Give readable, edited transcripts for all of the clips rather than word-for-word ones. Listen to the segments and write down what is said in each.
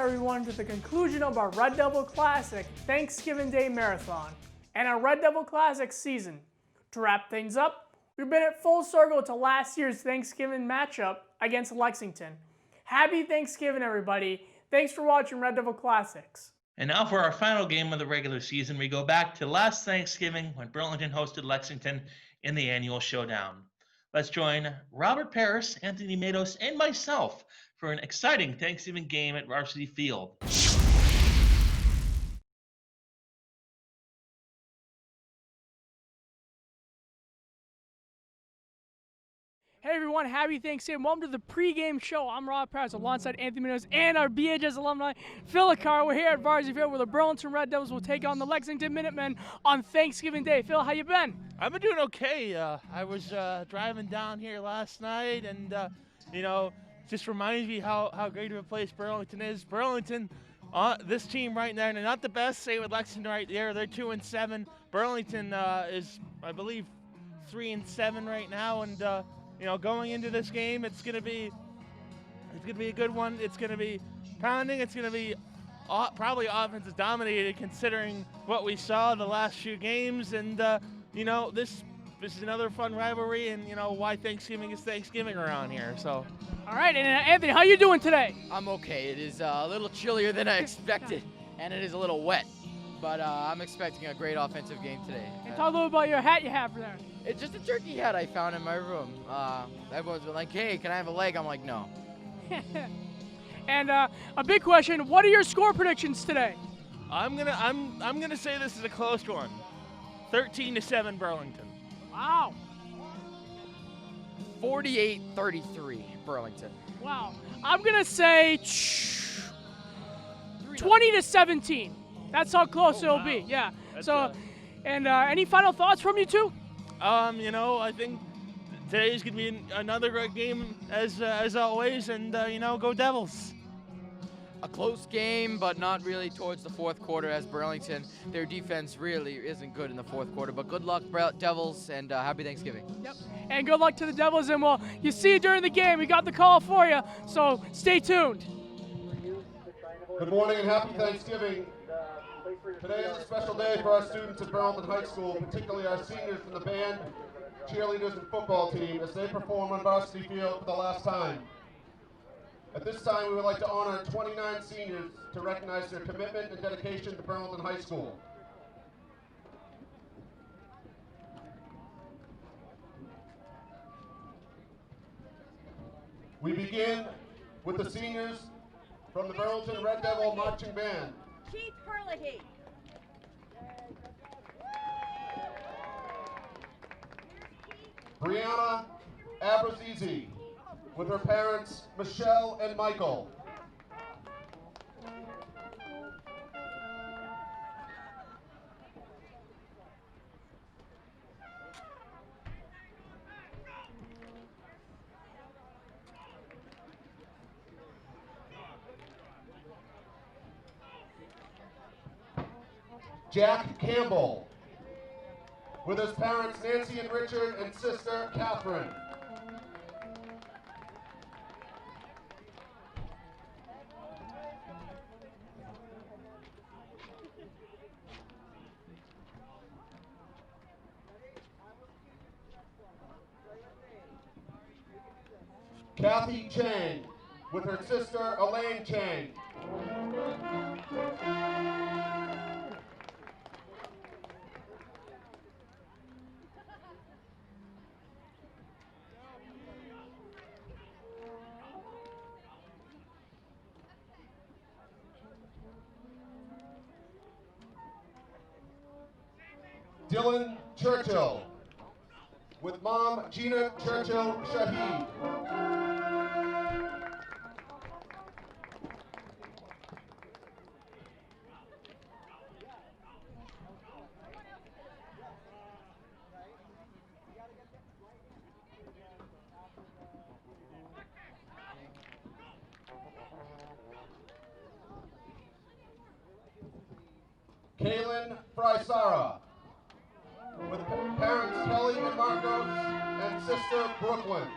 everyone, to the conclusion of our Red Devil Classic Thanksgiving Day Marathon and our Red Devil Classic season. To wrap things up, we've been at full circle to last year's Thanksgiving matchup against Lexington. Happy Thanksgiving, everybody. Thanks for watching Red Devil Classics. And now for our final game of the regular season, we go back to last Thanksgiving when Burlington hosted Lexington in the annual showdown. Let's join Robert Paris, Anthony Matos, and myself for an exciting Thanksgiving game at Varsity Field. Hey everyone, happy Thanksgiving. Welcome to the pregame show. I'm Rob Paris alongside Anthony Minutemen and our BHS alumni, Phil Akar. We're here at Varsity Field where the Burlington Red Devils will take on the Lexington Minutemen on Thanksgiving Day. Phil, how you been? I've been doing okay. I was driving down here last night and, just reminds me how great of a place Burlington is. Burlington, this team right now, they're not the best, same with Lexington right there. They're 2-7. Burlington is, I believe, 3-7 right now, and going into this game, it's gonna be a good one. It's gonna be pounding. It's gonna be probably offensive dominated, considering what we saw the last few games. And this is another fun rivalry, and why Thanksgiving is Thanksgiving around here. So. All right, and Anthony, how you doing today? I'm okay. It is a little chillier than I expected, and it is a little wet. But I'm expecting a great offensive game today. And talk a little about your hat you have there. It's just a turkey hat I found in my room. Everyone's been like, "Hey, can I have a leg?" I'm like, "No." And a big question: what are your score predictions today? I'm gonna say this is a close one. 13-7 Burlington. Wow. 48-33 Burlington. Wow. I'm gonna say 20-17. That's how close it'll be. Yeah. That's any final thoughts from you two? I think today's gonna be another great game as always, and go Devils. A close game, but not really towards the fourth quarter, as Burlington, their defense really isn't good in the fourth quarter. But good luck, Devils, and happy Thanksgiving. Yep. And good luck to the Devils, and you see it during the game. We got the call for you, so stay tuned. Good morning and happy Thanksgiving. Today is a special day for our students at Burlington High School, particularly our seniors from the band, cheerleaders, and football team as they perform on Varsity Field for the last time. At this time, we would like to honor 29 seniors to recognize their commitment and dedication to Burlington High School. We begin with the seniors from the Burlington Red Devil Marching Band. Keith Herlihy. Brianna Abrazizi, with her parents Michelle and Michael. Jack Campbell, with his parents Nancy and Richard and sister Catherine. Kathy Chang, with her sister Elaine Chang. Dylan Churchill, with mom Gina Churchill Shahid. Kaylin Frysara, with parents Kelly and Marcos and sister Brooklyn.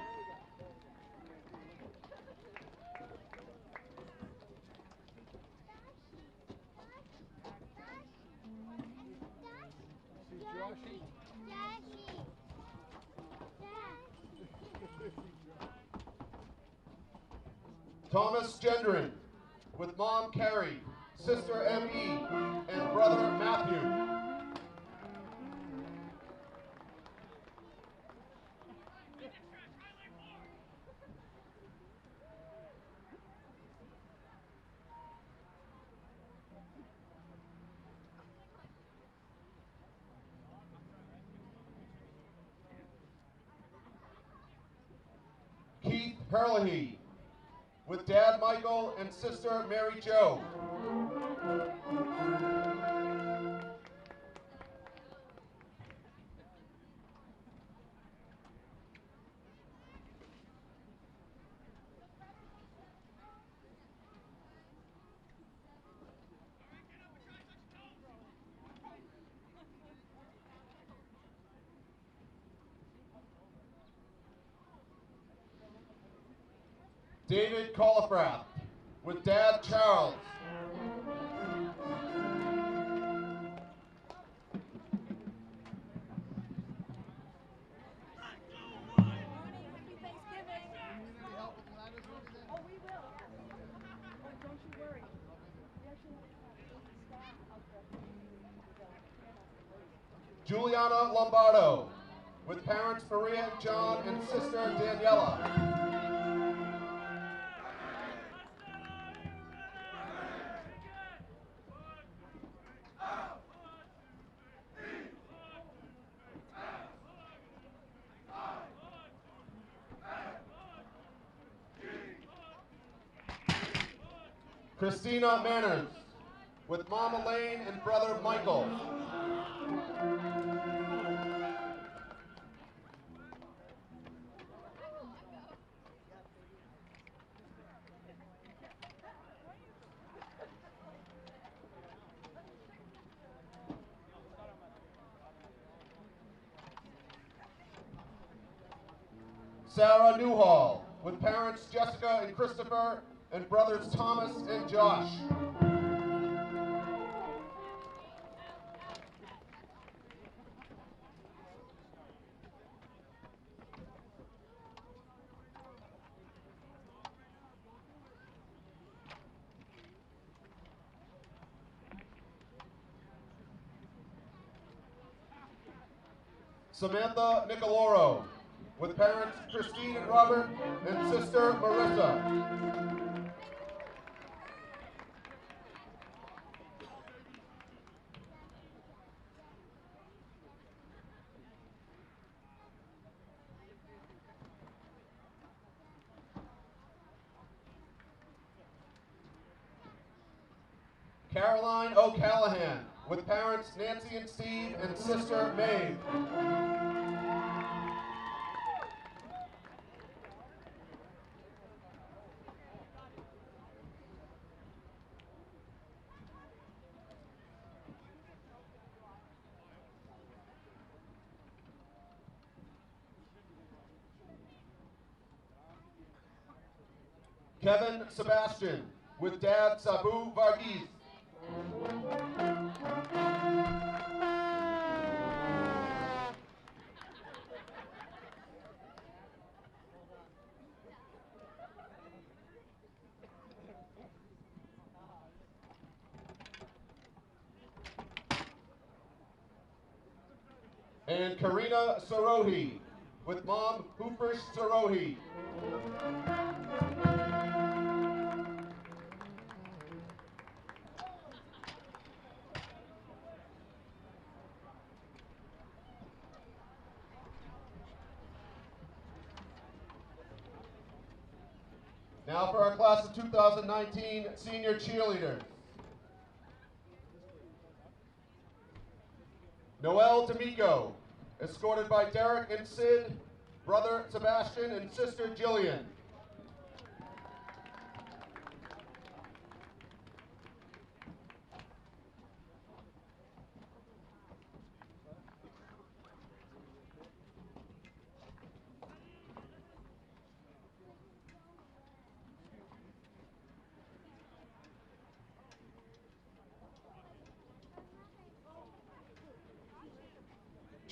Thomas Gendron, with mom Carrie, sister M.E., and brother Matthew. Keith Herlihy, with dad Michael and sister Mary Jo. David Colifrath, with dad Charles. Juliana Lombardo, with parents Maria and John and sister Daniela. Christina Manners, with mom Elaine and brother Michael. Sarah Newhall, with parents Jessica and Christopher, and brothers Thomas and Josh. Samantha Niccoloro, with parents Christine and Robert and sister Marissa. Caroline O'Callahan, with parents Nancy and Steve and sister Maeve. Kevin Sebastian, with dad Sabu Varghese. And Karina Sarohi, with mom Hooprish Sarohi. Now for our class of 2019 senior cheerleaders. Noelle D'Amico, escorted by Derek and Sid, brother Sebastian and sister Jillian.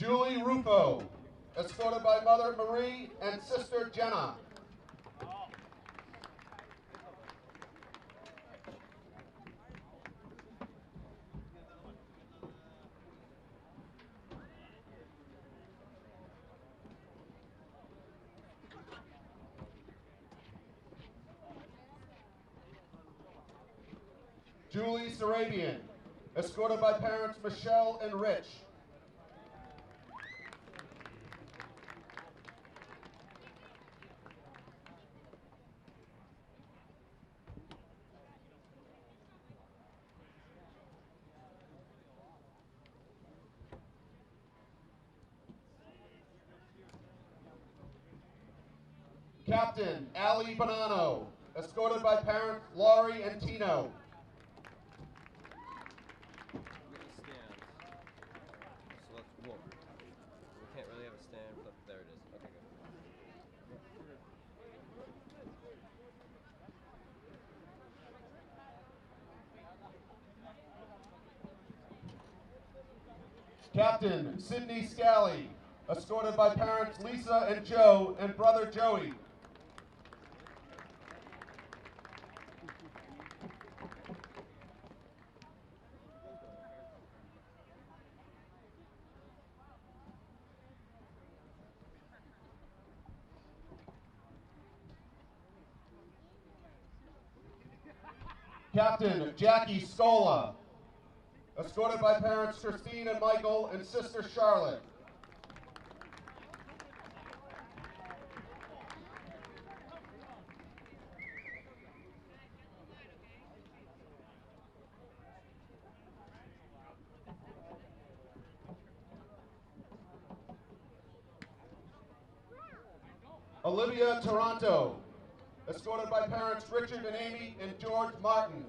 Julie Rufo, escorted by Mother Marie and Sister Jenna. Julie Sarabian, escorted by parents Michelle and Rich. Captain Ali Bonanno, escorted by parents Laurie and Tino. So let's walk. We can't really have a stand, but there it is. Okay, good. Captain Sydney Scally, escorted by parents Lisa and Joe and brother Joey. Captain Jackie Scola, escorted by parents Christine and Michael and sister Charlotte. Olivia Toronto, escorted by parents Richard and Amy and George Martins.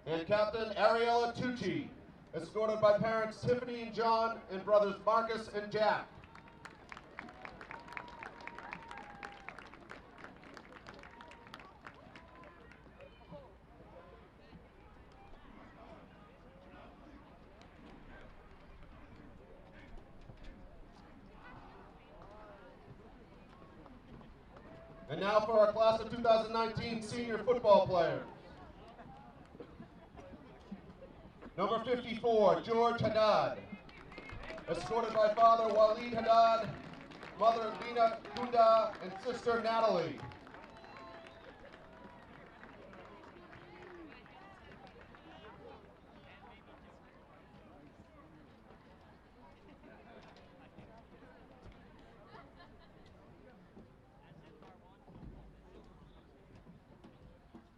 And Captain Ariella Tucci, escorted by parents Tiffany and John and brothers Marcus and Jack. And now for our class of 2019 senior football players. Number 54, George Haddad, escorted by father Waleed Haddad, mother Lena Kunda, and sister Natalie.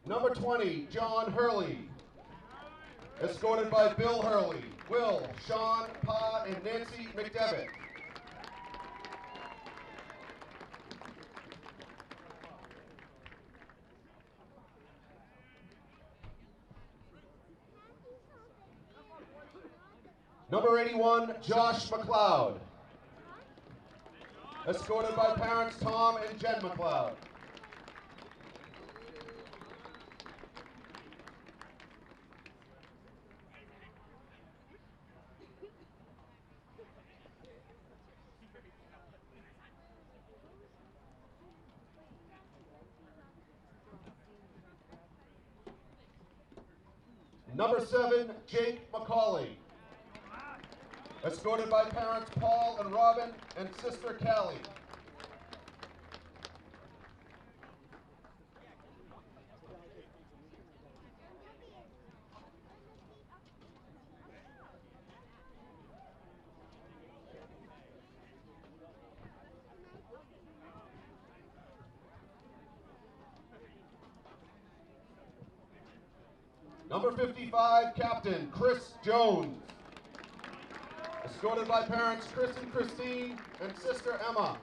Number 20, John Hurley, escorted by Bill Hurley, Will, Sean, Pa, and Nancy McDevitt. Number 81, Josh McLeod, escorted by parents Tom and Jen McLeod. Number 7, Jake Macaulay, escorted by parents Paul and Robin and sister Callie. Number 55, Captain Chris Jones, escorted by parents Chris and Christine and sister Emma.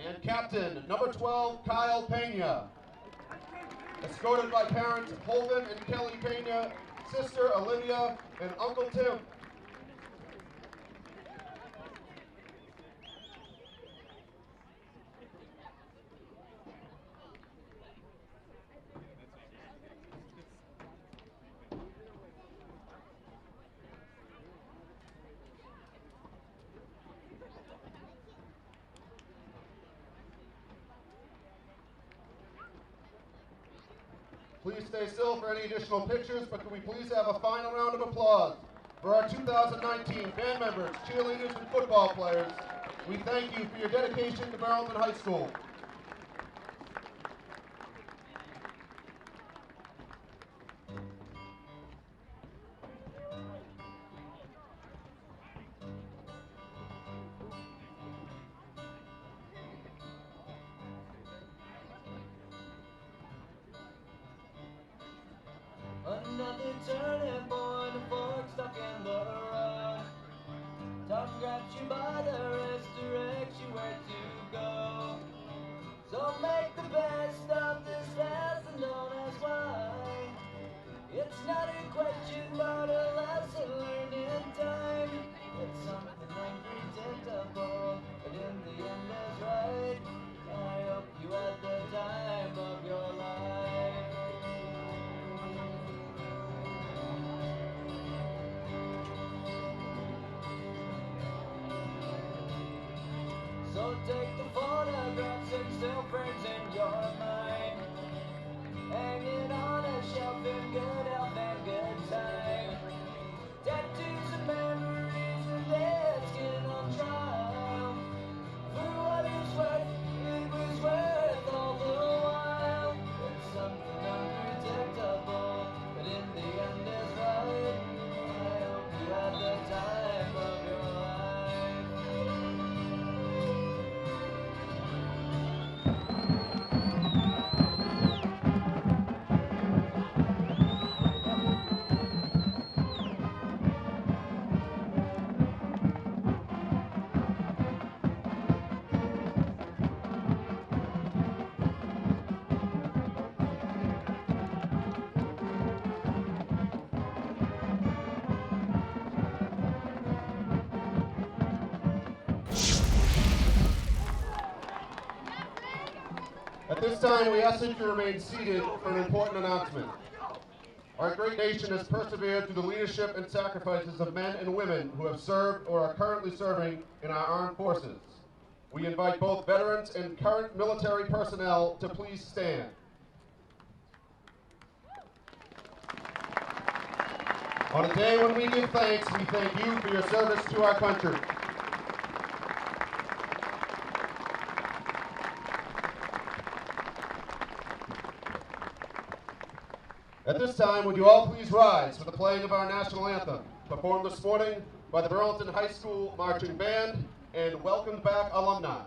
And captain, number 12, Kyle Pena. Escorted by parents Holden and Kelly Pena, sister Olivia, and Uncle Tim. Please stay still for any additional pictures, but can we please have a final round of applause for our 2019 band members, cheerleaders, and football players. We thank you for your dedication to Burlington High School. Another turning point, a fork stuck in the road. Time grabs you by the wrist, directs you where to go. So make the best of this lesson, don't ask why. It's not a question, but a lesson learned in time. It's something unpredictable, but in the end is right. And I hope you had the time of your life. So take the photographs and still frames in your mind, hanging on a shelf in good health and good time. Tattoos and memories and their skin on trial. For what it's worth, it was worth all the while. It's something unpredictable, but in the end is right. I hope you had the time of your life. At this time, we ask that you remain seated for an important announcement. Our great nation has persevered through the leadership and sacrifices of men and women who have served or are currently serving in our armed forces. We invite both veterans and current military personnel to please stand. On a day when we give thanks, we thank you for your service to our country. At this time, would you all please rise for the playing of our national anthem, performed this morning by the Burlington High School Marching Band and Welcome Back alumni.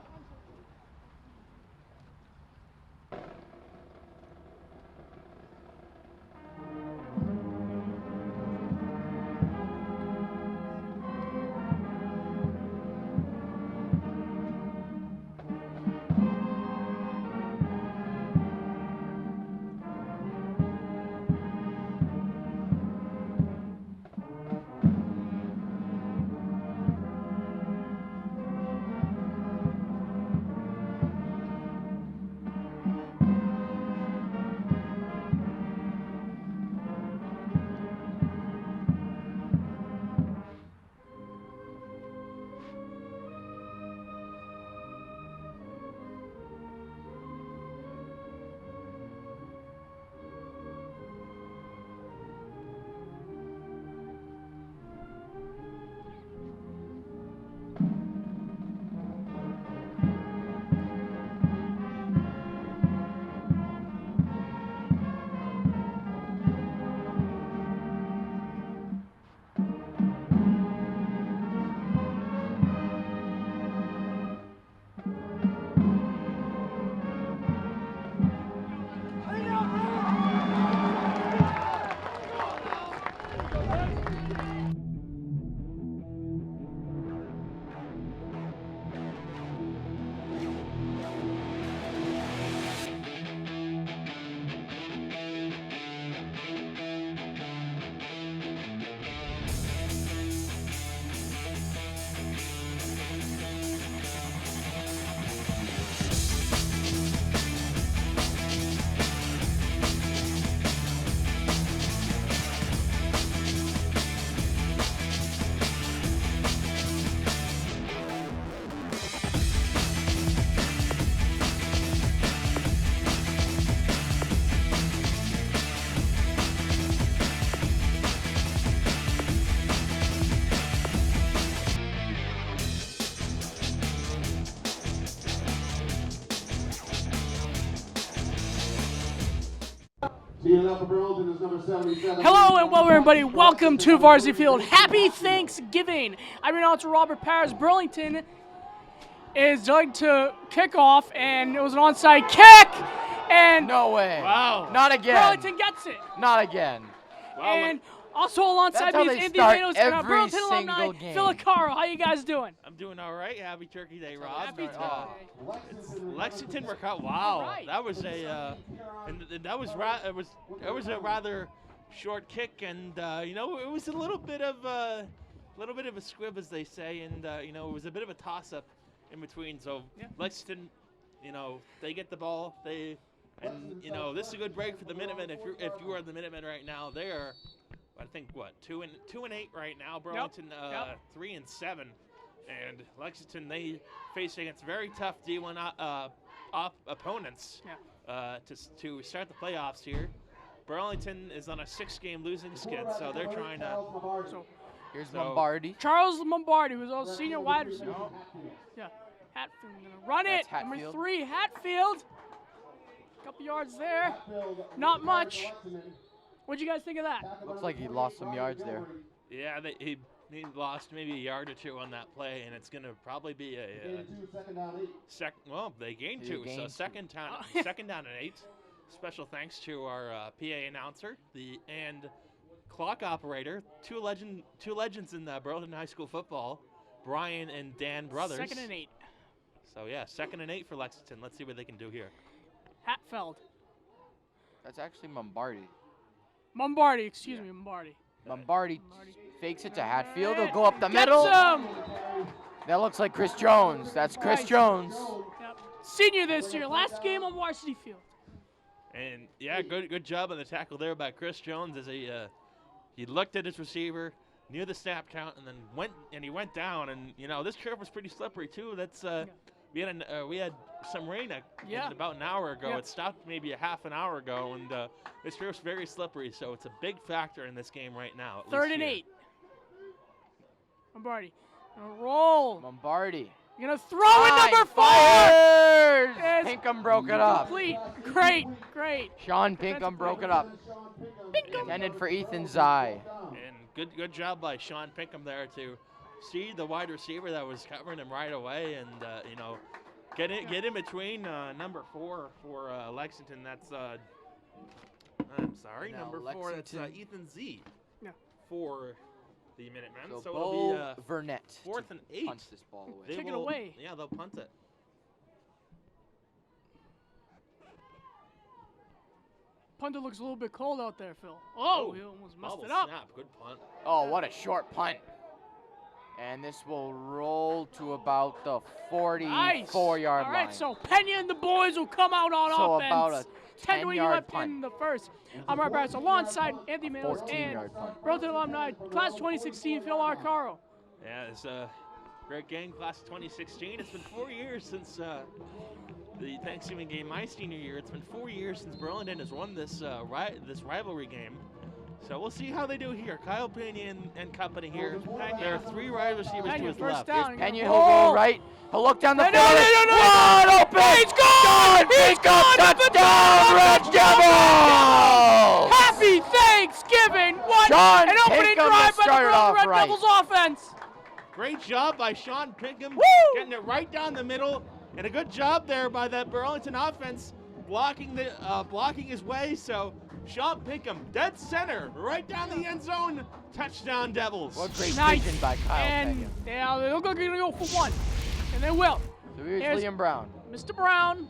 Leading up for Burlington is number 77. Hello and welcome everybody. Welcome to Varsity Field. Happy Thanksgiving. I'm your announcer Robert Paris. Burlington is going to kick off, and it was an onside kick. And No way. Wow. Not again. Burlington gets it. Not again. And also alongside That's how me is they Andy start Manos, every Burlington alumni, single game. Phil Caro. How you guys doing? I'm doing all right. Happy Turkey Day, Rob. Happy It's Lexington Workout. Wow, right. that was a and that was it was a rather short kick, and you know, it was a little bit of a squib, as they say, and you know, it was a bit of a toss-up in between. So Yeah. Lexington, you know, they get the ball. And you know, this is a good break for the Minutemen. If you are the Minutemen right now, they are, I think, what, 2-8 right now. Burlington 3-7, and Lexington, they face against very tough D1 opponents to start the playoffs here. Burlington is on a 6-game losing skid, so they're trying to. Here's So- Lombardi. Charles Lombardi, who's a senior wide receiver. Yeah, Hatfield gonna run it. That's Number Hatfield. 3, Hatfield. Couple yards there. Not much. What'd you guys think of that? Looks like he lost some yards there. Yeah, he lost maybe a yard or two on that play, and it's going to probably be a well, they gained They 2, so gained two. second down and 8. Special thanks to our PA announcer, and clock operator, two legends in Burlington High School football, Brian and Dan Brothers. 2nd and 8. So yeah, 2nd and 8 for Lexington. Let's see what they can do here. Hatfield. That's actually Lombardi. Lombardi, excuse me, Lombardi. Lombardi fakes it to Hatfield. He'll Right. go up the Gets middle. him. That looks like Chris Jones. That's Chris Nice. Jones. Yep. Senior this year, last game on Varsity Field. And yeah, good job on the tackle there by Chris Jones, as he looked at his receiver, knew the snap count, and then went down. And you know, this turf was pretty slippery too. That's we had some rain about an hour ago. Yeah. It stopped maybe a half an hour ago, and this turf's very slippery, so it's a big factor in this game right now. at 3rd least and here. 8. Lombardi. Gonna roll. Lombardi. You're gonna throw it, number 4. Fires! Yes. Pinkham broke it up. Complete. Great. Sean Pinkham broke it up. Intended for Ethan Zai. And good job by Sean Pinkham there to see the wide receiver that was covering him right away, and you know, get in between number 4 for Lexington. That's I'm sorry, Now number 4. That's Lexington. Ethan Z. Yeah. For the Minutemen. So So it'll Bo be Burnett 4th and 8. punts this ball away. They Kick it will- away. Yeah, they'll punt it. Punter looks a little bit cold out there, Phil. Oh, he almost messed Bubble it up. Snap. Good punt. Oh, what a short punt. And this will roll to about the 44-yard line. All right, so Pena and the boys will come out on So offense. about a 10 when you 10-yard left punt. in the first. I'm Robert Barris alongside Anthony Manos and 14-yard punt. Burlington alumni, class 2016, Phil Arcaro. Yeah, it's a great game, class of 2016. It's been 4 years since the Thanksgiving game, my senior year. It's been 4 years since Burlington has won this this rivalry game. So we'll see how they do here. Kyle Pena and company here. There are 3 wide receivers to Pena, his first left. down. Pena, he'll go right. He'll look down the No, field. no. Wide open. He's gone! He's gone! Touchdown, Red Devils! Happy Thanksgiving! What Sean an opening Pinkham drive by the started off Red right. Devils offense. Great job by Sean Pinkham, Woo! getting it right down the middle, and a good job there by that Burlington offense, blocking his way. So Sean Pinkham, dead center, right down the end zone, touchdown Devils. What great Nice. vision by Kyle And Pena. yeah, they're going to go for 1. And they will. So here's Here's- Liam Brown. Mr. Brown.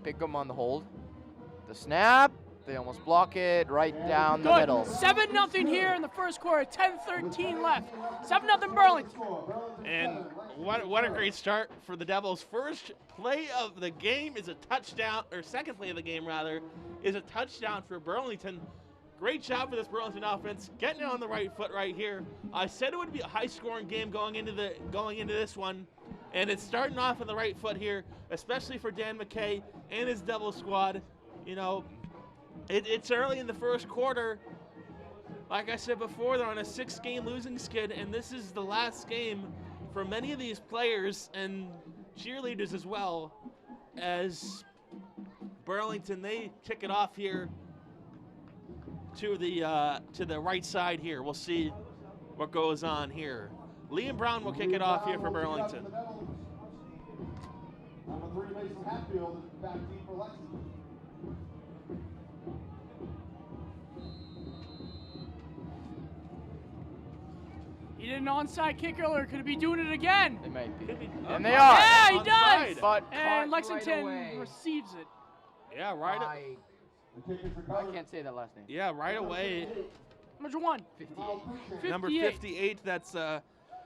Pinkham on the hold. The snap. They almost block it right down the Good. middle. 7-0 here in the first quarter. 10-13 left. 7-0 Burlington. And what a great start for the Devils. First play of the game is a touchdown, or second play of the game rather, is a touchdown for Burlington. Great job for this Burlington offense, getting it on the right foot right here. I said it would be a high-scoring game going into this one, and it's starting off on the right foot here, especially for Dan McKay and his Devil squad. You know, it's early in the first quarter. Like I said before, they're on a 6-game losing skid, and this is the last game for many of these players and cheerleaders as well. as Burlington, they kick it off here to the right side here. We'll see what goes on here. Liam Brown will kick it off here for Burlington. Number 3, Mason Hatfield is back deep for Lexington. He did an onside kick earlier. Could he be doing it again? They might be. Oh, And they are. Yeah, he Onside. does. But And caught Lexington right away. receives it. Yeah, right. The kick is I recovered. can't say that last name. Yeah, right away. Number 1. 58. Number 58. 58. That's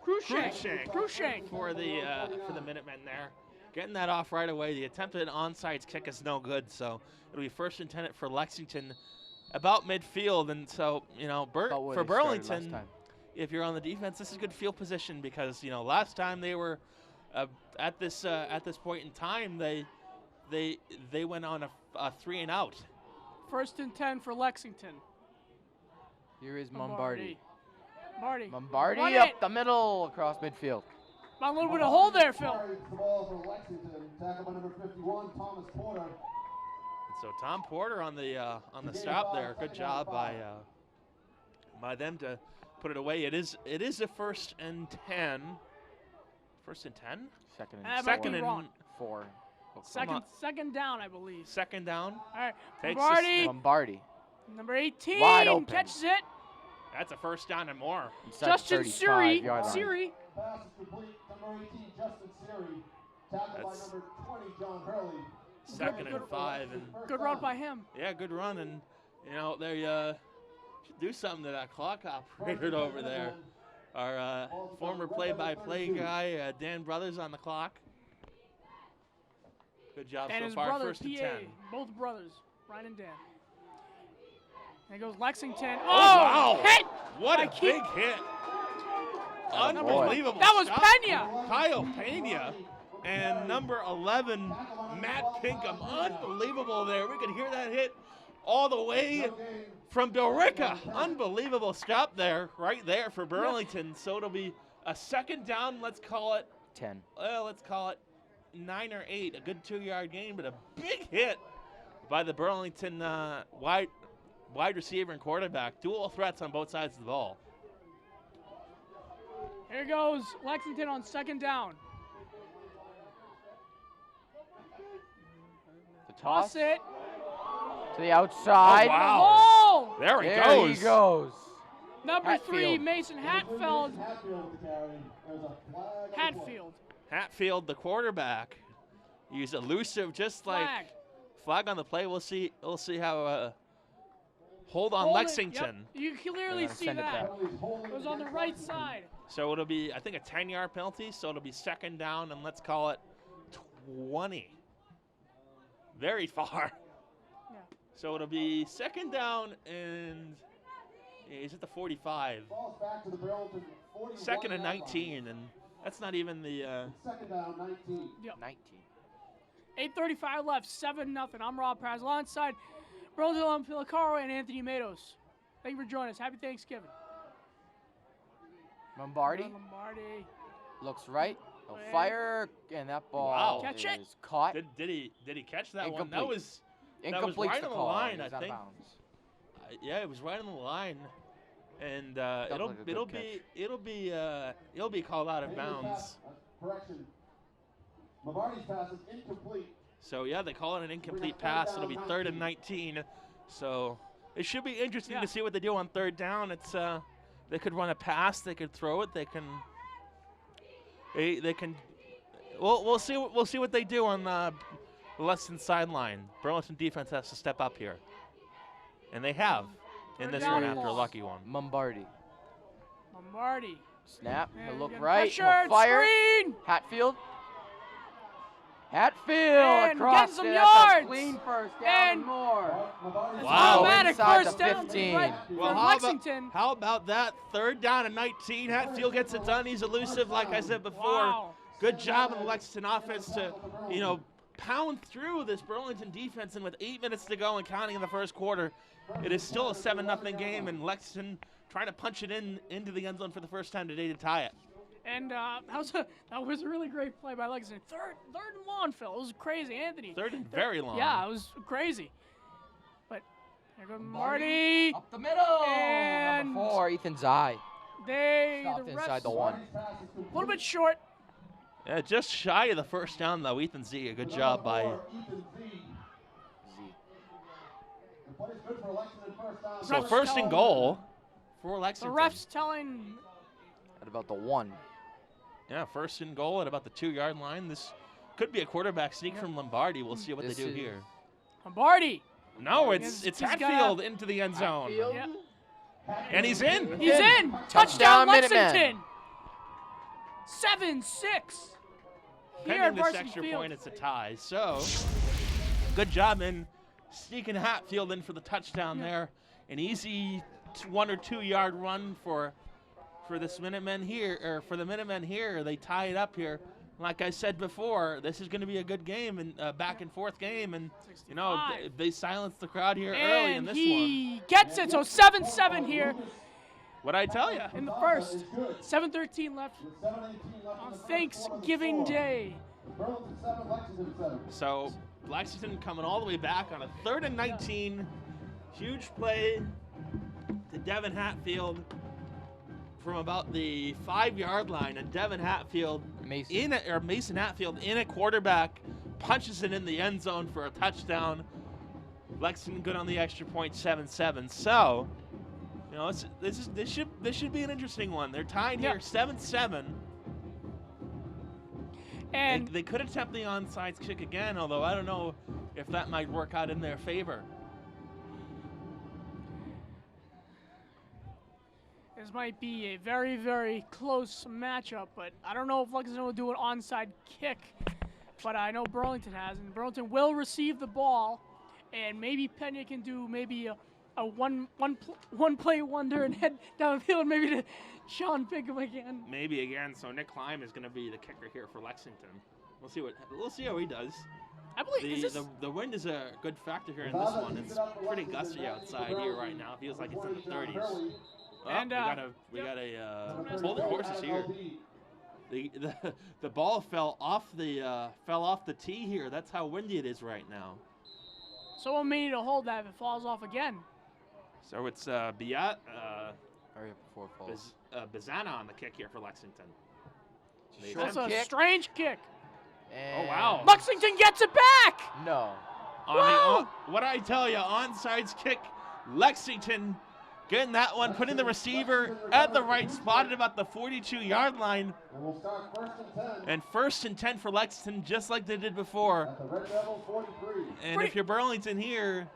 Cruikshank. Cruikshank for the Minutemen there. Getting that off right away. The attempted onside kick is no good, so it'll be first and 10 for Lexington about midfield. And so, you know, About where for they started last Burlington, time. if you're on the defense, this is good field position because, you know, last time they were at this point in time, they went on a 3 and out. First and 10 for Lexington. Here is Mombardi. Mombardi. Mombardi Run up it. the middle across midfield. Got a little bit of hole there, Phil. It's the ball for Lexington. Tackled by number 51, Thomas Porter. And so Tom Porter on the stop there. Good job by them to put it away. It is a first and 10. First and 10? Second and That might Second be and wrong. 4. Second down, I believe. second down. All right. Takes Mombardi, Mombardi. number 18, Wide open. catches it. That's a first down and more. Inside Justin 35 Siri. yard line. Siri. Pass is complete. Number 18, Justin Siri. Tackled by That's- number 20, John Hurley. Second and 5, and Good run by him. yeah, good run, and you know they should do something to that clock operator over there. Our former play-by-play guy, Dan Brothers, on the clock. Good job And so his far. brother, First and PA. 10. Both brothers, Ryan and Dan. And goes Lexington. Oh, wow. Hit! What by a Keith. big hit! boy. Unbelievable. That was stop. Pena. Kyle Pena and number 11, Matt Pinkham. Unbelievable there. We could hear that hit all the way from Billerica. Unbelievable stop there, right there for Burlington. So it'll be a second down. Let's call it 10. let's call it 9 or 8. A good 2-yard gain, but a big hit by the Burlington wide receiver and quarterback. Dual threats on both sides of the ball. Here goes Lexington on second down. The toss Toss it. to the outside. Oh, wow. Oh! There he There goes. he goes. Number 3, Hatfield. Mason Hatfield. Hatfield to carry. There's a flag on the play. Hatfield. Hatfield, the quarterback. He's elusive, just like Flag. on the play. We'll see how hold on Hold it. Lexington. Yep. You can clearly see send it that. back. It was on the right side. So it'll be, I think, a 10-yard penalty. So it'll be second down, and let's call it 20. Very far. Yeah. So it'll be second down, and he's at the 45. Balls back to the Burlington 41 Second and yard line. 19, and that's not even the. Second down, 19. 19. 8:35 left, 7-0. I'm Rob Paz. Alongside Burlington Filacaro and Anthony Matos. Thank you for joining us. Happy Thanksgiving. Mombardi Lombardi. looks right. He'll Yeah. fire, and that ball Wow. Catch it. is caught. Did he catch that one? That Incomplete. was that was Incomplete right the on the call. line, He was I out of think. bounds. Yeah, it was right on the line, and like a it'll good be called out of Hayden's bounds. pass, correction. Mavardi's pass is incomplete. So yeah, they call it an incomplete pass. It'll be third and 19. So it should be interesting Yeah. to see what they do on third down. It's they could run a pass, they could throw it, they can. We'll see what they do on the Lexington sideline. Burlington defense has to step up here, and they have in Third this down one and after a long. lucky one. Mombardi. Lombardi. Snap. And He'll look getting right. pressured, He'll fire. Screen. Hatfield. And Across getting some it. That's a yards. clean first down And- and more. Mavardi's Wow. Automatic Inside first the down 15. right Well, for how Lexington. how about that? Third down and 19. Hatfield gets it done. He's elusive, like I said before. Wow. Good job in the Lexington offense to, pound through this Burlington defense. And with 8 minutes to go and counting in the first quarter, it is still a 7-0 game. And Lexington trying to punch it into the end zone for the first time today to tie it. And that was a really great play by Lexington. Third and long, Phil. It was crazy, Anthony. Third and very long. Yeah, it was crazy. But there goes Marty. Up the middle. And Number 4, Ethan Zai. The Stopped inside refs, the 1. a little bit short. Yeah, just shy of the first down, though. Ethan Z, a good job by. So first and goal for The Lexington. refs telling. At about the 1. Yeah, first and goal at about the 2-yard line. This could be a quarterback sneak from Lombardi. We'll see what This they do is- here. Lombardi. No, He's it's got- Hatfield into the end zone. Yeah. And he's in. He's in. Touchdown, Touchdown, Minutemen. Lexington. 7-6. Here at Pending this Varsity extra Field. point, it's a tie. So, good job in sneaking Hatfield in for the touchdown there. An easy 1 or 2 yard run for this Minutemen here, or for the Minutemen here. They tie it up here. Like I said before, this is going to be a good game and back and forth game, and you know 65. they silenced the crowd here early in And this he gets it. So 7-7 here one. What'd I tell you? in the first. 7:13 left on Thanksgiving Day. So Lexington coming all the way back on a 3rd and 19. Huge play to Devin Hatfield from about the 5-yard line, and Devin Hatfield Mason Hatfield in a quarterback punches it in the end zone for a touchdown. Lexington good on the extra point, 7-7. So, you know, this should be an interesting one. They're tied here, 7-7. And They could attempt the onside kick again, although I don't know if that might work out in their favor. this might be a very, very close matchup, but I don't know if Lexington will do an onside kick. But I know Burlington has, and Burlington will receive the ball, and maybe Pena can do maybe a one play wonder and head downfield, maybe to Sean Pinkham again. Maybe again. So Nick Klein is going to be the kicker here for Lexington. We'll see how he does. I believe The wind is a good factor here in this one. It's pretty gusty outside here right now. It feels like it's in the 30s. Oh, And, we got a holding horses here. The ball fell off the tee here. That's how windy it is right now. someone may need to hold that if it falls off again. So it's Biat Hurry up before it falls. Bazana on the kick here for Lexington. That's a kick. strange kick. Oh wow! Lexington gets it back. No. What I tell you, onside kick, Lexington getting that one, putting the receiver at the right spot at about the 42-yard line. And we'll start 1st and 10 And 1st and 10 for Lexington, just like they did before. at the Red Devils 43. And if you're Burlington here,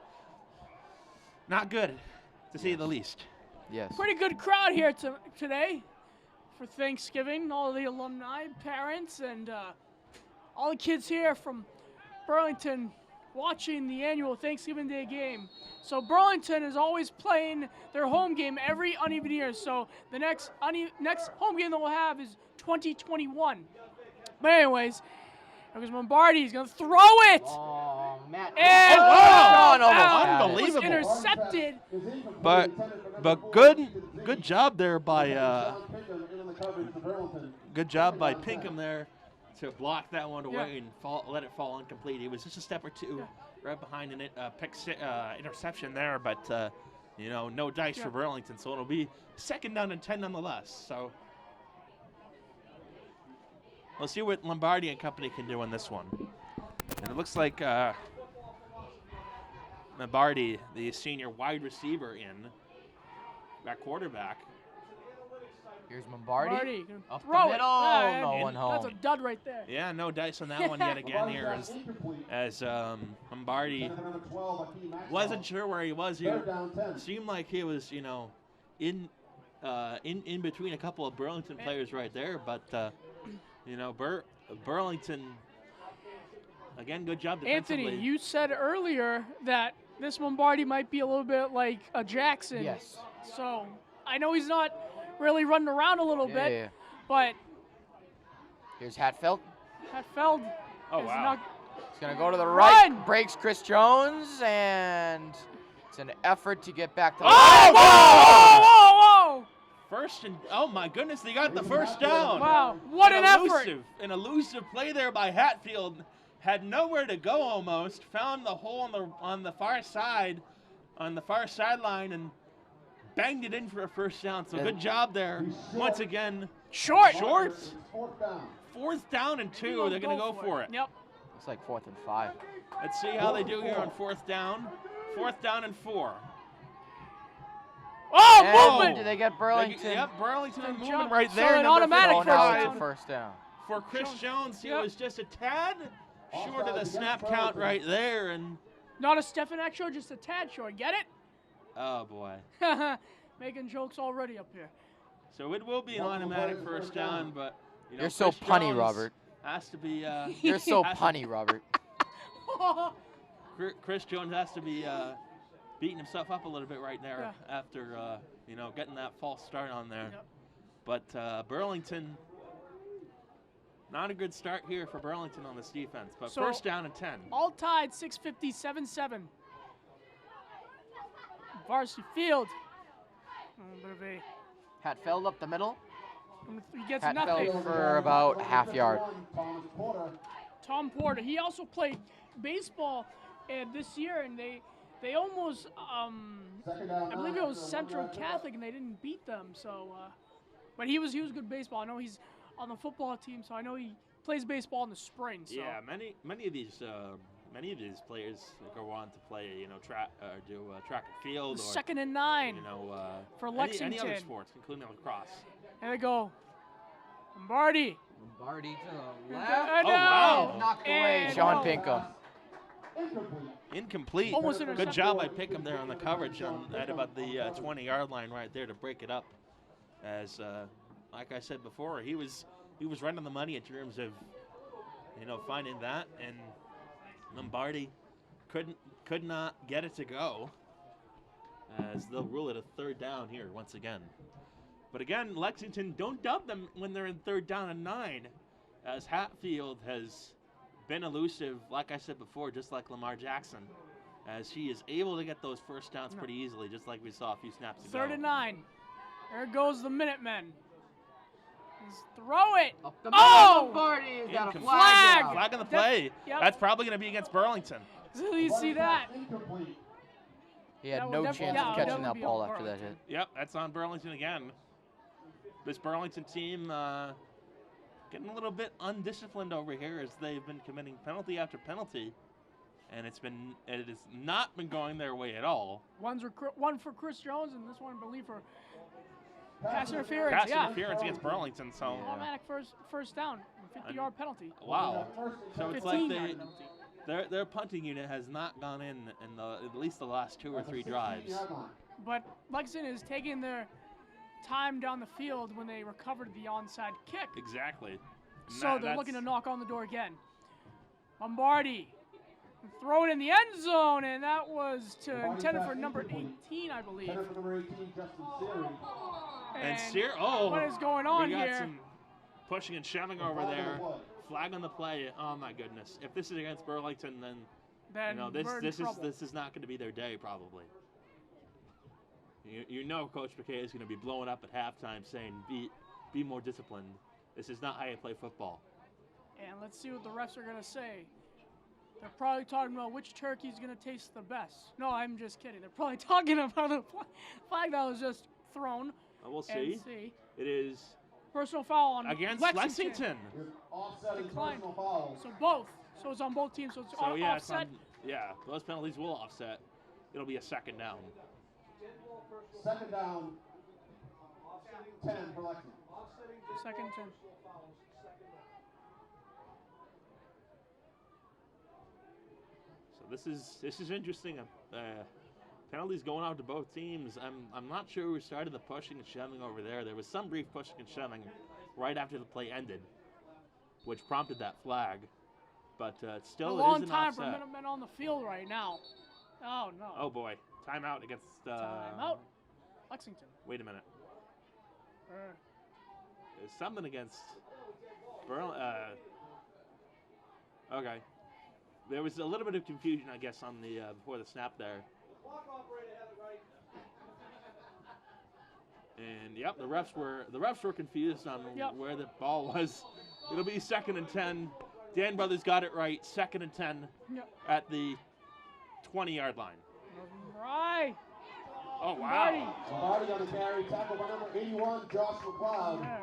not good, to say the least. Yes. Pretty good crowd here today for Thanksgiving. All the alumni, parents, and all the kids here from Burlington watching the annual Thanksgiving Day game. So Burlington is always playing their home game every uneven year. So the next home game that we'll have is 2021. But anyways, because Lombardi's gonna throw it. Oh, Matt. And Sean almost out. had it. Was Unbelievable. intercepted. But good job there by Pinkham there to block that one away and let it fall incomplete. He was just a step or two right behind an interception there, but no dice for Burlington, so it'll be 2nd down and 10 nonetheless. So we'll see what Lombardi and company can do in this one. And it looks like Lombardi, the senior wide receiver at quarterback. Here's Lombardi. Gonna Up the throw it. middle. Ah, No one home. That's a dud right there. Yeah, no dice on that one yet again here as Lombardi wasn't sure where he was here. Seemed like he was, in between a couple of Burlington players right there, but Burlington again, good job defensively. Anthony, you said earlier that this Lombardi might be a little bit like a Jackson. Yes. So I know he's not really running around a little bit, Yeah. but Here's Hatfield. Hatfield Oh, is wow. not. He's going to go to the right. Run! Breaks Chris Jones, and it's an effort to get back to the Oh! Whoa! Whoa! Whoa! Whoa! and oh my goodness, they got the first down. Wow, what an effort. An elusive play there by Hatfield. Had nowhere to go almost. Found the hole on the far side, on the far sideline, and banged it in for a first down. So good job there. Once again, Short. shorts. Fourth down. 4th down and 2. They're going to go for it. Yep. It's like 4th and 5. Let's see how they do here on 4th down. 4th down and 4. Oh, And movement. Did they get Burlington? Yep, Burlington Good moving job. right So there. an number automatic Oh, 55. now first it's down. a first down. For Chris Jones, he Yep. was just a tad short of the snap count right there. And Not a Stefanek show, just a tad short. Get oh boy. it? Making jokes already up here. So it will be an automatic first down, but you know, You're so Chris punny, Jones Robert. Has to be. You're so has to- punny, Robert. Chris Jones has to be beating himself up a little bit right there after you know, getting that false start on there. Yep. But Burlington, not a good start here for Burlington on this defense. But So- first down and 10. All tied, 6:50, 7-7. Varsity Field. A bit of a, Hatfield up the middle. he gets Hatfield nothing. for about half yard. Thomas Porter. Tom Porter. He also played baseball this year, and they almost Second down. I believe it was Central Catholic, and they didn't beat them. So, but he was good baseball. I know he's on the football team, so I know he plays baseball in the spring. So. Yeah, many of these players go on to play, you know, track and field, or Second and 9 you know, for any Lexington. other sports, including lacrosse. There they go. Lombardi. Lombardi to the Oh, wow. Knocked away. And Sean no. Pinkham. Incomplete. Almost Good intercepted. job by Pickham there on the coverage at about the 20-yard line right there to break it up. As like I said before, he was right on the money in terms of, you know, finding that, and Lombardi could not get it to go, as they'll rule it a third down here once again. But again, Lexington, don't dub them when they're in 3rd down and 9, as Hatfield has been elusive, like I said before, just like Lamar Jackson, as he is able to get those first downs pretty easily, just like we saw a few snaps ago. 3rd and 9. There goes the Minutemen. Let's throw it. Up the Oh! middle. Lombardi's got a Incomplete. Flag. flag. Flag on the play. Yep. That's probably going to be against Burlington. So you see that? Incomplete. He had That no would chance definitely- of yeah, catching that would that be ball on after that hit. Burlington. Yep, that's on Burlington again. This Burlington team getting a little bit undisciplined over here, as they've been committing penalty after penalty, and it has not been going their way at all. One for Chris Jones, and this one, I believe, for pass interference. Pass Yeah. interference against Burlington, so Automatic first down, 50-yard penalty. wow. So it's like 15-yard penalty. their punting unit has not gone in at least the last 2 or 3 drives. But Lexington is taking their time down the field when they recovered the onside kick. Exactly. And So they're looking to knock on the door again. Lombardi throw it in the end zone, and that was intended for number 18, I believe. Header for number 18, Justin Seary. And Sear, oh, what is going on we got here? some pushing and shoving over there. Flag on the play. Oh my goodness! If this is against Burlington, then Then you know we're in trouble. this is not going to be their day probably. You know, Coach McKay is going to be blowing up at halftime, saying, "Be more disciplined. This is not how you play football." And let's see what the refs are going to say. They're probably talking about which turkey's going to taste the best. No, I'm just kidding. They're probably talking about the flag that was just thrown. We'll And see. see. It is Personal foul on against Lexington. Offset is Declined. personal fouls. So both. So it's on both teams. So it's so yeah, it's offset. yeah. Those penalties will offset. It'll be a second down. Second down, 10 for Lexington. Second 10. So this is interesting. Penalties going out to both teams. I'm not sure who started the pushing and shoving over there. There was some brief pushing and shoving right after the play ended, which prompted that flag. But still, A it long is an time for offset. Minutemen on the field right now. Oh no. Oh boy, timeout against. Timeout. Lexington. Wait a minute. There's something against. Okay. There was a little bit of confusion, I guess, on the before the snap there. And yep, the refs were confused on where the ball was. It'll be 2nd and 10. Dan Brothers got it right. 2nd and 10 at the 20-yard line. Right. Oh wow! Lombardi on the carry, tackle by number 81, Josh McLeod.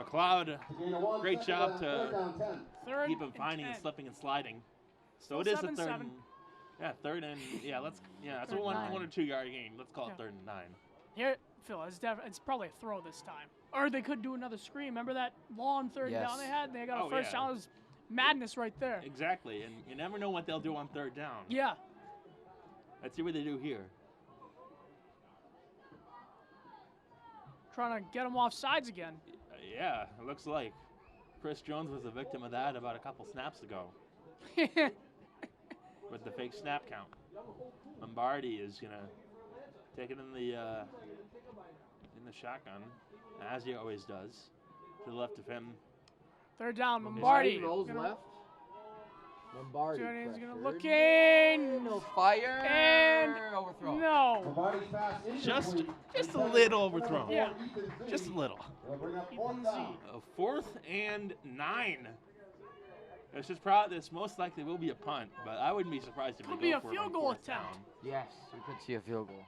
McLeod, Gain of 1 great second job down, to third down 10. Third keep him and finding and 10. slipping and sliding. So Still it is a 7-7. third and third and that's a 1 or 2 yard gain. Let's call it 3rd and 9. Here, Phil, it's probably a throw this time. Or they could do another screen. Remember that long 3rd down they had? They got a first down. It was madness right there. Exactly, and you never know what they'll do on 3rd down. Yeah. Let's see what they do here. Trying to get them off sides again. Yeah, it looks like Chris Jones was a victim of that about a couple snaps ago with the fake snap count. Lombardi is gonna take it in the shotgun, as he always does. To the left of him. 3rd down, Lombardi. Rolls left. Lombardi. Jordan's gonna look in. No fire. And overthrow. no. Lombardi's pass Just incomplete. a little overthrown. Yeah. Just a little. They'll bring up 4th down. 4th and 9. This most likely will be a punt, but I wouldn't be surprised if Could they be go a for it field on goal 4th attempt. down. Yes, we could see a field goal.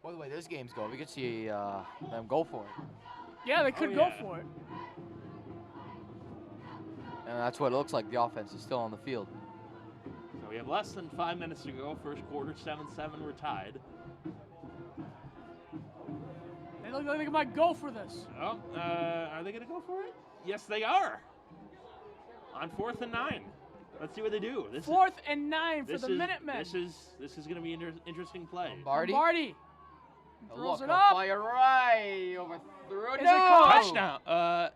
By the way, this game's going. We could see them go for it. Yeah, they could go for it. And that's what it looks like. The offense is still on the field. So we have less than 5 minutes to go. First quarter, 7-7. We're tied. They look like they might go for this. Oh, are they going to go for it? Yes, they are. On 4th and 9. Let's see what they do. 4th and 9 for the Minutemen. This is going to be an interesting play. Lombardi. Look, Throws it a up. fire right overthrew. Is it No! caught? Touchdown.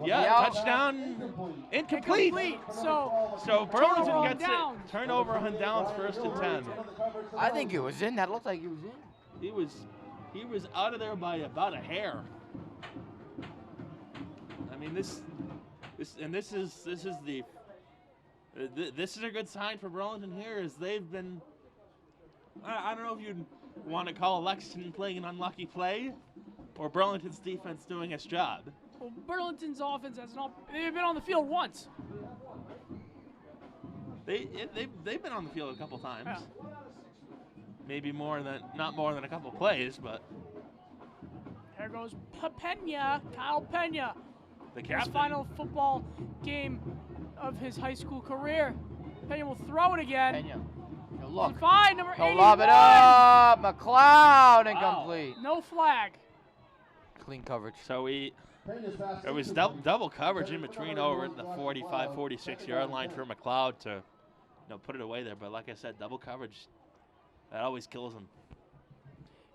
Yeah. Touchdown. Incomplete. So Burlington Turnover on gets downs. it. Turnover on downs, 1st and 10. I think it was in. That looked like he was in. He was out of there by about a hair. I mean, this is a good sign for Burlington here, as they've been. I don't know if you'd want to call Lexington playing an unlucky play, or Burlington's defense doing its job. Well, Burlington's offense has they've been on the field once. They've been on the field a couple times. Yeah. Maybe not more than a couple plays, but There goes Pena, Kyle Pena. the His captain. final football game of his high school career. Pena will throw it again. Pena. He'll look. Fine, number He'll 81. lob it up. McLeod incomplete. No flag. Clean coverage. So there was double coverage in between over at the 45, 46 yard line for McLeod to put it away there. But like I said, double coverage, that always kills him.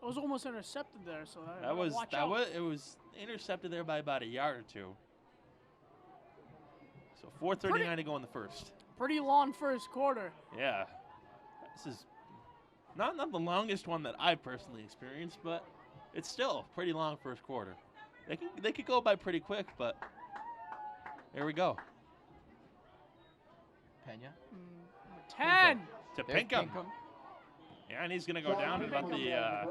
It was almost intercepted there, so It was intercepted there by about a yard or two. So 4:39 to go in the first. Pretty long first quarter. Yeah, this is not the longest one that I've personally experienced, but it's still a pretty long first quarter. They could go by pretty quick, but here we go. Pena. 10. To Pinkham. Yeah, and he's going to go down at about the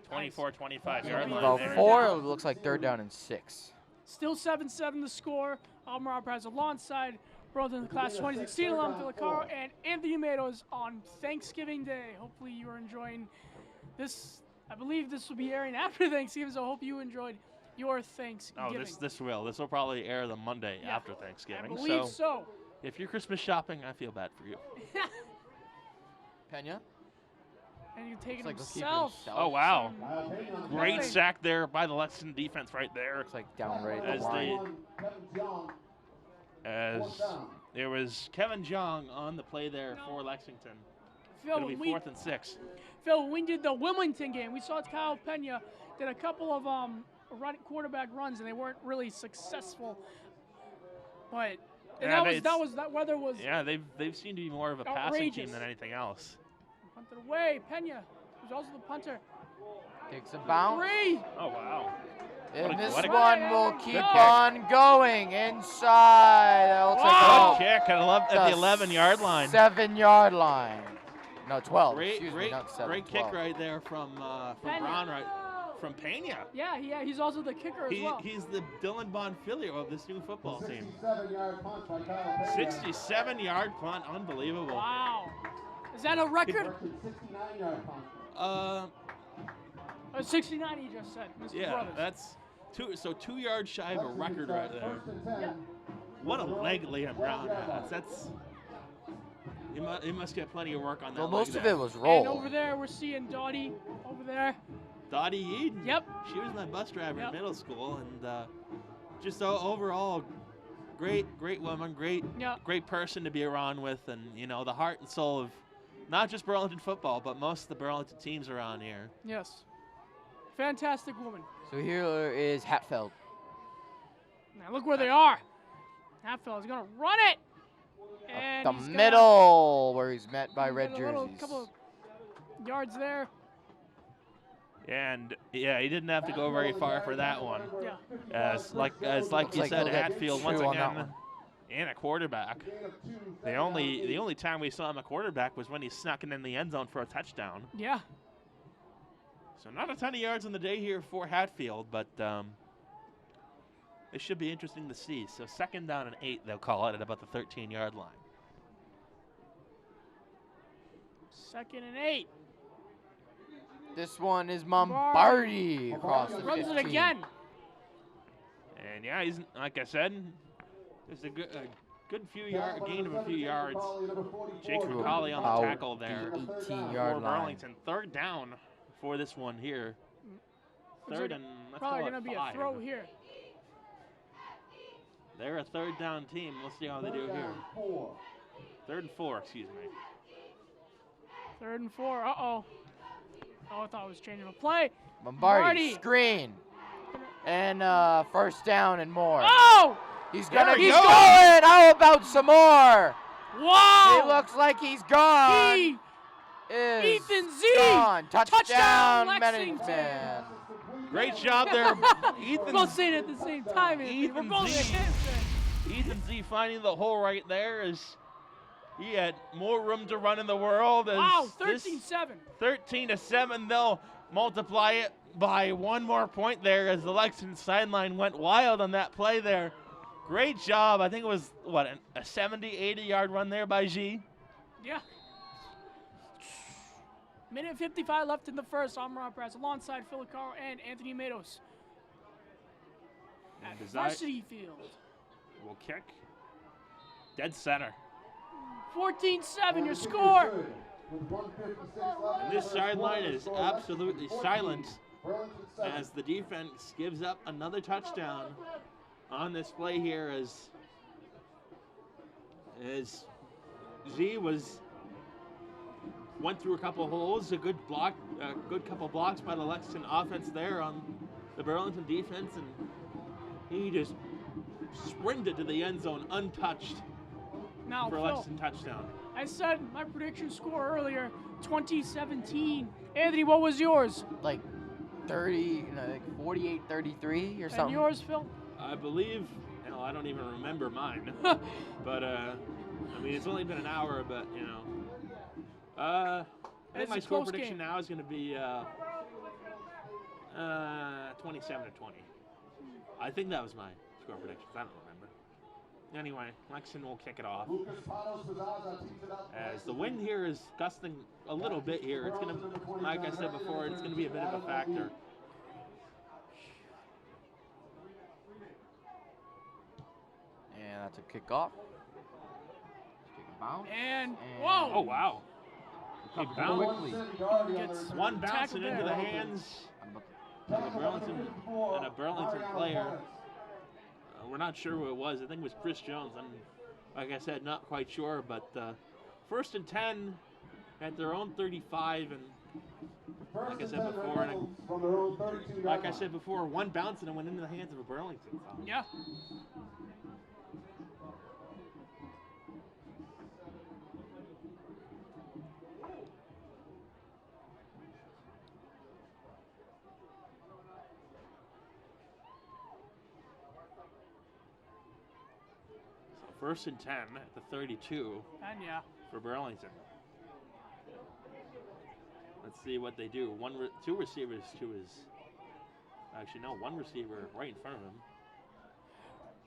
24, 25 yard line. About there. 4. It looks like 3rd down and 6. Still 7-7 the score. Almar Prize alongside Burlington in the class 2016 alum Philacaro and Anthony Matos on Thanksgiving Day. Hopefully you are enjoying this. I believe this will be airing after Thanksgiving, so I hope you enjoyed your Thanksgiving. Oh, this will probably air the Monday after Thanksgiving. I believe so. If you're Christmas shopping, I feel bad for you. Pena. And you take it Like himself. Oh, wow. Great Nothing. sack there by the Lexington defense right there. Looks like down right at As the line. As there was Kevin Jong on the play there for Lexington. Phil, It'll be 4th and 6. Phil, when we did the Wilmington game, we saw Kyle Pena did a couple of quarterback runs, and they weren't really successful. But that weather was Yeah, they've seemed to be more of a passing outrageous. team than anything else. punted away. Pena, who's also the punter. Takes a bounce. 3. Oh, wow. And this what a- one will keep kick. on going inside. That looks Wow. like Good kick at the 11-yard line. 7-yard line. No, 12. Great Excuse me, not 7. kick 12. right there from Pena. Braun right from Peña. Yeah, he's also the kicker as well. He's the Dylan Bonfilio of this new football team. 67-yard punt by Kyle Peña. 67-yard punt, unbelievable. Wow. Is that a record? 69-yard punt. 69 he just said, Mr. Yeah, Brothers. that's 2 yards shy of a record right there. First and 10. Yeah. What a leg Liam Brown has. That's he must get plenty of work on that. Well, leg most of there. it was And roll. over there, we're seeing Dottie over there. Dottie Eden. Yep. She was my bus driver Yep. in middle school, and just overall, great woman, Yeah. great person to be around with, and the heart and soul of not just Burlington football, but most of the Burlington teams around here. Yes. Fantastic woman. So here is Hatfield. Now look where they are. Hatfield's going to run it. And The he's gonna middle, where he's met by red get a little jerseys. couple of yards there. And yeah, he didn't have to go very far for that one. Yeah. As like you like said, he'll get Hatfield 2 once on that again, one. and a quarterback. The only time we saw him a quarterback was when he snuck in the end zone for a touchdown. Yeah. So not a ton of yards on the day here for Hatfield, but it should be interesting to see. So 2nd down and 8, they'll call it at about the 13-yard line. 2nd and 8. This one is Mombardi across the Runs 15. it again. And yeah, he's like I said, it's a good gain of a few yards. Jake McCauley on the About tackle there. the For 18-yard line. Burlington, 3rd down for this one here. Looks 3rd like and let's Probably call going to it be 5. a throw here. They're a 3rd down team. We'll see how they do here. 3rd and 4, excuse me. 3rd and 4. Uh-oh. Oh, I thought I was changing the play. Mombardi, screen. And 1st down and more. Oh! He's There going. he He's goes. going. How about some more? Wow! It looks like he's gone. He Is Ethan Z. gone. Touchdown, Touchdown, Lexington. Minutemen. Great job there, We're both saying it at the same time. Anthony. We're Ethan both Z. at the Ethan Z finding the hole right there as he had more room to run in the world. As Wow, this 13-7. 13-7, they'll multiply it by 1 more point there as the Lexington sideline went wild on that play there. Great job. I think it was, a 70, 80-yard run there by G? Yeah. Minute 55 left in the first. I'm Rob Brass alongside Phil Carl and Anthony Matos at And Varsity Field. will kick. Dead center. 14-7 your score. And this sideline is absolutely silent as the defense gives up another touchdown on this play here as Z went through a couple holes, a good couple blocks by the Lexington offense there on the Burlington defense, and he just sprinted to the end zone untouched Now, for a Phil, Lexington touchdown. I said my prediction score earlier, 2017. Anthony, what was yours? Like 30, like 48-33 or And something. yours, Phil? I believe, I don't even remember mine, but it's only been an hour, but I think It's my a score close prediction game. now is going to be 27-20. I think that was my score prediction. I don't remember. Anyway, Lexington will kick it off. As the wind here is gusting a little bit here, it's going to, like I said before, it's going to be a bit of a factor. And that's a kickoff. Kick and bounce. And, And- whoa! Oh, wow. He bounced. Gets One bouncing tackled into there. the hands of a Burlington player. We're not sure who it was. I think it was Chris Jones. I'm, like I said, not quite sure. But 1st and 10 at their own 35, and like I said before, one bouncing and went into the hands of a Burlington. So. Yeah. So 1st and 10 at the 32 And yeah. for Burlington. Let's see what they do. Two receivers to his Actually, no, one receiver right in front of him.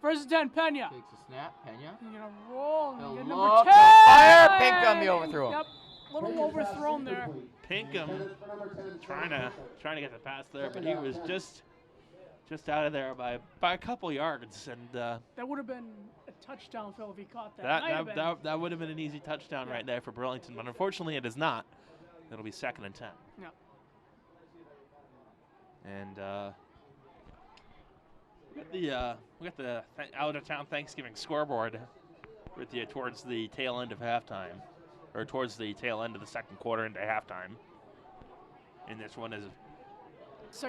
First and 10, Pena. Takes a snap. Pena. He's gonna roll. He'll Get look, number 10. he'll fire. Pinkham, he overthrew him. Yep, little overthrown there. Pinkham trying to get the pass there, but he was just out of there by a couple yards, and that would have been a touchdown, Phil, if he caught that. that would have been an easy touchdown right there for Burlington, but unfortunately it is not. It'll be 2nd and 10. Yeah. And we got the out of town Thanksgiving scoreboard with you towards the tail end of halftime, or towards the tail end of the second quarter into halftime. And this one is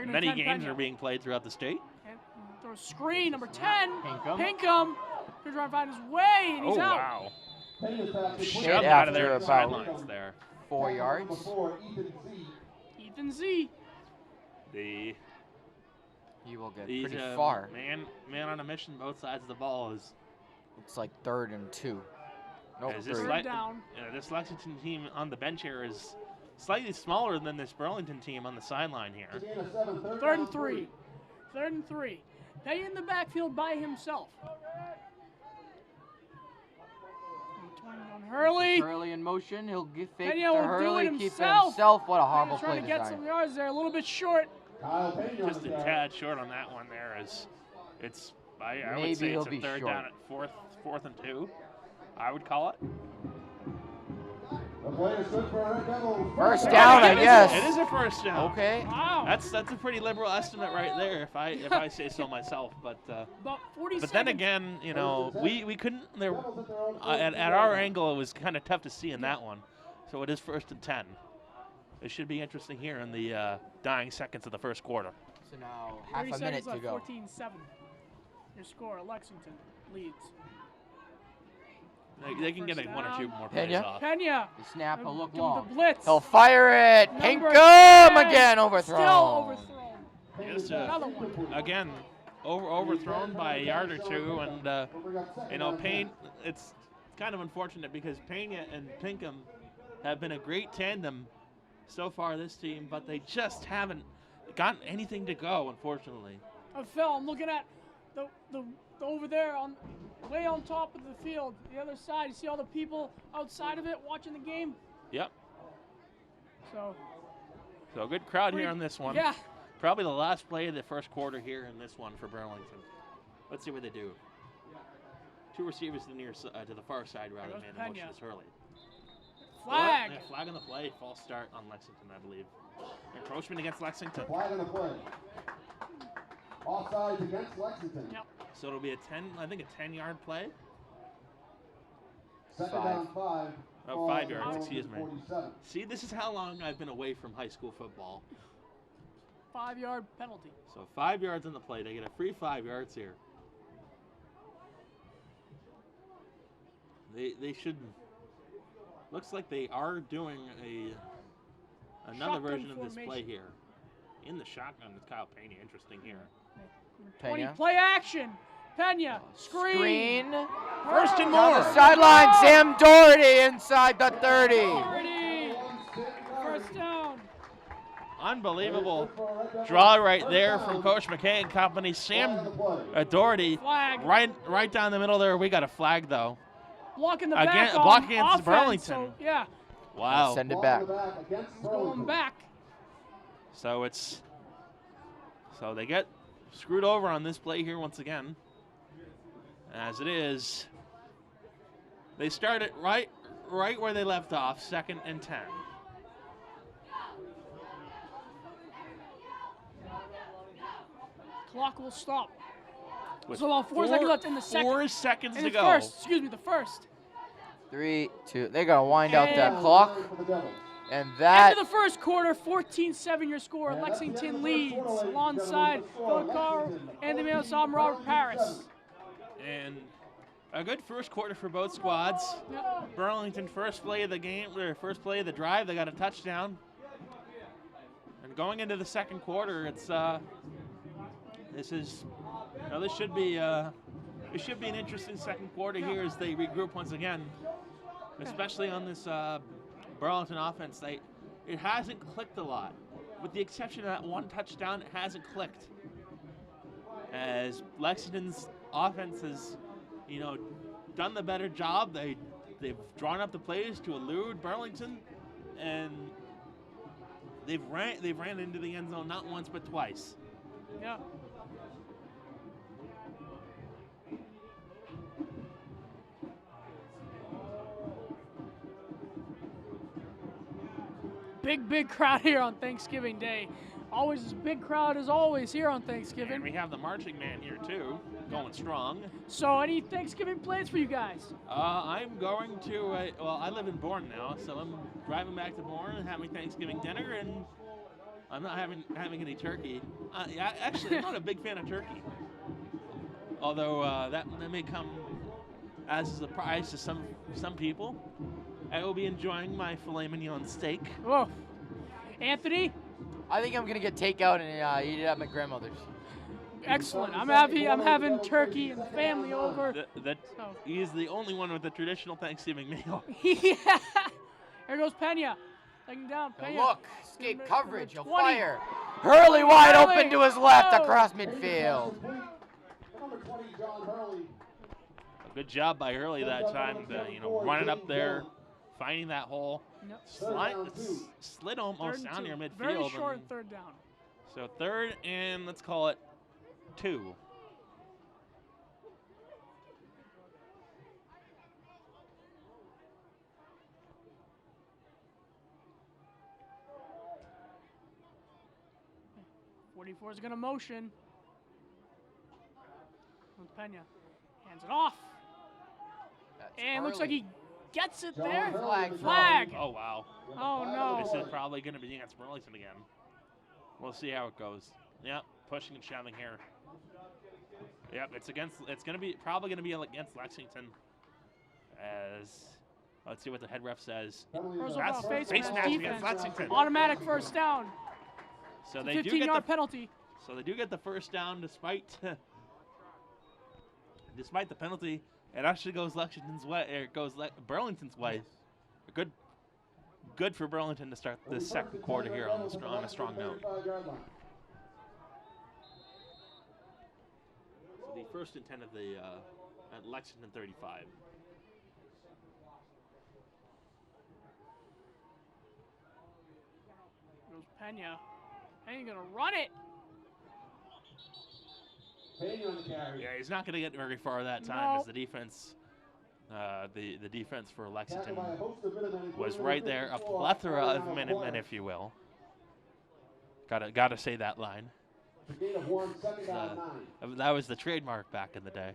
many games are being played throughout the state. And throw a screen, number 10. Pinkham. Pinkham. He's trying to find his way, and he's out. Wow. Hit Shoved out of there after sidelines there. 4 yards. Ethan Z. He will get He's pretty far. Man on a mission, both sides of the ball is. It's like 3rd and 2. Nope, Is this 3. this Lexington team on the bench here is slightly smaller than this Burlington team on the sideline here. 3rd and 3. 3rd and 3. Pena in the backfield by himself. 20 on Hurley. Hurley in motion. He'll give fake Pena to will do Hurley. it Keep it himself. himself. What a horrible He's trying play to get design. some yards there, a little bit short. Just a tad short on that one there. I would Maybe say he'll it's a be 3rd short. down at 4th and 2. I would call it. First down, I guess. It is a first down. Okay. Wow. That's a pretty liberal estimate right there, if I say so myself. But About 40 but then seconds. again, you know, we couldn't. There at our angle, it was kind of tough to see in that one. So it is 1st and 10. It should be interesting here in the dying seconds of the first quarter. So now half 30 a minute seconds to left, go. 14-7. Your score, Lexington leads. They can get First one or two down. more plays Pena. off. Pena. The snap will look Give him long. the blitz. He'll fire it. Number Pinkham 10. again overthrown. Still overthrown. Just, Another one. again, overthrown by a yard or two, and you know, Payne. It's kind of unfortunate because Pena and Pinkham have been a great tandem so far this team, but they just haven't gotten anything to go, unfortunately. Phil, I'm looking at the over there way on top of the field, the other side. You see all the people outside of it watching the game? Yep. So a good crowd here on this one. Yeah. Probably the last play of the first quarter here in this one for Burlington. Let's see what they do. Two receivers to the far side rather goes than Pena. motion is Hurley. Flag. Well, flag on the play. False start on Lexington, I believe. Encroachment against Lexington. Flag on the play. Offsides against Lexington. Yep. So it'll be a 10-yard play. Second Five. down 5. Oh, 5 yards, excuse me. 47. See, this is how long I've been away from high school football. 5-yard penalty. So 5 yards on the play. They get a free 5 yards here. They should. Looks like they are doing another Shotgun version of this play formation. here. In the shotgun with Kyle Pena. Interesting here. 20 Pena. play action. Pena. Screen. First and On more. the sideline, Sam Doherty inside the 30. Doherty. First down. Unbelievable draw right there from Coach McKay and company. Sam Doherty Flag. right down the middle there. We got a flag though. Blocking the Again, back a block on against offense, Burlington. So, yeah, Wow. Send it back. going back. So they get screwed over on this play here once again. As it is, they start it right where they left off, 2nd and 10. Clock will stop. With So about 4 seconds left in the second. 4 seconds In to the go. first, excuse me, the first. 3, 2. They're going to wind out that And- clock. And that End of the first quarter, 14-7 your score. Lexington leads alongside Phil Carr, Anthony Manos, I'm Robert Paris. And a good first quarter for both squads. Yep. Burlington first play of the game, their first play of the drive, they got a touchdown. And going into the second quarter, it's this should be an interesting second quarter here as they regroup once again, especially on this Burlington offense. It hasn't clicked a lot. with the exception of that one touchdown, it hasn't clicked. As Lexington's offense has, done the better job. They've drawn up the plays to elude Burlington, and they've ran into the end zone not once but twice. Yeah. Big crowd here on Thanksgiving Day. Always as big crowd as always here on Thanksgiving. And we have the marching band here too, going strong. So any Thanksgiving plans for you guys? I'm going to, I live in Bourne now, so I'm driving back to Bourne and having Thanksgiving dinner, and I'm not having any turkey. Actually, I'm not a big fan of turkey. Although that may come as a surprise to some people. I will be enjoying my filet mignon steak. Whoa. Anthony? I think I'm gonna get takeout and eat it at my grandmother's. Excellent. I'm having turkey and the family over. He's the only one with the traditional Thanksgiving meal. Yeah. Here goes Pena. Taking down Now Pena. look, escape coverage, he'll 20. fire. Hurley wide Hurley. open to his left Oh. across midfield. Number 20, John Hurley. A good job by Hurley that time, running up there, finding that hole. Yep. Slid almost down near midfield. Very short and third down. So third and let's call it 2. .44 is going to motion. With Pena. Hands it off. And looks like he gets it there. Flag. Oh, wow. Oh, no. This is probably going to be against Burlington again. We'll see how it goes. Yep, pushing and shoving here. Yep, it's probably going to be against Lexington. As let's see what the head ref says. That's face match against Lexington. Automatic first down. So they do 15-yard penalty. So they do get the first down despite the penalty. It actually goes Lexington's way. It goes Burlington's way. Good for Burlington to start the second quarter here on a strong note. So the first and 10 of the at Lexington 35. Goes Pena. Ain't gonna run it. Yeah, he's not going to get very far that time No. as the defense, the defense for Lexington was right there, a plethora of Minutemen, if you will. Gotta say that line. That was the trademark back in the day.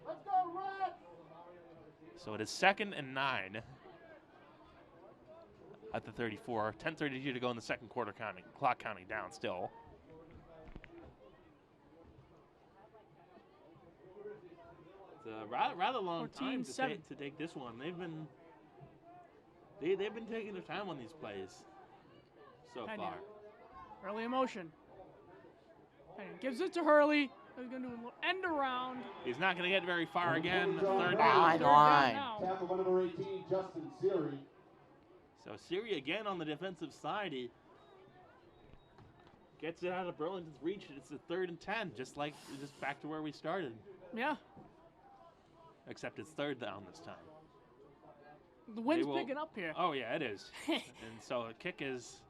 So it is 2nd and 9 at the 34. 10:32 to go in the second quarter. Clock counting down still. It's a rather long time to take this one. They've been taking their time on these plays so Pena. far. Early emotion. Pena gives it to Hurley. He's gonna do a little end around. He's not going to get very far again. Third Line. Now. Tackle number 18, Justin Siri. So Siri again on the defensive side. He gets it out of Burlington's reach. It's a 3rd and 10, just back to where we started. Yeah. Except it's 3rd down this time. The wind's picking up here. Oh yeah, it is. And so kicking is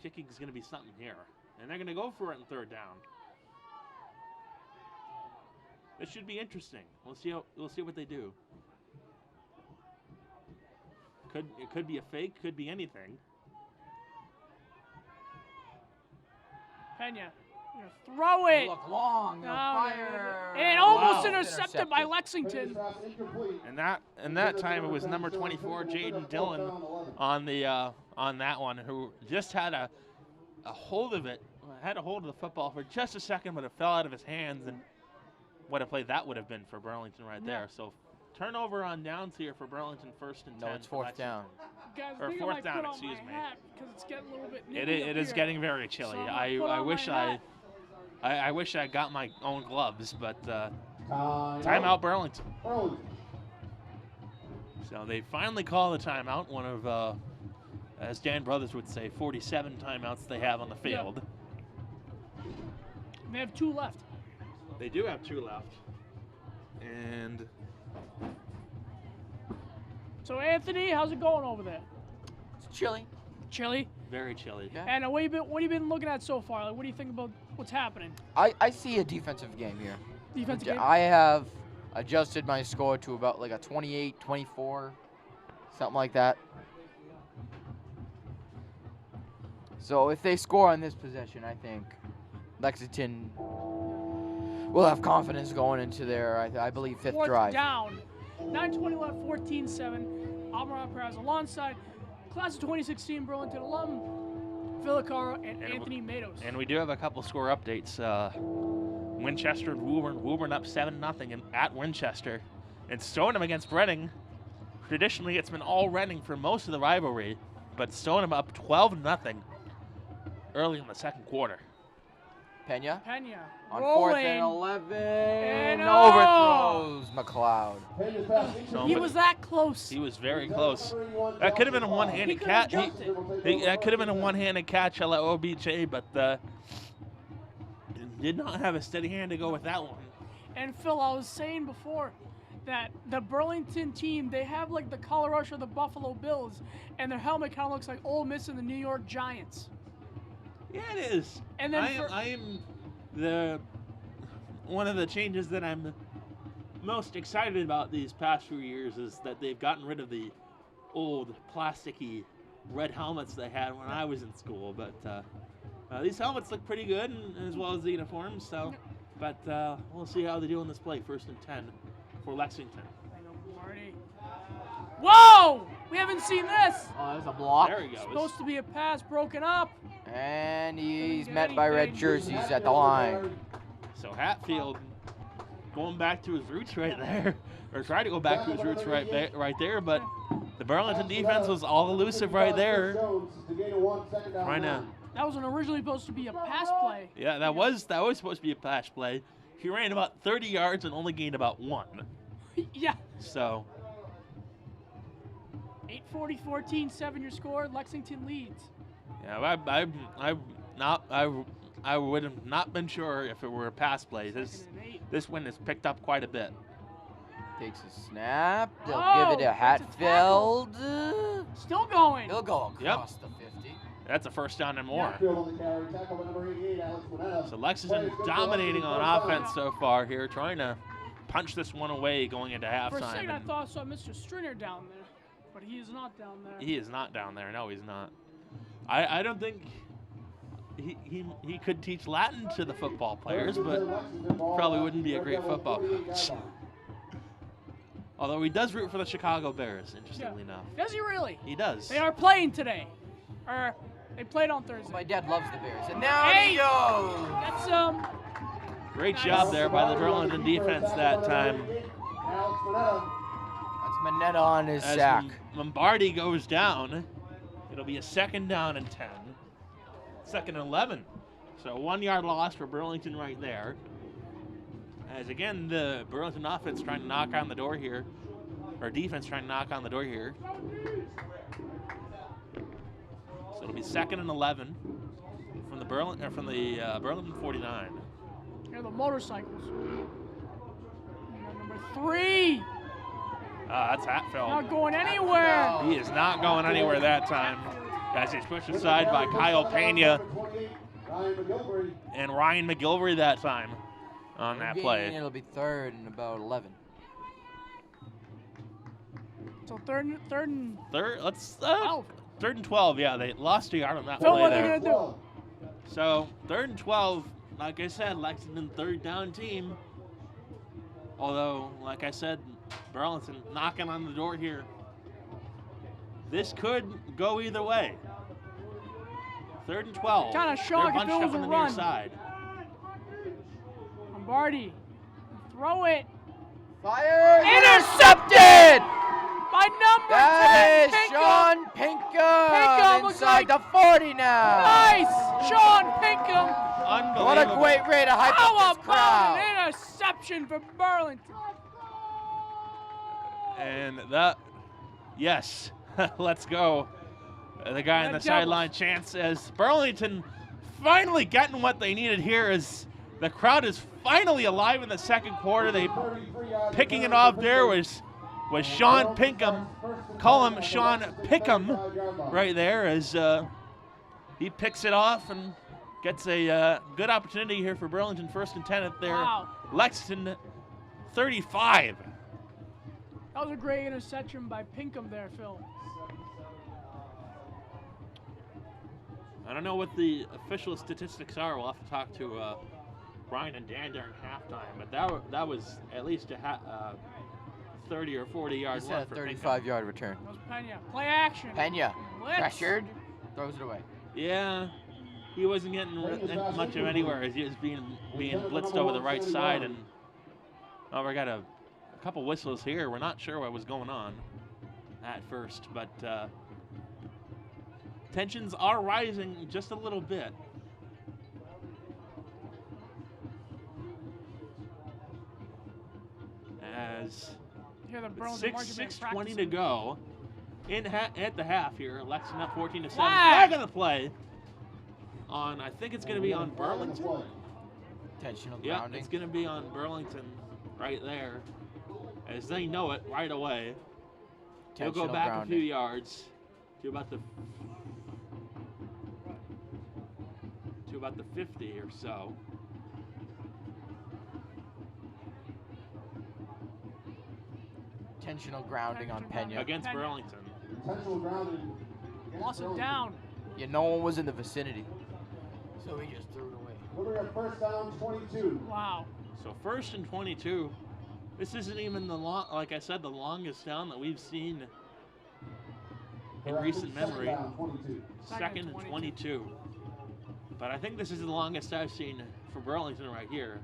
going to be something here, and they're going to go for it in 3rd down. This should be interesting. We'll see what they do. It could be a fake, could be anything. Pena. Throw it. Look long, No, fire. and almost Wow. intercepted by Lexington. And that time it was number 24, Jaden Dillon, on that one, who just had a hold of it, had a hold of the football for just a second, but it fell out of his hands, and what a play that would have been for Burlington right there. So turnover on downs here for Burlington, 1st and 10. No, it's 4th down. Guys, Or I think I 4th might down, put on excuse my me. hat because it's getting a little bit It nippy up is here. getting very chilly. So I'm gonna put I on wish my hat. I wish I got my own gloves, but timeout Burlington. So they finally call the timeout. One of as Dan Brothers would say, 47 timeouts they have on the field. They have 2 left. They do have 2 left. And So Anthony, how's it going over there? It's chilly. Chilly. very chilly. Yeah. And what have you been looking at so far? Like, what do you think about what's happening? I see a defensive game here. Defensive game. I have adjusted my score to about like a 28, 24, something like that. So if they score on this possession, I think Lexington will have confidence going into their, I believe, 5th Fourth drive. down. 9:20 left. 14-7. Almirah Perez alongside class of 2016 Burlington alum Villicara and Anthony Matos. And we do have a couple score updates. Winchester and Woburn up 7-0 at Winchester. And Stoneham against Reading. Traditionally, it's been all Reading for most of the rivalry, but Stoneham up 12-0 early in the second quarter. Pena Pena on rolling. 4th and 11 And overthrows McLeod. He was that close. He was very close. That could have been a one-handed catch. That could have been a one-handed catch at OBJ, but did not have a steady hand to go with that one. And Phil, I was saying before that the Burlington team, they have like the color rush of the Buffalo Bills, and their helmet kind of looks like Ole Miss and the New York Giants. Yeah, it is. And then I am the one of the changes that I'm most excited about these past few years is that they've gotten rid of the old plasticky red helmets they had when I was in school. But these helmets look pretty good, and, as well as the uniforms. So, but we'll see how they do in this play. 1st and 10 for Lexington. Whoa! We haven't seen this. Oh, there's a block. There he goes. Supposed to be a pass broken up. And he's met by red jerseys at the line. So Hatfield going back to his roots right there, or trying to go back to his roots right there, but the Burlington defense was all elusive right there. Trying to. That was originally supposed to be a pass play. Yeah, that was supposed to be a pass play. He ran about 30 yards and only gained about 1. Yeah. So 8:40, 14-7 your score. Lexington leads. yeah, I would have not been sure if it were a pass play. This one is picked up quite a bit. Takes a snap. They'll Oh, give it to that's a tackle. Hatfield. Still going. He'll go across the 50. That's a 1st down and more. So So Lexington dominating on offense so far here, trying to punch this one away going into For a second, I halftime. thought I saw Mr. Stringer down there, but he is not down there. He is not down there. No, he's not. I don't think he could teach Latin to the football players, but probably wouldn't be a great football coach. Although he does root for the Chicago Bears, interestingly enough. Does he really? He does. They are playing today. Or they played on Thursday. My dad loves the Bears. And now Hey! he goes. That's Great job there by the Burlington defense that time. That's Manetta on his As sack. Lombardi goes down, it'll be a 2nd down and 10. 2nd and 11. So 1 yard loss for Burlington right there. As again, the Burlington offense trying to knock on the door here. Or defense trying to knock on the door here. So it'll be 2nd and 11 from the Burlington 49. Here are the motorcycles. Number 3. That's Hatfield. Not going anywhere. He is not going anywhere that time. As he's pushed aside by Kyle Pena and Ryan McGilvery that time on that play. It'll be 3rd and about 11. So third and 12. 3rd and 12. Yeah, they lost a yard on that Phil, play what are there. they gonna do? So 3rd and 12. Like I said, Lexington 3rd down team. Although, like I said, Burlington knocking on the door here. This could go either way. 3rd and 12. Kinda They're shocked if bunched it up was on a the near run. side. Lombardi. Throw it. Fire! Intercepted! By number That 10. is Pinkham. Sean Pinkham Pinkham looks inside like- the 40 now. Nice! Sean Pinkham. Unbelievable. What a great way to hype How up this about crowd. an interception for Burlington? And that, yes, let's go. The guy on the sideline chants as Burlington finally getting what they needed here as the crowd is finally alive in the second quarter. They picking it off there was Sean Pinkham. Call him Sean Pickham right there as he picks it off and gets a good opportunity here for Burlington. 1st and 10 at their Lexington 35. That was a great interception by Pinkham there, Phil. I don't know what the official statistics are. We'll have to talk to Brian and Dan during halftime, but that was at least a 30 or 40-yard run for 35-yard return. That was Pena. Play action. Pena, Blitz. pressured, throws it away. Yeah, he wasn't getting much of anywhere as he was being blitzed over the right side, and we got a couple whistles here. We're not sure what was going on at first, but tensions are rising just a little bit. As 6:20 to go at the half here. Lexington up 14-7. Flag going to play on, I think it's going to be on Burlington. Intentional Yeah, grounding. it's going to be on Burlington right there. As they know it right away. He'll go back a few yards to about the 50 or so. Intentional grounding on Pena. Against Burlington. Intentional grounding. Lost it down. Yeah, no one was in the vicinity, so he just threw it away. Looking at 1st down, 22. Wow. So 1st and 22. This isn't even the like I said, the longest down that we've seen in recent memory. 2nd and 22. But I think this is the longest I've seen for Burlington right here.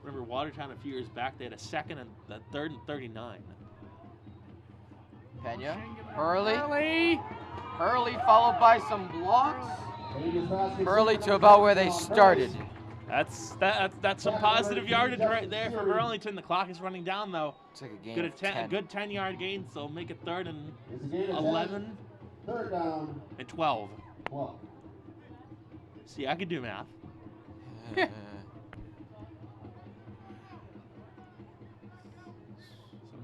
Remember Watertown a few years back, they had a 2nd and a 3rd and 39. Pena, Hurley followed by some blocks. Hurley to about where they started. That's some positive yardage right there for Burlington. The clock is running down though. It's like a game of 10. A good 10-yard gain, so make it 3rd and 11. 3rd down. And 12. See, I can do math.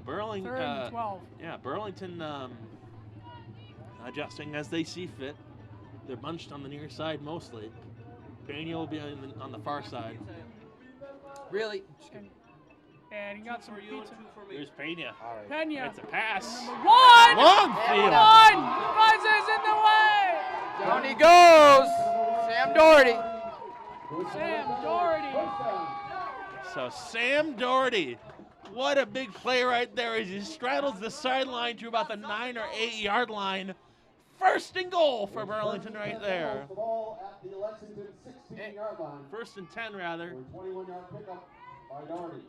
Burlington. 3rd and 12. Yeah, Burlington adjusting as they see fit. They're bunched on the near side mostly. Pena will be on the far side. Really? And he got some pizza. Here's Pena. Pena. It's a pass. Number 1. Long field. Buzzes in the way. Down he goes. Sam Doherty. Sam Doherty. So Sam Doherty. What a big play right there as he straddles the sideline to about the 9 or 8 yard line. 1st and goal for Burlington right there. 1st and 10 rather. 21-yard pickup by Doherty.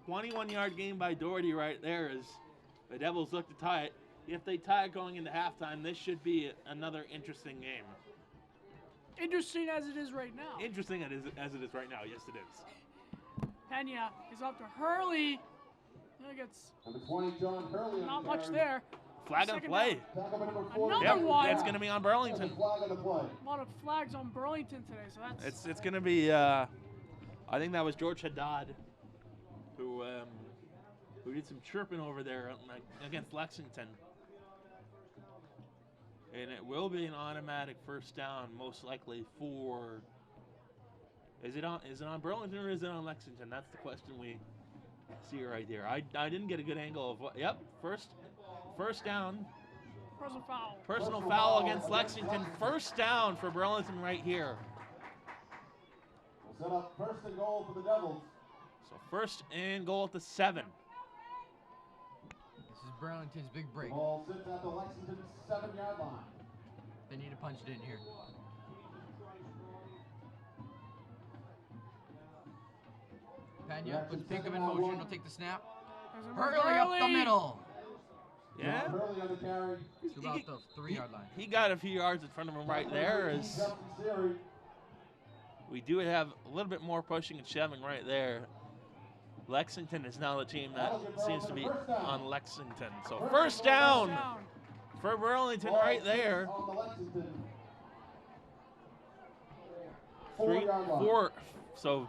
21-yard gain by Doherty right there as the Devils look to tie it. If they tie it going into halftime, this should be another interesting game. Interesting as it is right now. Interesting as it is right now. Yes, it is. Pena is up to Hurley. Gets Number 20, John Hurley. not much there. Flag on the play. Another one. It's going to be on Burlington. Flag on the play. A lot of flags on Burlington today, so that's. It's going to be. I think that was George Haddad, who did some chirping over there against Lexington. And it will be an automatic 1st down, most likely for. Is it on Burlington or is it on Lexington? That's the question we see right there. I didn't get a good angle of what. Yep, first down. Personal foul against Lexington. 1st down for Burlington right here. We'll set up 1st and goal for the Devils. So 1st and goal at the 7. This is Burlington's big break. Ball sits at the Lexington 7-yard line. They need to punch it in here. Pena puts Pinkham in motion. He'll take the snap. Hurley up the middle. Yeah. Hurley on the carry. To about the 3-yard line. He got a few yards in front of him right there. As we do have a little bit more pushing and shoving right there. Lexington is now the team that seems to be on Lexington. So 1st down for Burlington right there. On the Lexington 4. So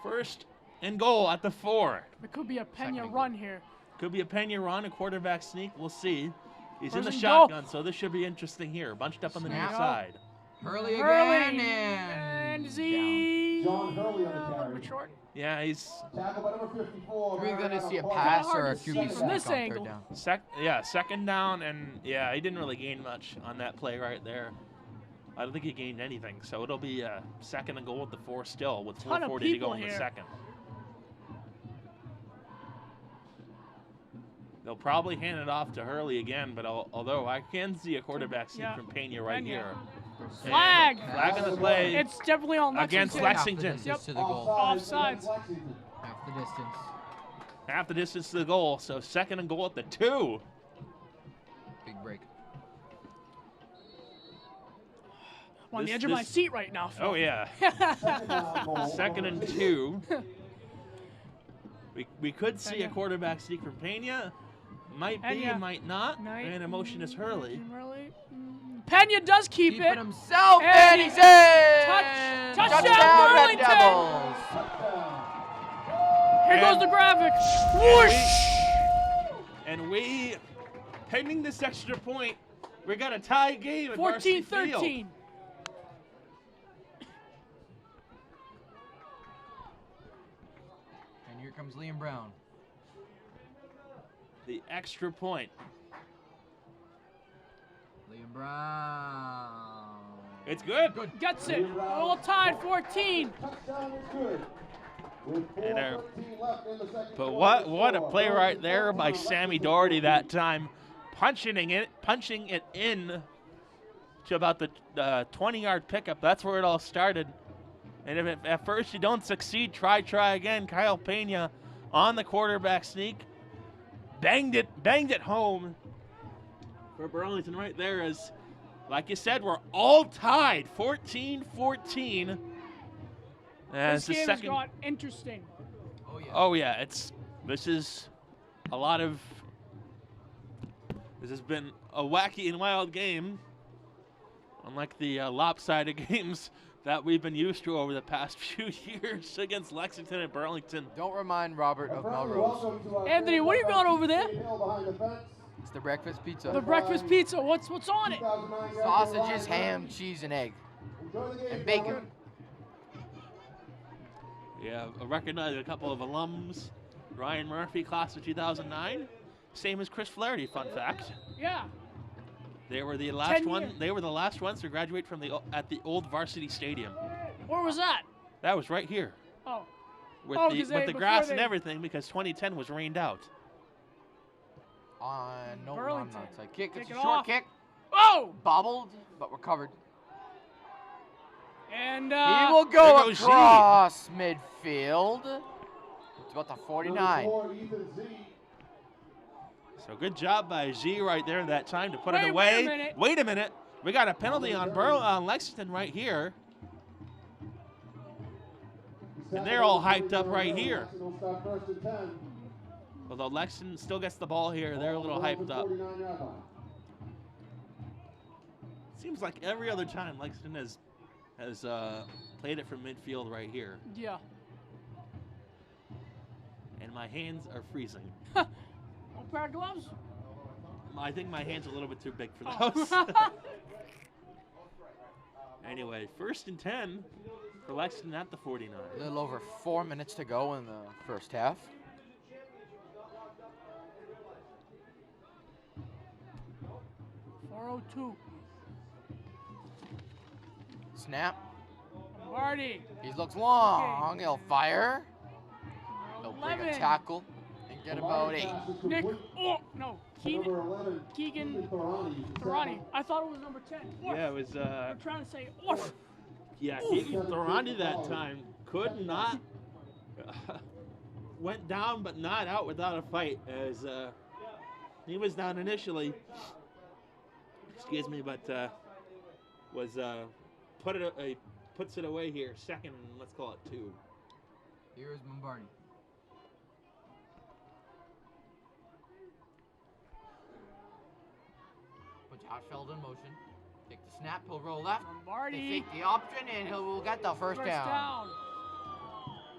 first and goal at the 4. It could be a Pena run here. Could be a Pena run, a quarterback sneak. We'll see. He's in the First and shotgun, so this should be interesting here. Bunched up on the near Snap. side. Hurley again Hurley and and Z. John Hurley on the A little carry. bit short. Yeah, he's Tackle by number 54. Are we going to see a Mariano pass hard or a to see QB from sneak this on angle. 3rd down? second down, and yeah, he didn't really gain much on that play right there. I don't think he gained anything, so it'll be a 2nd and goal at the 4 still with Ton of 4:40 to go people in the here. 2nd. They'll probably hand it off to Hurley again, but although I can see a quarterback sneak Yeah. from Pena right Pena. here. Flag. Flag on the play. It's definitely on Against Lexington. Lexington. Half the distance to the goal. Offsides. Lexington. Half the distance. Half the distance to the goal, so 2nd and goal at the 2. Big break. I'm on the This- edge of my this- seat right now, Phil. Oh, yeah. Second down goal. 2nd and 2. We could see a Pena. quarterback sneak from Pena. Might be, Pena. might not. Knight. And emotion is Hurley. Pena does keep Keeping it. himself, And and he's in! touchdown, Red Burlington! Devils! Here goes the graphic. Whoosh! And we, pending this extra point, we got a tie game at Varsity Field. 14-13. And here comes Liam Brown. The extra point. Liam Brown. It's good. Gets it. All tied 14. Touchdown is good. With And, 4:13 left in the second But quarter. what a play right there by Sammy Doherty that time, punching it in to about the 20-yard pickup. That's where it all started. And if at first you don't succeed, try again. Kyle Pena on the quarterback sneak, banged it home for Burlington right there. As like you said, we're all tied, 14-14. And This it's the game has second. got interesting. Oh, yeah. Oh yeah, this is a lot of. This has been a wacky and wild game, unlike the lopsided games that we've been used to over the past few years against Lexington and Burlington. Don't remind Robert of Friendly Melrose. welcome to our Anthony, what do you got over there? Hill behind the fence. It's the breakfast pizza. The breakfast pizza. What's on it? 2009 Sausages, ham, cheese, and egg. Enjoy the game, And bacon. gentlemen. Yeah, I recognize a couple of alums. Ryan Murphy, class of 2009, same as Chris Flaherty. Fun fact. Yeah. They were the last 10 one. years. They were the last ones to graduate from at the old Varsity Stadium. Where was that? That was right here. Oh. With Oh, the 'cause with the before grass and they- everything, because 2010 was rained out. No, Burlington. onside kick. It's Kick a it short off. kick. Oh! Bobbled, but recovered. And He will There go goes G. across midfield. It's about the Number 49. 4, Ethan Z. So good job by Z right there that time to put it Wait away. a minute. Wait a minute. We got a penalty on Lexington right here. And they're all hyped up right here. Lexington will start first and 10. Although Lexington still gets the ball here, they're a little hyped up. 49-yard line. Seems like every other time Lexington has played it from midfield right here. yeah. And my hands are freezing. One pair of gloves? I think my hand's a little bit too big for Oh. those. Anyway, 1st and 10 for Lexington at the 49. A little over 4 minutes to go in the first half. .402. Snap. Lombardi. He looks long. He'll fire. He'll bring a 11. tackle and get about 8. Pass is Nick. complete. Oh, no. Number 11, Keegan Thorani. Thorani. I thought it was number 10. Orf. Yeah, it was. I'm trying to say Orf. Yeah, Keegan Thorani that time could not. Went down, but not out without a fight. As he was down initially. Excuse me, but was puts it away here. 2nd, let's call it 2. Here's Lombardi. Put Josh Feld in motion. Take the snap, he'll roll left. They Lombardi. fake the option, and he'll get the first down.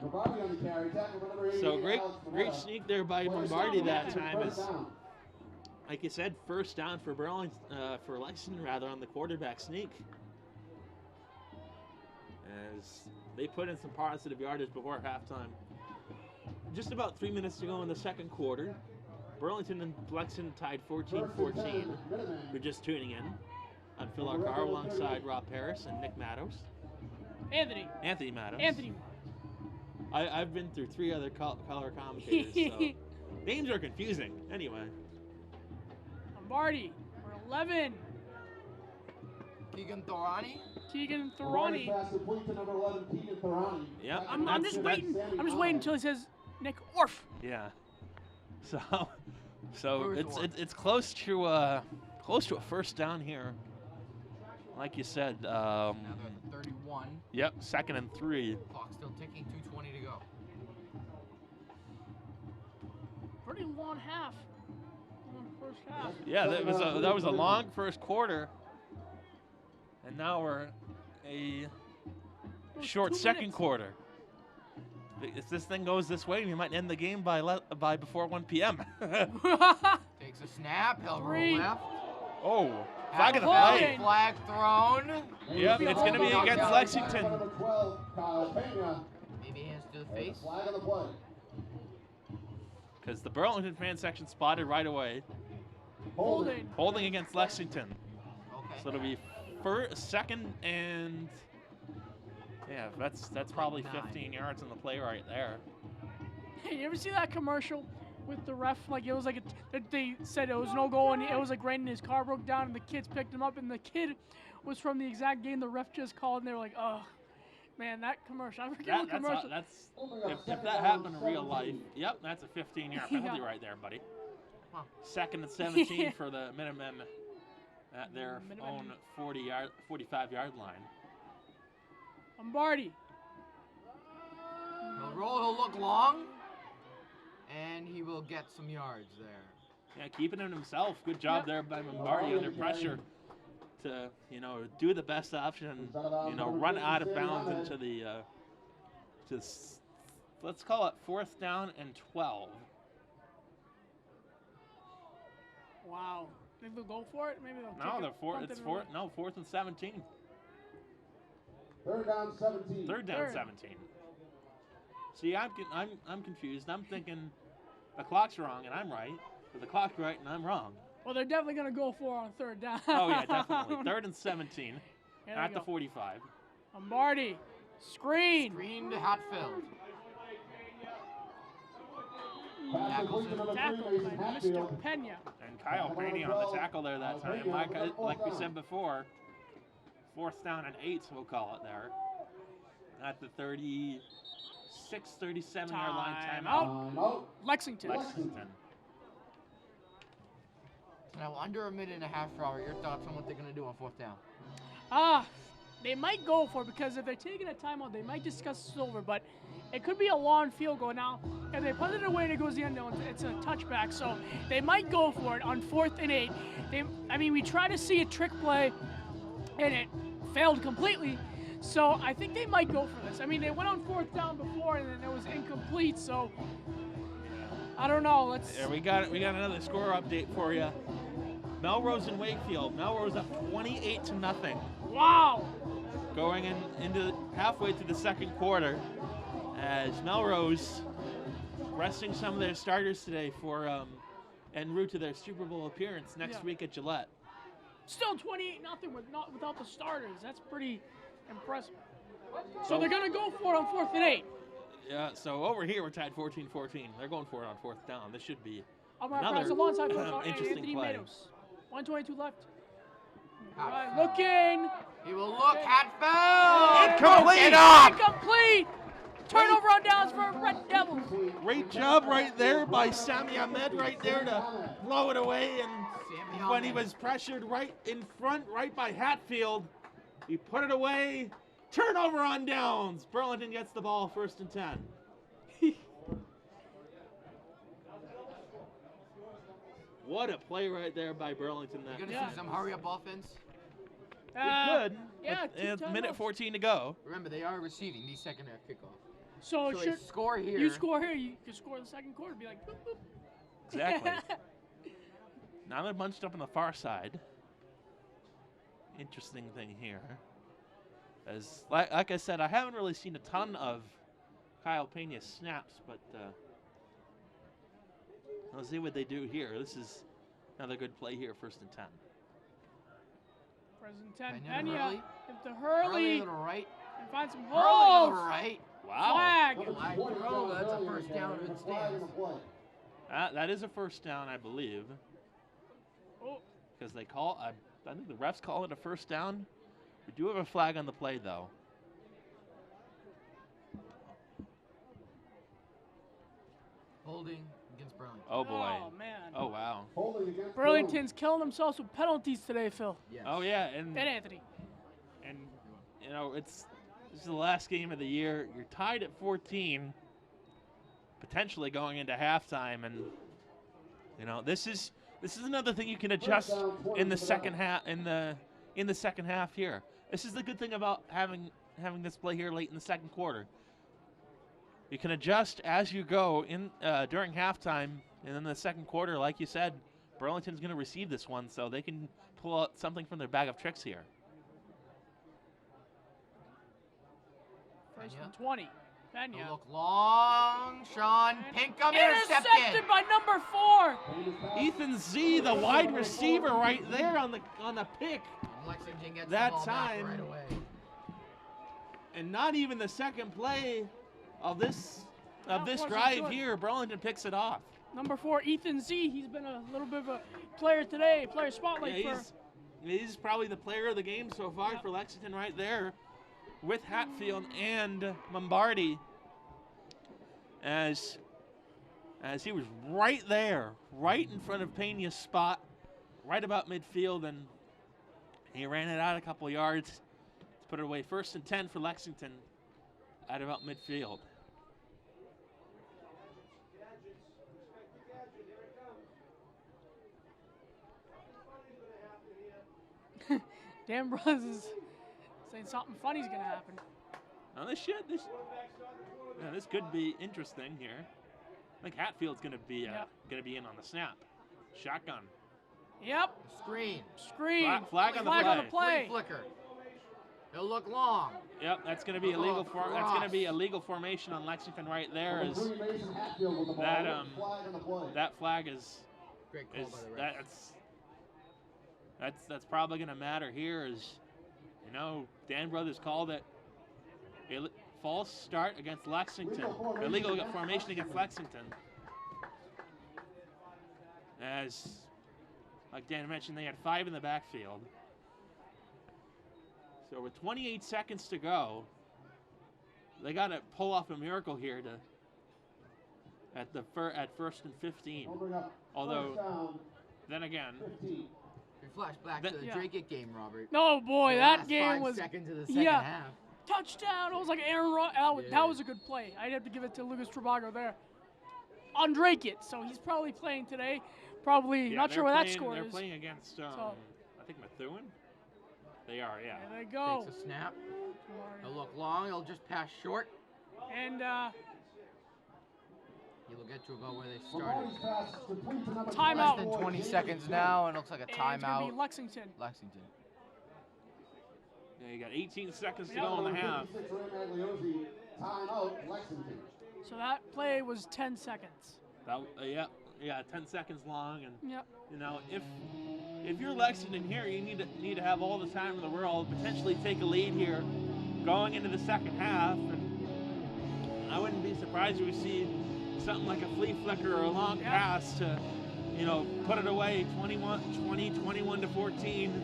Lombardi on the carry, tackle for number 88, So great Alex great Panetta. sneak there by First Lombardi down, that Lexington, time. first Is down. like you said, first down for Burlington, for Lexington rather, on the quarterback sneak. As they put in some positive yardage before halftime. Just about 3 minutes to go in the second quarter. Burlington and Lexington tied 14-14. We're just tuning in. I'm Phil Arcar alongside Rob Parris and Nick Mattos. Anthony Mattos. Anthony. I've been through 3 other color commentators, so names are confusing. Anyway. Lombardi. We're 11. Keegan Thorani. Keegan Lombardi Thorani. pass complete to number 11, Keegan Thorani. Yep. I'm just waiting. I'm just waiting until he says Nick Orf. Yeah. So Where's it's close to a first down here. Like you said. Now they're at the 31. Yep. 2nd and 3. Clock still ticking. 2:20 to go. Pretty long half. Long first half. Yeah, that was a long first quarter, and now we're a short 2 second minutes. quarter. If this thing goes this way, we might end the game by before 1 p.m. Takes a snap. He'll Three. roll left. Oh, flag of the Holding. play. Flag thrown. Yep, it's going to be against Lexington. Number 12, Kyle Pena. Maybe hands to the There's a face. flag on the play. Because the Burlington fan section spotted right away. Holding. Holding against Lexington. Okay. So it'll be second and yeah, that's probably 15 yards on the play right there. Hey, you ever see that commercial with the ref? Like it was like they said it was no goal, and it was like raining. His car broke down, and the kids picked him up, and the kid was from the exact game the ref just called, and they were like, "Oh, man, that commercial." I forget what commercial. If that happened in real life, yep, that's a 15-yard penalty Yeah. right there, buddy. Huh. 2nd and 17 for the Minutemen at their Minutemen. own 45-yard line. Lombardi. He'll roll. He'll look long, and he will get some yards there. Yeah, keeping it himself. Good job there by Lombardi under pressure to, do the best option, run out of bounds into the, let's call it 4th down and 12. Wow. Think they'll go for it? Maybe they'll. No, kick they're it, four. punt It's it four. away. No, 4th and 17. 3rd down, 17. 3rd down, Third. 17. See, I'm confused. I'm thinking the clock's wrong and I'm right, but the clock's right and I'm wrong. Well, they're definitely gonna go for it on 3rd down. Oh yeah, definitely. 3rd and 17 Here they at the go. 45. Lombardi. Screen. Green to Hatfield. Pass complete to number 3, Tackle Mason by Hatfield. Mr. Pena. And Kyle Payne on the tackle there that time. Like we said before, 4th down and 8, we'll call it there. At the 36, 37-yard line, timeout. Out. Lexington. Lexington. Now under a minute and a half, Robert. Your thoughts on what they're gonna do on 4th down? They might go for it because if they're taking a timeout, they might discuss it over, but it could be a long field goal. Now, if they punt it away and it goes the end zone, it's a touchback, so they might go for it on 4th and 8. We tried to see a trick play, and it failed completely, so I think they might go for this. They went on 4th down before, and then it was incomplete, so I don't know. Yeah, we got another score update for you. Melrose and Wakefield. Melrose up 28-0. Wow. Going into halfway through the second quarter, as Melrose resting some of their starters today for en route to their Super Bowl appearance next week at Gillette. Still 28-0 without the starters. That's pretty impressive. So they're gonna go for it on 4th and 8. Yeah. So over here we're tied 14-14. They're going for it on 4th down. This should be I'm gonna another press alongside for interesting Anthony play. Meadows. 1:22 left. Right, looking. He will look. Hatfield. Incomplete. Incomplete. Turnover on downs for Red Devils. Great job right there by Sami Ahmed right there to blow it away. And Sammy when he Ahmed. was pressured right in front, right by Hatfield, he put it away. Turnover on downs. Burlington gets the ball 1st and 10. What a play right there by Burlington. You're That gonna see some hurry up offense. It could. Yeah, with two a minute timeouts. 14 to go. Remember, they are receiving the second half kickoff. So, So they should score here. you score here, you can score the second quarter. Be like, boop, boop. Exactly. Now they're bunched up on the far side. Interesting thing here. As like I said, I haven't really seen a ton of Kyle Pena's snaps, but let's see what they do here. This is another good play here, 1st and 10. Present 10. Pena to Pena, Hurley. if the Hurley Hurley to the right. and find some Hurley to holes. the right. Wow. Flag. Flag throw. That's a first down if it stands. That is a first down, I believe. Oh, Because they call, I think the refs call it a first down. We do have a flag on the play, though. Holding against Burlington. Oh, boy. Oh, man. Oh, wow. Holding against Burlington's killing themselves with penalties today, Phil. Yes. Oh, yeah. And, Anthony. you know, this is the last game of the year. You're tied at 14, potentially going into halftime. And, you know, this is another thing you can adjust in the second half, in the second half here. This is the good thing about having this play here late in the second quarter. You can adjust as you go in during halftime, and in the second quarter, like you said, Burlington's going to receive this one, so they can pull out something from their bag of tricks here. First Pena. and 20. The Pena. look long. Sean Pinkham Intercepted intercepted. by number 4. Ethan Z, the wide receiver, right there on the pick, Lexington gets That the ball time. back right away. and not even the second play of this wasn't drive good. here. Burlington picks it off. Number 4, Ethan Z. He's been a little bit of a player today, player spotlight Yeah, for. he's probably the player of the game so far for Lexington right there, with Hatfield and Lombardi, as he was right there, right in front of Pena's spot, right about midfield, and he ran it out a couple yards to put it away. 1st and 10 for Lexington at about midfield. Dan Brothers is saying something funny's gonna happen. Now this could be interesting here. I think Hatfield's gonna be in on the snap. Shotgun. Yep. Screen. Screen. Flag on the on play. the Free flicker. He'll look long. Yep, that's gonna be illegal. That's gonna be a legal formation on Lexington right there. Is that flag is Great call by the ref. that's probably gonna matter here. Is, you know, Dan Brothers called it a false start against Lexington, illegal formation against Lexington. As, like Dan mentioned, they had 5 in the backfield. So with 28 seconds to go, they got to pull off a miracle here at 1st and 15. Although, then again, We flash back to the Yeah. Drake game, Robert. Oh boy, The that last game 5 was seconds of the second yeah. half. touchdown. It was like Aaron Rodgers. Yeah. That was a good play. I'd have to give it to Lucas Tribago there. On Drake it, so he's probably playing today. Probably yeah, not sure they're where that playing- score they're is. playing against, I think Methuen. They are, yeah. There they go. Takes a snap. He'll look long. He'll just pass short. And He'll get to about where they started. timeout. Less than 20 seconds now, and it looks like a And it's gonna timeout. be Lexington. Lexington. Yeah, you got 18 seconds to go in the half. Timeout, Lexington. So that play was 10 seconds. Yeah, 10 seconds long, and Yep. you know, if you're Lexington here, you need to have all the time in the world, potentially take a lead here, going into the second half, and I wouldn't be surprised if we see something like a flea flicker or a long pass to, you know, put it away 21 to 14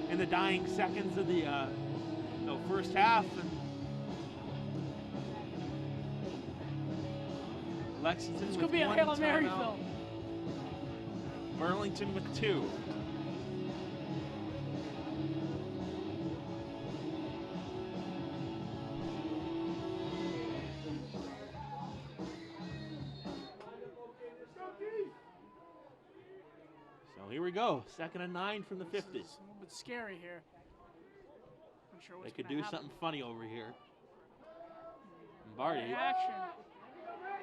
in the dying seconds of the first half. And Lexington This with could be a one Hail Mary, timeout. Phil. Burlington with 2. So here we go, 2nd and 9 from the 50. It's a little bit scary here. sure They what's could gonna do happen. something funny over here. Barty. Action.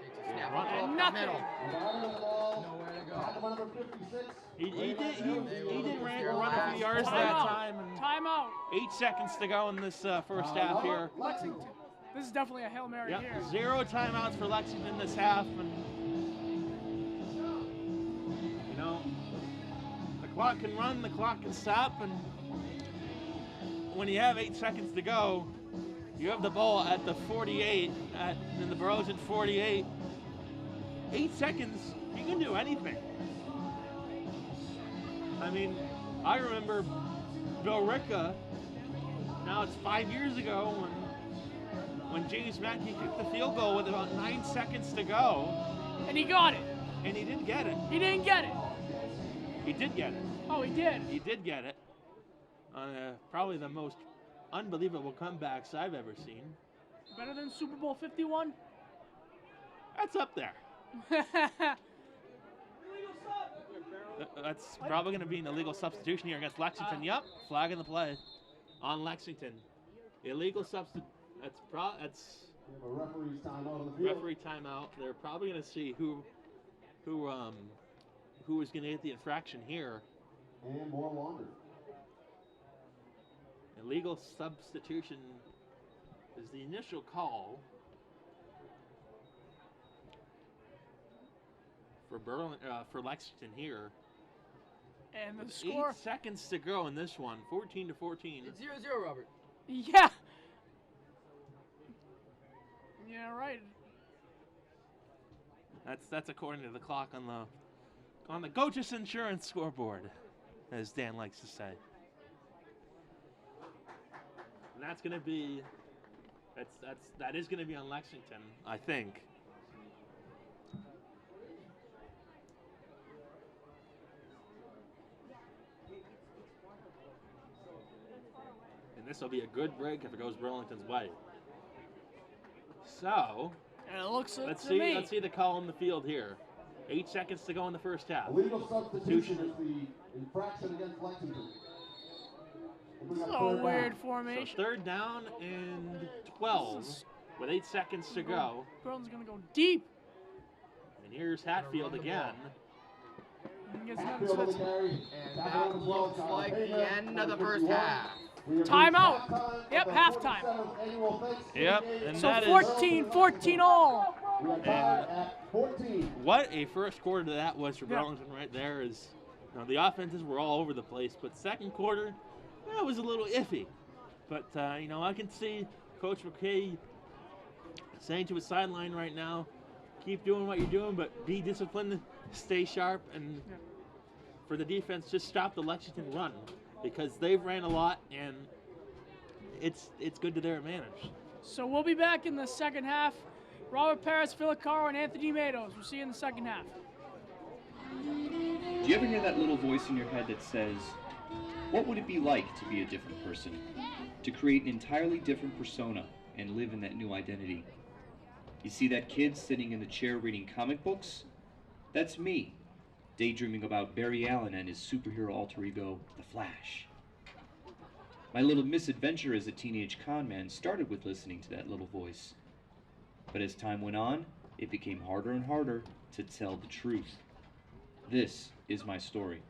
Takes a snap Run. up And the nothing. middle. Dividing the ball. Nowhere to Tackle go. number 56. He did Their run a few last yards play. that Timeout. time. And Timeout. 8 seconds to go in this first half here. Lexington. This is definitely a Hail Mary Yep, here. 0 timeouts for Lexington this half. And, you know, the clock can run, the clock can stop. And when you have 8 seconds to go, you have the ball at the 48, in the Burlington 48. 8 seconds, you can do anything. I mean, I remember Bill Ricca, now it's 5 years ago, when James Mackey kicked the field goal with about 9 seconds to go, And he got it. and he didn't get it. He didn't get it. He did get it. Oh, he did. He did get it. Probably the most unbelievable comebacks I've ever seen. Better than Super Bowl 51? That's up there. That's probably going to be an illegal substitution here against Lexington. Yep, flag in the play on Lexington. Illegal substitute. That's We have a referee's timeout on the field. referee timeout. They're probably going to see who is going to get the infraction here. And more longer. Illegal substitution is the initial call for Lexington here. And the With score. 8 seconds to go in this one, 14-14. It's 0-0, Robert. Yeah. Yeah, right. That's according to the clock on the Gochus Insurance scoreboard, as Dan likes to say. And that's going to be that is going to be on Lexington, I think. And this will be a good break if it goes Burlington's way. So, And it looks let's to see me. let's see the call in the field here. 8 seconds to go in the first half. Illegal substitution is the infraction against Lexington. We'll bring up So third down. weird So formation. third down and 12 with 8 seconds to go. Burlington's gonna go deep. And here's Hatfield again. And gets another Hatfield on the touch. carry. And Tackle that number 12, looks Tyler like Baker, the end of the number first 51. half. We have Timeout. reached halftime Yep, of the halftime. 47th annual Thanksgiving Yep, game. and So that is 14 all. We are tied at 14. what a first quarter that was for Yeah. Burlington right there. Is the offenses were all over the place, but second quarter that was a little iffy. But I can see Coach McKay saying to his sideline right now, keep doing what you're doing, but be disciplined, stay sharp, and Yeah. for the defense, just stop the Lexington run because they've ran a lot and it's good to their advantage. So we'll be back in the second half. Robert Paris, Philip Caro, and Anthony Matos. We'll see you in the second half. Do you ever hear that little voice in your head that says, what would it be like to be a different person? To create an entirely different persona and live in that new identity? You see that kid sitting in the chair reading comic books? That's me, daydreaming about Barry Allen and his superhero alter ego, The Flash. My little misadventure as a teenage con man started with listening to that little voice. But as time went on, it became harder and harder to tell the truth. This is my story.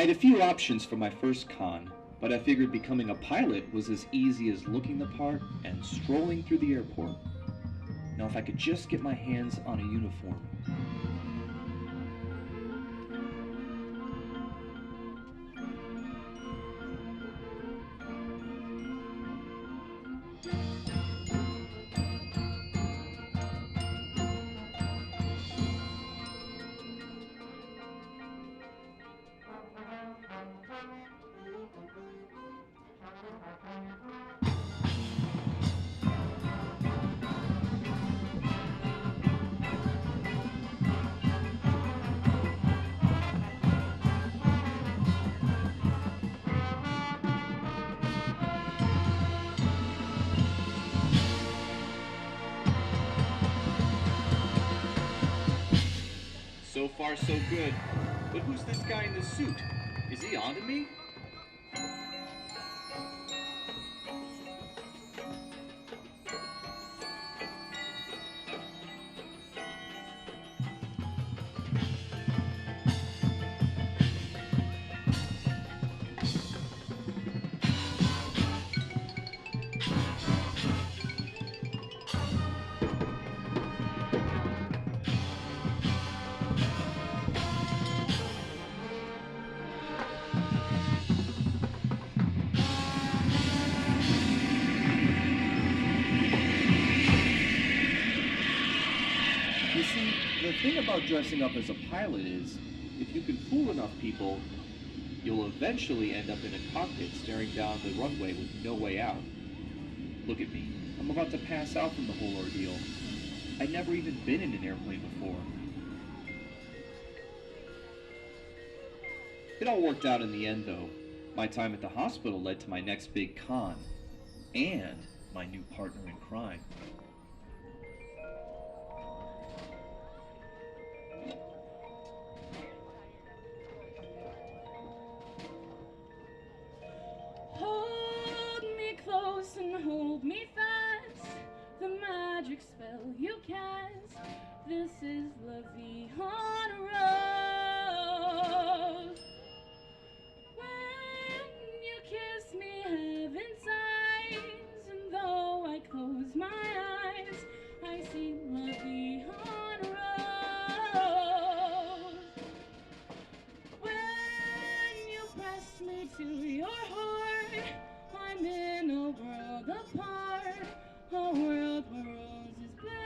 had a few options for my first con, but I figured becoming a pilot was as easy as looking the part and strolling through the airport. Now if I could just get my hands on a uniform. So far, so good. But who's this guy in the suit? Is he onto me? You see, the thing about dressing up as a pilot is, if you can fool enough people, you'll eventually end up in a cockpit staring down the runway with no way out. Look at me. I'm about to pass out from the whole ordeal. I'd never even been in an airplane before. It all worked out in the end, though. My time at the hospital led to my next big con, and my new partner in crime. Hold me close and hold me fast. The magic spell you cast. This is La Vie en Rose. When you kiss me, heaven sighs, and though I close my eyes, I see La Vie en Rose. When you press me to your heart, I'm in a world apart, a world where roses bloom.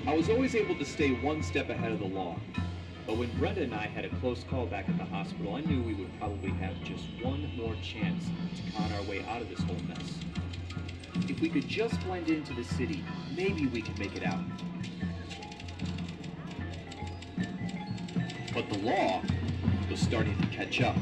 I was always able to stay one step ahead of the law. But when Brenda and I had a close call back at the hospital, I knew we would probably have just one more chance to con our way out of this whole mess. If we could just blend into the city, maybe we could make it out. But the law was starting to catch up.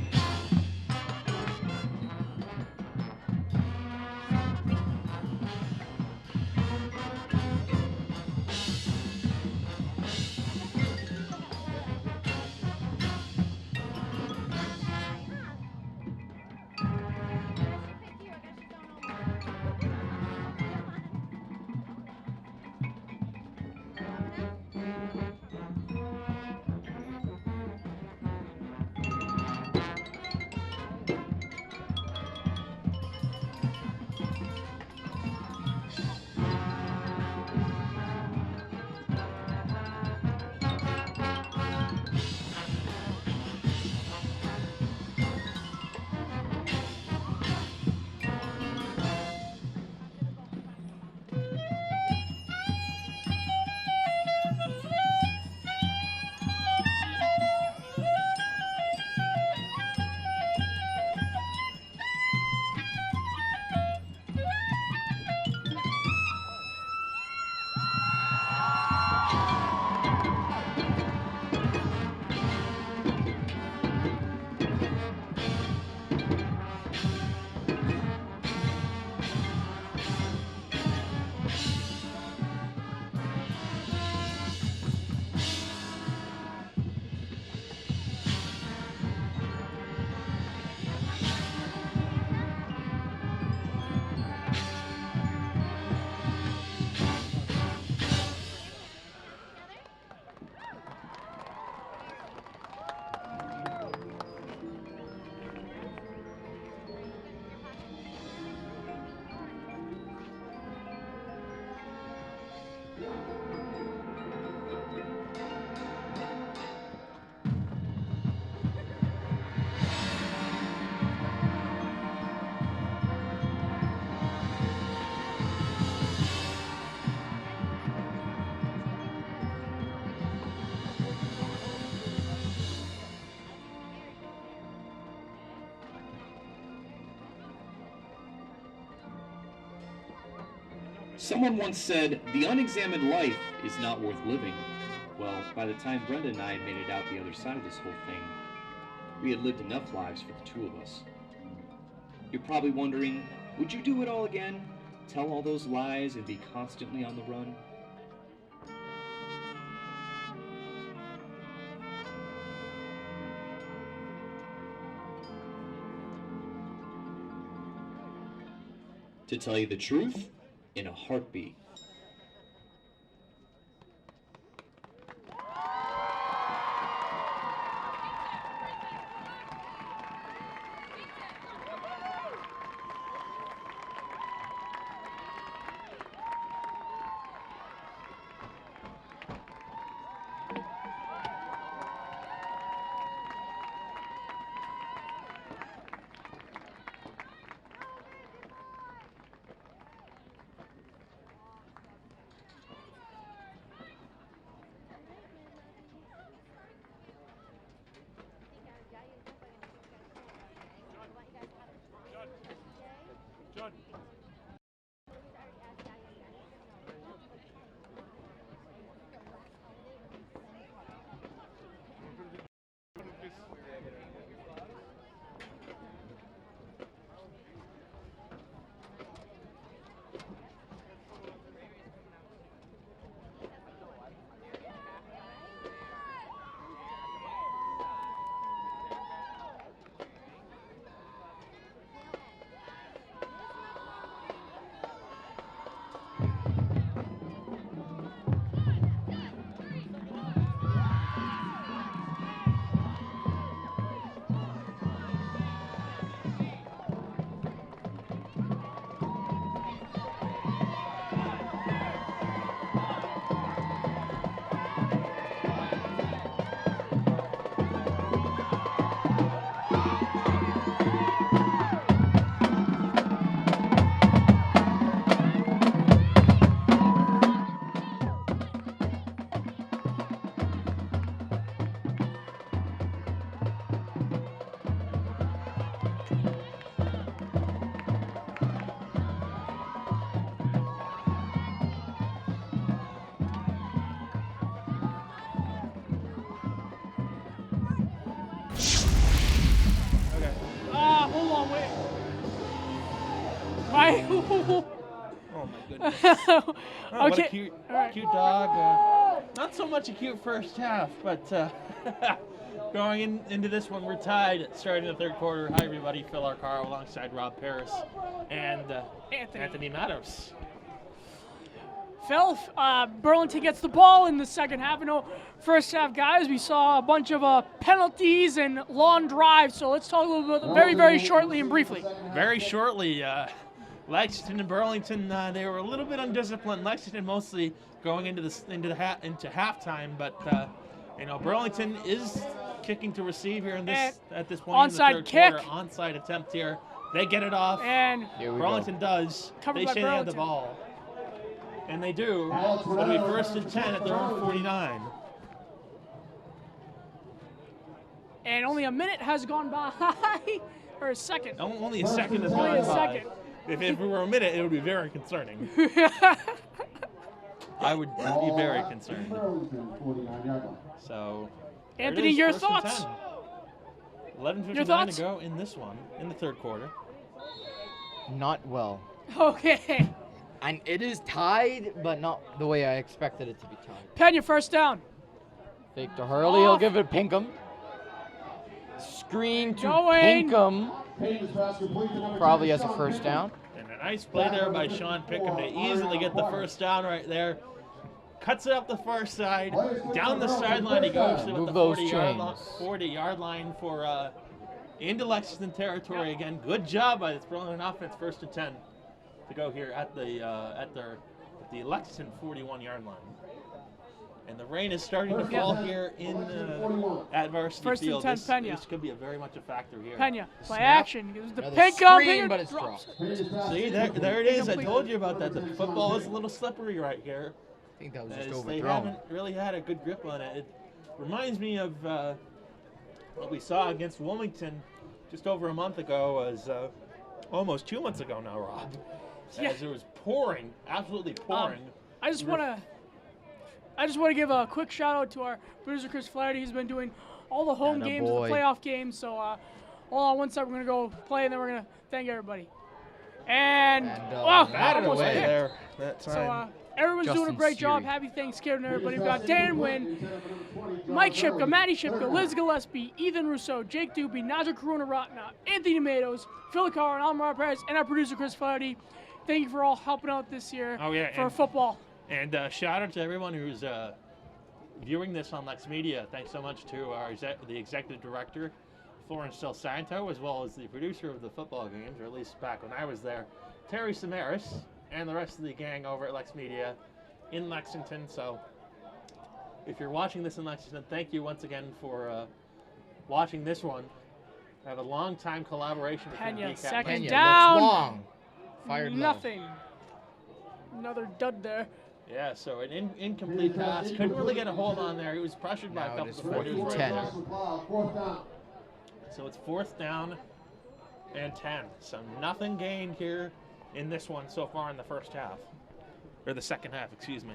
Someone once said, the unexamined life is not worth living. Well, by the time Brenda and I had made it out the other side of this whole thing, we had lived enough lives for the two of us. You're probably wondering, would you do it all again? Tell all those lies and be constantly on the run? To tell you the truth, in a heartbeat. Hold on, wait. Right? Oh my goodness. Oh, what a cute dog. Not so much a cute first half, but going into this one, we're tied starting the third quarter. Hi, everybody. Phil Arcaro alongside Rob Paris and Anthony Matos. Phil, Burlington gets the ball in the second half. You know, first half, guys, we saw a bunch of penalties and long drives. So let's talk a little bit, very, very shortly and briefly. Very shortly, Lexington and Burlington, they were a little bit undisciplined. Lexington mostly going into halftime, but you know, Burlington is kicking to receive here in this at this point in the third quarter. Onside attempt here. They get it off. And Burlington does. They say they have the ball. And they do. It'll be first and 10 at their own 49. And only a minute has gone by, or a second. Only a second has gone by. If it were a minute, it would be very concerning. I would be very concerned. So, Anthony, your thoughts? 11:59 to go in this one, in the third quarter. Not well. Okay. And it is tied, but not the way I expected it to be tied. Pena, first down. Fake to Hurley, he'll give it Pinkham. Screen to Pinkham. Probably has a first down. And a nice play there by Sean Pinkham to easily get the first down right there. Cuts it up the far side. Down the sideline he goes to the 40-yard line for into Lexington territory again. Good job by this Burlington offense, first and 10. To go here at the Lexington 41-yard line, and the rain is starting to fall here in at Varsity Field. First and 10, Pena. This could be very much a factor here. Pena, play action. Gives the Pinkham, but it's dropped. See, there it is. I told you about that. The football is a little slippery right here. I think that was just overthrown. They haven't really had a good grip on it. It reminds me of what we saw against Wilmington just over a month ago. Was almost 2 months ago now, Rob. As there was pouring, absolutely pouring. I just want to give a quick shout out to our producer Chris Flaherty. He's been doing all the home games, and the playoff games. So hold on one second, we're gonna go play, and then we're gonna thank everybody. And wow, batted almost away picked. there that time. So everyone's doing a great job. Happy Thanksgiving, everybody. We've got Dan Wynn, Mike Shipka, Matty Shipka, Liz Gillespie, Ethan Rousseau, Jake Doobie, Naja Karuna-Ratna, Anthony Meadows, Phil Carr, and Almar Perez, and our producer Chris Flaherty. Thank you for all helping out this year for football. And shout out to everyone who's viewing this on Lex Media. Thanks so much to the executive director, Florence Del Santo, as well as the producer of the football games, or at least back when I was there, Terry Samaris, and the rest of the gang over at Lex Media in Lexington. So if you're watching this in Lexington, thank you once again for watching this one. I have a long-time collaboration between Pena, BCAT second and down. Looks long. Fired low. Nothing. Another dud there. Yeah, so an incomplete pass. Couldn't really get a hold on there. He was pressured by a couple of defenders right there. So it's 4th down and 10. So nothing gained here in this one so far in the first half. Or the second half, excuse me.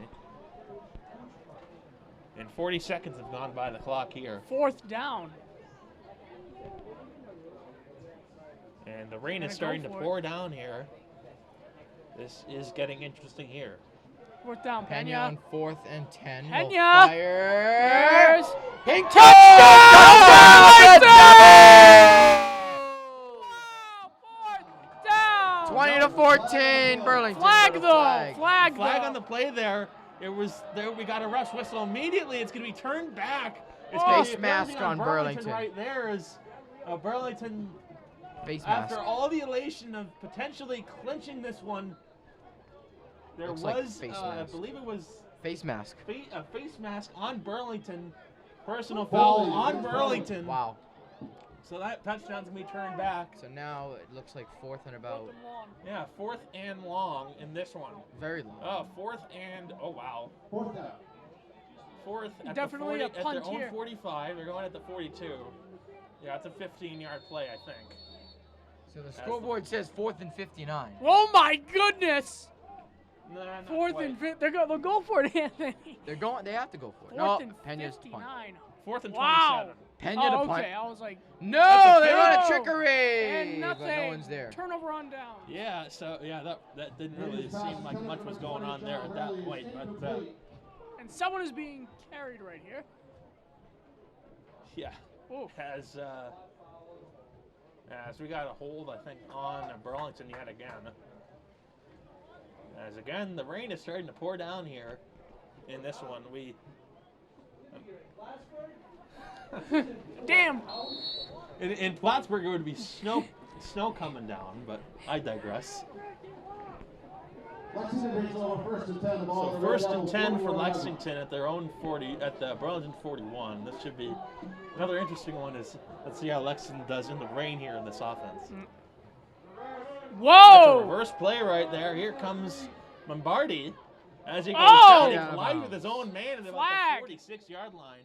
And 40 seconds have gone by the clock here. 4th down. And the rain is starting to pour down here. This is getting interesting here. 4th down, Pena Pena. on 4th and 10. Pena. Fires. Ping Touchdown! Touchdown! 20 to 14, Burlington. Flag with a though. Flag Flag though. on the play there. It was there. We got a ref's whistle immediately. It's going to be turned back. It's Oh. gonna be Face a mask penalty on Burlington. right there is Burlington. Face After mask. all the elation of potentially clinching this one, there Looks was, like face I mask. believe it was Face mask. a face mask on Burlington. Personal foul on Burlington. Wow. So that touchdown's going to be turned back. So now it looks like 4th and about. Yeah, 4th and long in this one. Very long. Oh, 4th and, oh wow. 4th down. 4th at Definitely the 40, a punt at their own here. 45. They're going at the 42. Yeah, it's a 15-yard play, I think. So the scoreboard says 4th and 59. Oh my goodness! No, not 4th quite. and 5th. They'll go for it, Anthony. They're going. They have to go for it. 4th No, and Pena's to punt. 59. 4th and 27. Wow. Pena Oh, to punt. okay. I was like, No, they run a no. trickery. and nothing. But no one's there. Turnover on down. Yeah, so yeah, that didn't really seem like much was going on there at that point, but And someone is being carried right here. yeah, Oof. as we got a hold, I think, on Burlington yet again. As again, the rain is starting to pour down here in this one. Damn. In Plattsburgh, it would be snow coming down, but I digress. Lexington takes over 1st and 10. The ball So at the 1st red and line, 10 for 41. Lexington at their own 40, at the Burlington 41. This should be another interesting one. Let's see how Lexington does in the rain here in this offense. That's a Whoa! reverse play right there. Here comes Lombardi as he goes Oh! down. He collides with his own man at about Flag. the 46-yard line.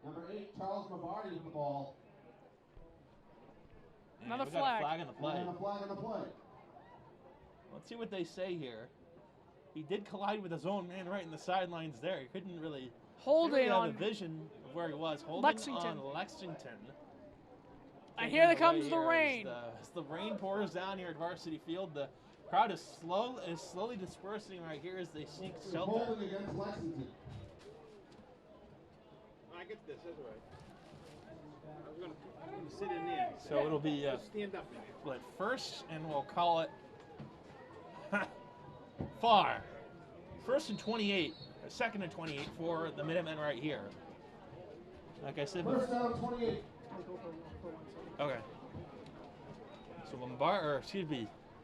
Number 8, Charles Mavardi with the ball. And Another we got flag. a flag on the play. And a flag on the play. Let's see what they say here. He did collide with his own man right in the sidelines there. He couldn't really Holding have on. a vision of where he was. Holding Lexington. on Lexington. And here comes Away the here rain. as the rain pours down here at Varsity Field, the crowd is slowly dispersing right here as they seek shelter. Holding against Lexington. I get this. That's all right. I'm gonna sit in there. So it'll be Stand up. split first, and we'll call it far. 1st and 28, 2nd and 28 for the Minutemen right here. Like I said, 1st down, 28. okay. So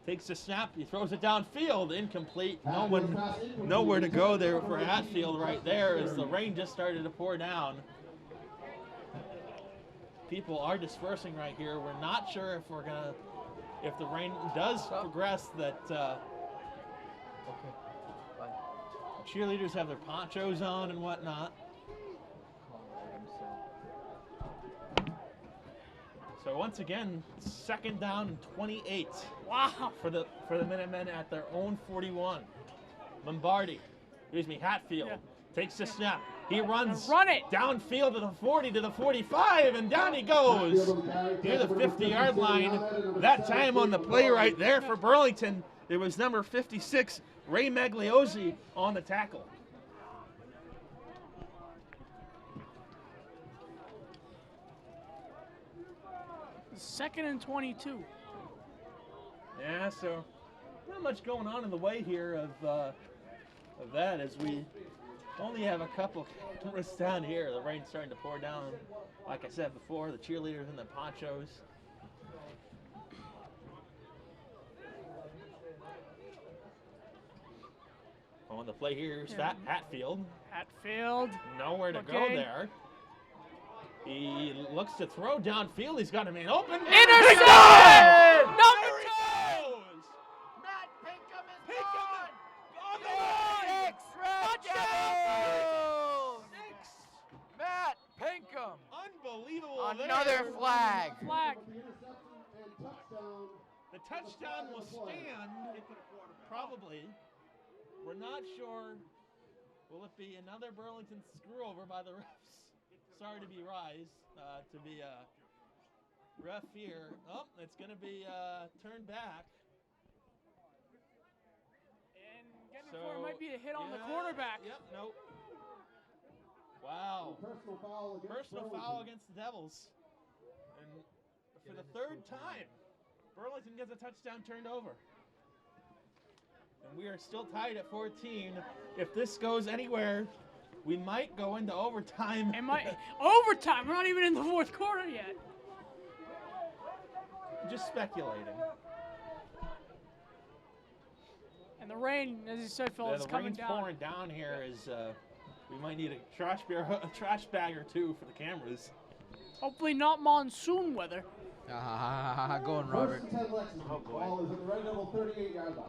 takes the snap, he throws it downfield, incomplete. Nowhere to go there for Hatfield right there as the rain just started to pour down. People are dispersing right here. We're not sure if the rain does progress that cheerleaders have their ponchos on and whatnot. So once again, second down and 28. Wow. For the Minutemen at their own 41. Hatfield takes the snap. He runs downfield to the 40 to the 45, and down he goes near the 50-yard line. That time on the play right there for Burlington, it was number 56, Ray Magliozzi, on the tackle. Second and 22. Yeah, so not much going on in the way here of that, as we only have a couple cameras down here. The rain's starting to pour down. Like I said before, the cheerleaders in the ponchos. On the play here is Hatfield. Hatfield. Nowhere to go there. He looks to throw downfield. He's got a man open. Intercepted! Number 2! Matt Pinkham is Pinkham on the line! 6 Red Devils! 6 Matt Pinkham! Unbelievable. Another flag. Flag. The touchdown will stand. Probably. We're not sure. Will it be another Burlington screw over by the refs? Sorry to be to be a ref here. Oh, it's going to be turned back. And getting for it might be a hit on the quarterback. Yep, nope. Wow. Personal foul against the Devils. And for the third time, Burlington gets a touchdown turned over. And we are still tied at 14. If this goes anywhere, we might go into overtime. It might. Overtime? We're not even in the fourth quarter yet. Just speculating. And the rain, as you said, Phil, is coming down. The rain's pouring down here. We might need a trash bag or two for the cameras. Hopefully not monsoon weather. Going, Robert. First and 10 Lexington. Oh, boy. Ball is at the Red Devil 38-yard line.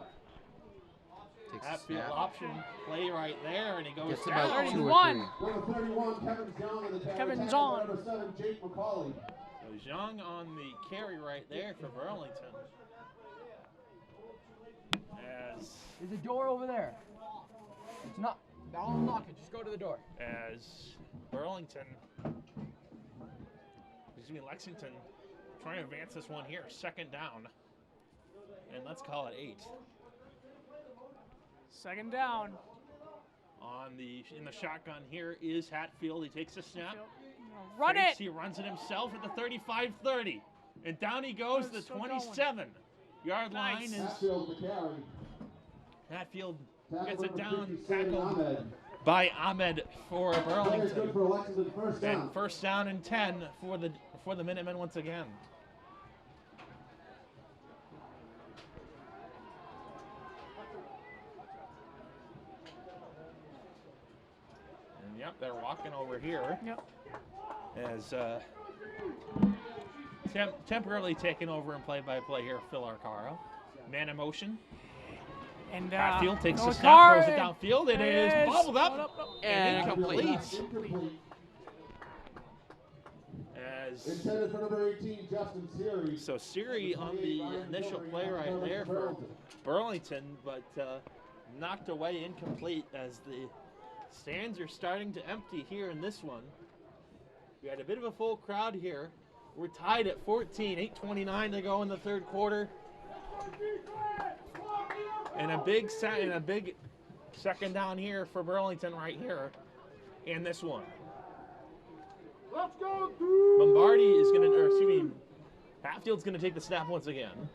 Hatfield option play right there, and he goes Gets down. about 2 or 3. Number 31, Kevin's Young on the carry. Kevin's Tackle on. Number 7, Jake McCauley. So Young on the carry right there for Burlington. There's a door over there. It's not. I'll unlock it. Just go to the door. As Lexington trying to advance this one here. Second down. And let's call it 8. Second down. In the shotgun here is Hatfield. He takes a snap. Run it! He runs it himself at the 35-30. And down he goes to the 27-yard line. Is Hatfield the carry. Hatfield Tackle gets it number down, 57, tackled Ahmed. by Ahmed for Play is Burlington. good for Lexington. First down. And first down and 10 for the Minutemen once again. And yep, they're walking over here. Yep. As temporarily taken over in play-by-play here, Phil Arcaro. Man in motion. And Hatfield takes no the snap, throws it card. downfield. It is bobbled up and incomplete. As Intended for number 18, Justin Seary. so Siri on the initial play right there for Burlington, but knocked away incomplete as the stands are starting to empty here in this one. We had a bit of a full crowd here. We're tied at 14, 8:29 to go in the third quarter. And a big second down here for Burlington right here in this one. Let's go! Hatfield's going to take the snap once again.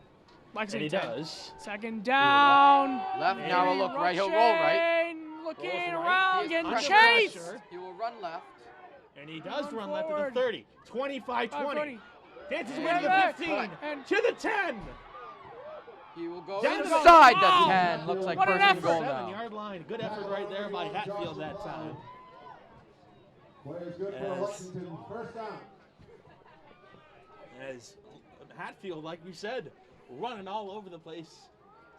And he does. Second down. Left, now we'll look right. He'll roll right. Looking Rolls right. around, He is getting under chased. pressure. He will run left. And he does Run run left to forward. the 30, 25-20. 5:20. Dances And away to the back. 15, And- to the 10. He will go Down to the inside goal. the 10. Looks like What an first and effort. goal now. 7-yard line. Good effort right there by Hatfield that time. Play is good for As- Lexington. First down. As Hatfield, like we said, running all over the place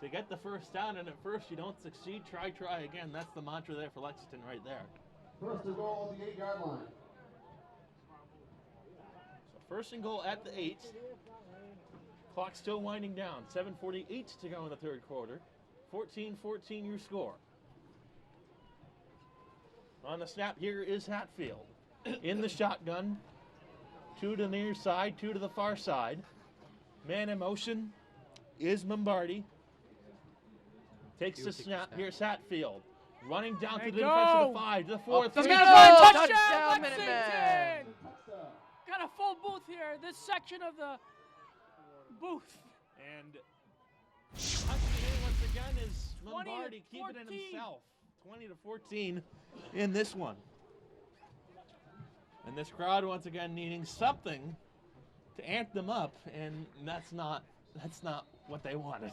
to get the first down, and at first you don't succeed, try again. That's the mantra there for Lexington right there. First and goal at the 8-yard line. So First and goal at the 8. Clock still winding down. 7:48 to go in the third quarter. 14-14 your score. On the snap here is Hatfield. In the shotgun. 2 to the near side, 2 to the far side. Man in motion is Mombardi. Takes the snap. Here's Hatfield. Running down to the defense of the 5, to the 4. Touchdown, touchdown, Lexington! Minutemen! Got a full booth here. This section of the booth. And punching in once again is Mombardi keeping it himself. 20-14 in this one. And this crowd once again needing something to amp them up, and that's not what they wanted.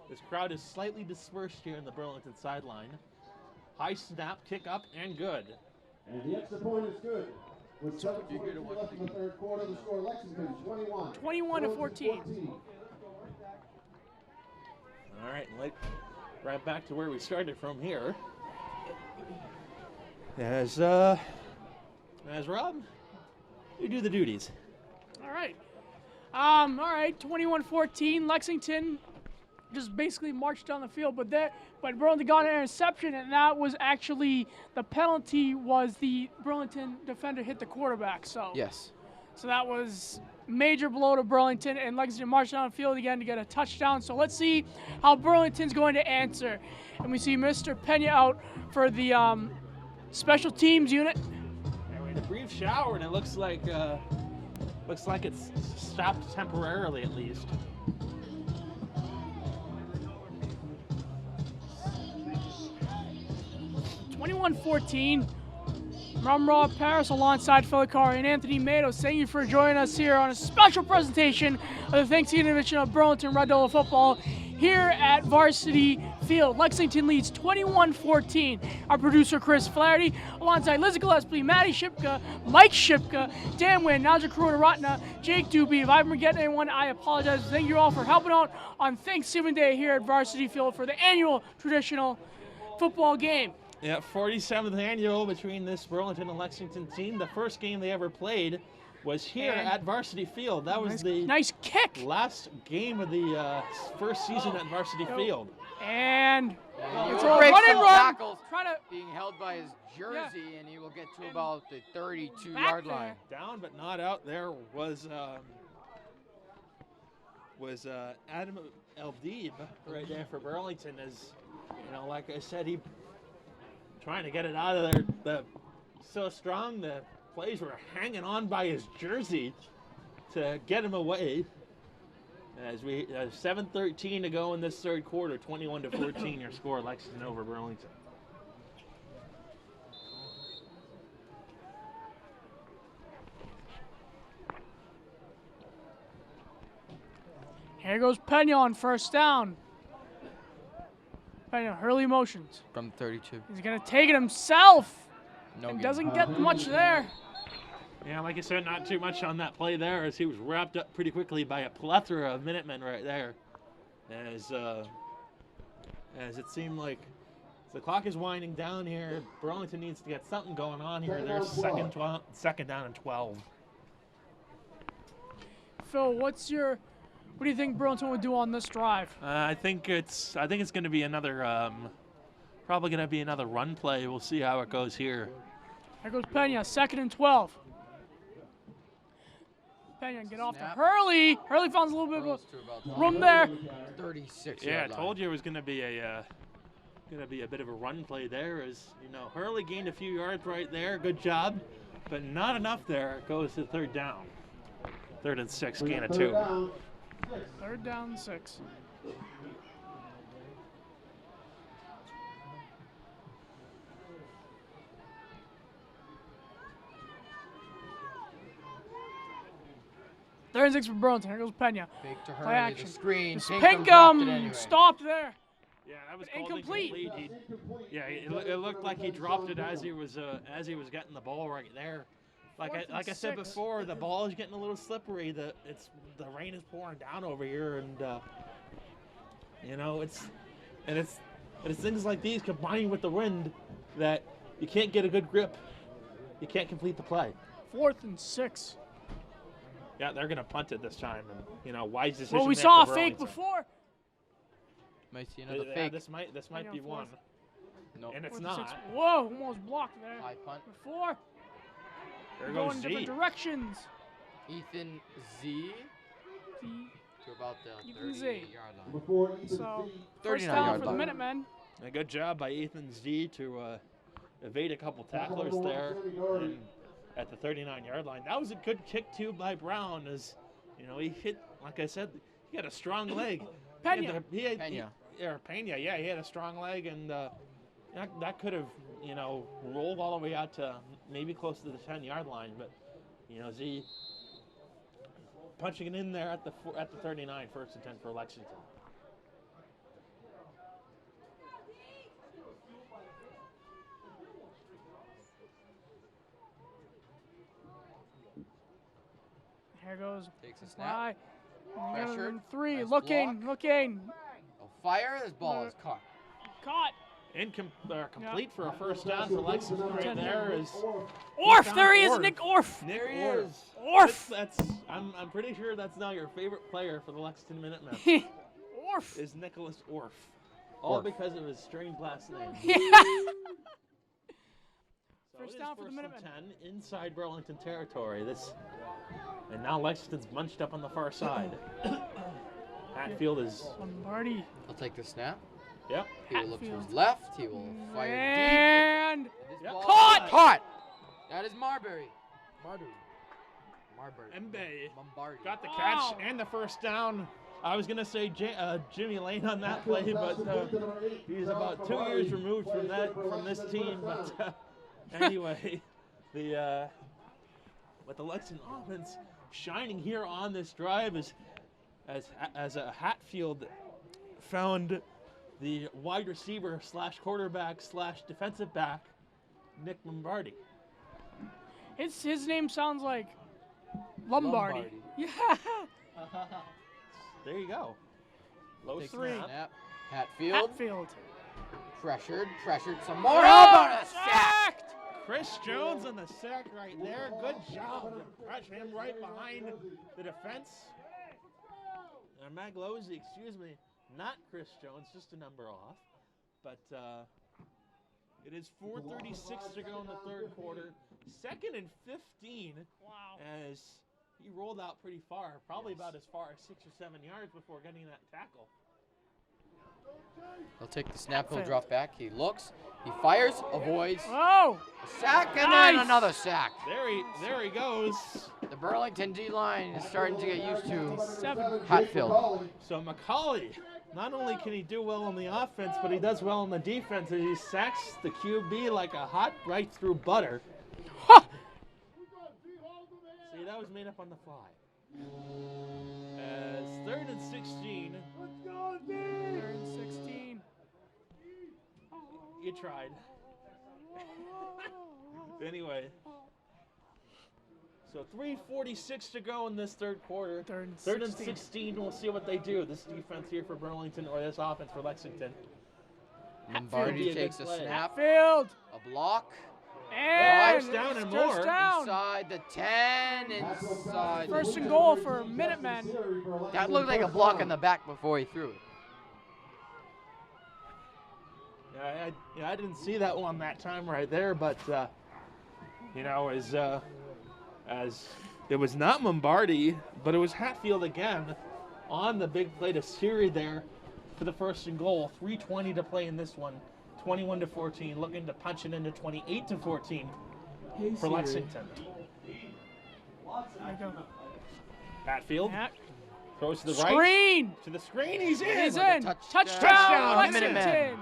This crowd is slightly dispersed here in the Burlington sideline. High snap, kick up, and good. And the extra point is good. With 7:42 left in the third quarter, the score Lexington 21-14. All right, right back to where we started from here. As Rob, you do the duties. All right. All right, 21-14. Lexington just basically marched down the field, but Burlington got an interception, and that was actually the penalty. Was the Burlington defender hit the quarterback? So Yes. So that was major blow to Burlington, and Lexington marched down the field again to get a touchdown. So let's see how Burlington's going to answer. And we see Mr. Pena out for the special teams unit. And we had a brief shower, and it looks like it's stopped temporarily at least. 21-14. Rumraw Paris alongside Filicari and Anthony Matos. Thank you for joining us here on a special presentation of the Thanksgiving edition of Burlington Red Devil Football here at Varsity Field. Lexington leads 21-14. Our producer Chris Flaherty alongside Lizzie Gillespie, Maddie Shipka, Mike Shipka, Dan Wynn, Naja Karuna-Ratna, Jake Doobie. If I'm forgetting anyone, I apologize. Thank you all for helping out on Thanksgiving Day here at Varsity Field for the annual traditional football game. Yeah, 47th annual between this Burlington and Lexington team. The first game they ever played was here at Varsity Field. That was the nice kick. Last game of the first season at Varsity Field. And it's a Breaks run some and run. tackles, being held by his jersey, and he will get to about the 32-yard line. Down but not out. There was Adam Eldeeb right there for Burlington. As you know, like I said, he trying to get it out of there. So strong, the plays were hanging on by his jersey to get him away. As we 7:13 to go in this third quarter, 21-14 your score, Lexington over Burlington. Here goes Pena on first down. Pena, early motions. From 32. He's going to take it himself. No and gain. doesn't get much there. Yeah, like I said, not too much on that play there, as he was wrapped up pretty quickly by a plethora of Minutemen right there. As it seemed like the clock is winding down here, Burlington needs to get something going on here. They're second down and 12. Phil, what do you think Burlington would do on this drive? I think it's going to be another probably going to be another run play. We'll see how it goes here. Here goes Pena, 2nd and 12. Pena get off to Hurley. Hurley finds a little bit of room there. 36. Yeah, I told you it was going to be a bit of a run play there. As you know, Hurley gained a few yards right there. Good job, but not enough there. It goes to third down. 3rd and 6, gain of 2. 3rd down, 6. Third and 6 for Burlington. Here goes Pena. Fake to Play Hurley, action. the screen. Pinkham stopped there. Yeah, that was incomplete. It looked like he dropped it as he was getting the ball right there. Like I said before, the ball is getting a little slippery. The rain is pouring down over here, and it's things like these combining with the wind that you can't get a good grip. You can't complete the play. 4th and 6. Yeah, they're going to punt it this time. And, you know, wise decision. Well, we there saw a for fake Burlington. before. Might see another Yeah, fake. this might be one. Nope. And it's 4th and 6. not. Whoa, almost blocked there. High punt. 4. There Going goes in Z. different directions. Ethan Z Z. to about the Ethan Z. 38-yard line. Before Ethan So, Z. first 39 down yard for the line. Minutemen. A good job by Ethan Z to evade a couple tacklers there and at the 39-yard line. That was a good kick, too, by Brown. As you know, he hit, like I said, he had a strong leg. Pena. Pena, yeah, he had a strong leg, and that could have, you know, rolled all the way out to maybe close to the 10-yard line. But, you know, Z punching it in there at the 39, 1st and 10 for Lexington. Here goes. Takes a snap. Fly. Pressured. 3. Nice Looking. block. Oh, fire. This ball is caught. Caught. Complete for a first down for Lexington right there is Orf. There he is. Nick Orf. Nick There he Orf. is. Orf. I'm pretty sure that's now your favorite player for the Lexington Minutemen. Orf. Is Nicholas Orf. All Orf. because of his strange last name. Yeah. So First it is down for the first and Minutemen. 10 inside Burlington territory. And now Lexington's bunched up on the far side. Hatfield is. Lombardi. I'll take the snap. Yep. He will look to Hatfield. his left. He will fire And deep. This Yep. ball Caught! is caught. That is Marbury. Marbury. Mbe Lombardi. got the Wow. catch and the first down. I was going to say Jimmy Lane on that play, but he's about 2 years removed from this team. But anyway, with the Lexington offense shining here on this drive as a Hatfield found the wide receiver / quarterback / defensive back, Nick Lombardi. his name sounds like Lombardi. Yeah. There you go. Low Takes the snap. snap. Hatfield. Hatfield. Pressured some more. How about a sack? Sacked. Chris Jones on the sack right there. Good job to rush him right behind the defense. Maglozzi, excuse me, not Chris Jones, just a number off. But it is 4:36 to go in the third quarter. 2nd and 15. Wow. As he rolled out pretty far, probably about as far as 6 or 7 yards before getting that tackle. He'll take the snap. He'll drop back. He looks. He fires. Avoids. Oh. A sack and then Nice. another sack. There he goes. The Burlington D-line is starting to get used to 7. Hatfield. So McCauley, not only can he do well on the offense, but he does well on the defense as he sacks the QB like a hot right through butter. See, that was made up on the fly. As 3rd and 16. 3rd and 16. You tried. Anyway. So 3:46 to go in this third quarter. 3rd and 16. We'll see what they do. This defense here for Burlington or this offense for Lexington. Lombardi Hatfield. takes a snap. Hatfield. A block. And First down and first more. down. Inside the 10. Inside. First and goal for Minutemen. That looked like a block in the back before he threw it. I didn't see that one that time right there, but you know, as it was not Lombardi, but it was Hatfield again on the big play to Siri there for the first and goal. 3:20 to play in this one. 21-14, looking to punch it into 28-14 for Lexington. There you go. Hatfield Hat. throws to the right. Screen. To the screen, he's in. He's Like a in. touchdown. Touchdown. Minutemen. Lexington.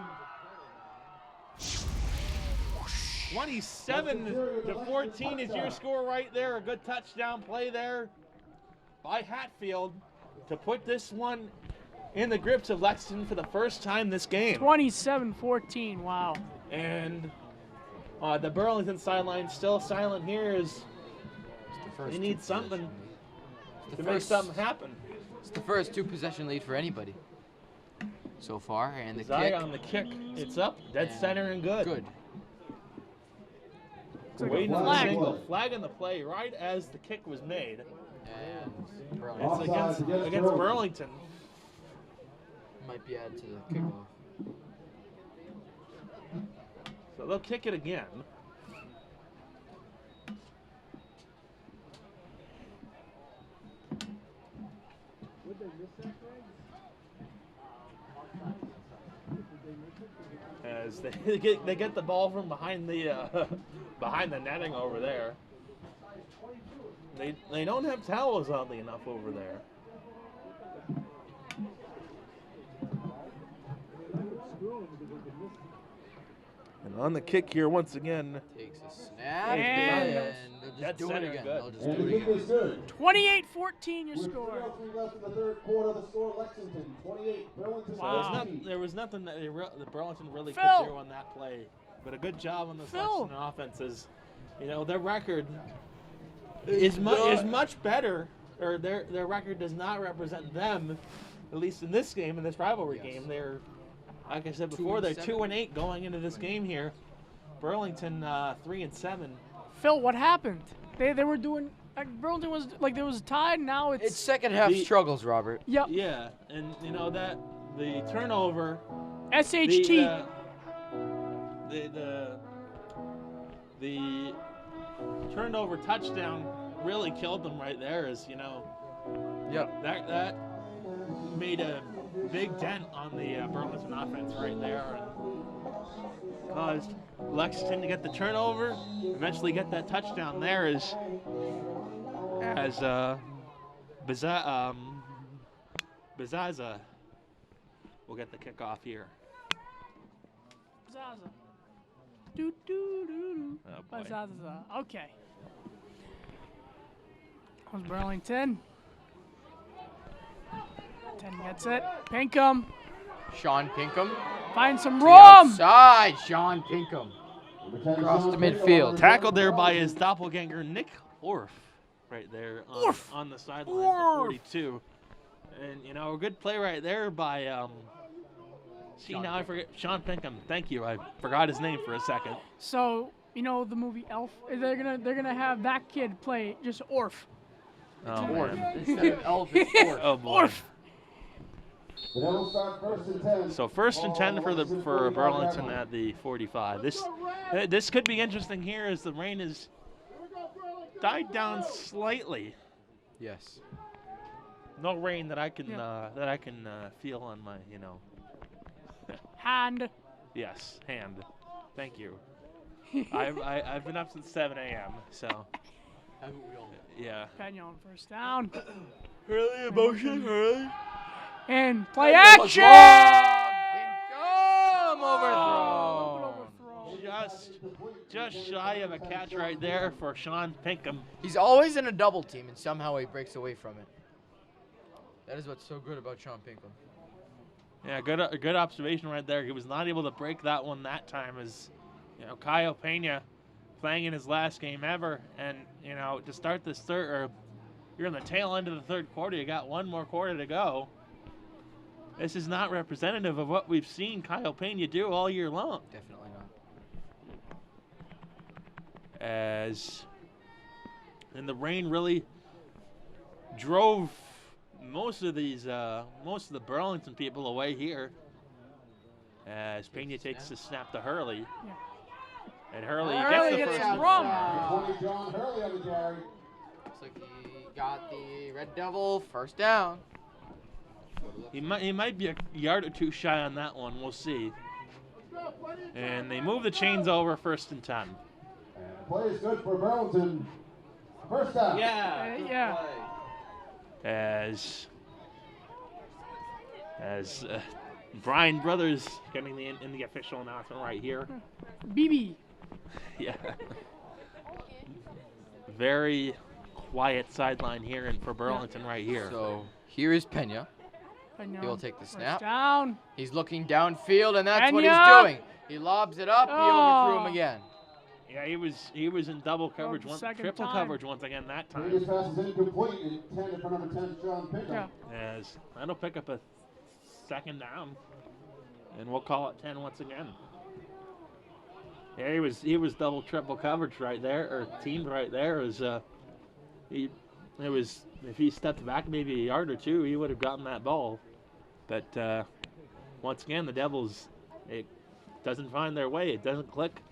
27-14 is your score right there. A good touchdown play there by Hatfield to put this one in the grips of Lexington for the first time this game. 27-14. Wow. And the Burlington sideline still silent here as they need something to make something happen. It's the first 2-possession lead for anybody so far, and the Zaya kick. on the kick, it's up, dead center and good. Good. like a Waiting on the flag. single. Flag in the play right as the kick was made. And It's against Burlington. might be added to the kickoff. So they'll kick it again. As they get the ball from behind the behind the netting over there. They don't have towels, oddly enough, over there. And on the kick here once again. Takes a snap And and they'll just do it again. They'll just And do the it kick again. is good. 28-14 your With score. 3:03 left in the third quarter, the score Lexington 28, Burlington Wow. 17. There was nothing that the Burlington really Phil. could do on that play. But a good job on the Phil. Lexington offenses. You know, their record is much better, or their record does not represent them, at least in this game, in this rivalry game. They're, like I said before, they're 2-8 going into this game here. Burlington 3-7. Phil, what happened? They were doing like Burlington was like there was tied. Now It's second half struggles, Robert. Yep. Yeah, and you know that the turnover. SHT. The turnover touchdown really killed them right there. As you know, Yep. that made a big dent on the Burlington offense right there, and caused Lexington to get the turnover, eventually get that touchdown there as Bazaza will get the kickoff here. Zaza. Do do do do. Oh, boy. Zaza. Okay. That was Burlington. 10 gets it. Pinkham. Sean Pinkham. Find some To the room. outside, Sean Pinkham. Across the midfield. Tackled there by his doppelganger, Nick Orff, right there on the sideline for 42. And, you know, a good play right there by, I forget, Sean Pinkham. Thank you. I forgot his name for a second. So, you know the movie Elf? They're gonna have that kid play just Orf. Oh, man. Instead of Elf, it's Orf. Oh, boy. Orf. The Devils start first and 10. So first and 10 for Burlington at the 45. This could be interesting here as the rain has died down slightly. Yes. No rain that I can feel on my Hand. Yes, hand. Thank you. I've been up since 7 a.m. So yeah. Pagnon first down. Early emotion, early. And play action. Pinkham overthrown. Just shy of a catch right there for Sean Pinkham. He's always in a double team, and somehow he breaks away from it. That is what's so good about Sean Pinkham. Yeah, good observation right there. He was not able to break that one that time as, Kyle Pena playing in his last game ever. And, to start this you're in the tail end of the third quarter. You got one more quarter to go. This is not representative of what we've seen Kyle Pena do all year long. Definitely not. And the rain really drove most of the Burlington people away here. As Pena takes the snap to Hurley. Yeah. And Hurley Hurley gets the gets first. rum. 20 John Hurley on the carry. Looks like he got the Red Devil first down. He might be a yard or two shy on that one. We'll see. And they move the chains over, first and 10. And the play is good for Burlington. First down. Yeah. As Brian Brothers getting in the official announcement right here. BB. Yeah. Very quiet sideline here for Burlington right here. So here is Pena. Pagnon. He will take the First snap. down. He's looking downfield, and that's what he's Pena. doing. He lobs it up. He overthrew him again. Yeah, he was in double coverage, triple coverage once again that time. Previous pass is incomplete, intended for number 10, John Pinkham. Yeah. As that'll pick up a second down, and we'll call it 10 once again. Yeah, he was double triple coverage right there, or teamed right there. It was if he stepped back maybe a yard or two, he would have gotten that ball. But once again, the Devils, it doesn't find their way. It doesn't click.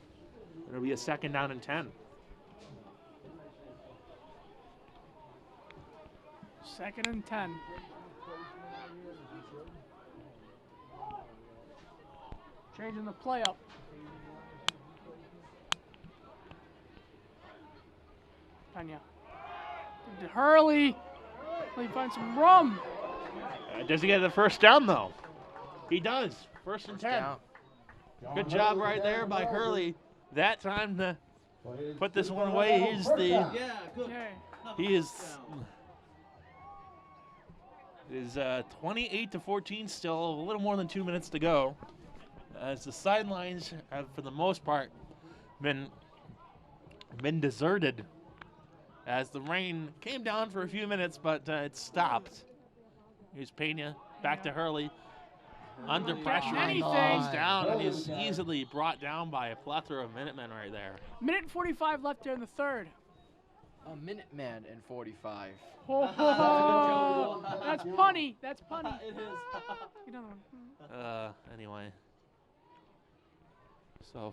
It'll be a 2nd down and 10. 2nd and 10. Changing the play up. Pena. To Hurley. He finds some room. Does he get the first down, though? He does. 1st and 10. Down. Good job right there by Hurley. That time to put this one away. He is 28-14 still, a little more than 2 minutes to go. As the sidelines have, for the most part, been deserted. As the rain came down for a few minutes, but it stopped. Here's Pena, back to Hurley. Under pressure, he falls down, and he's easily brought down by a plethora of Minutemen right there. Minute and 45 left there in the 3rd. A Minuteman in 45. Oh, that's punny. That's punny. It is. Another one. Anyway. So,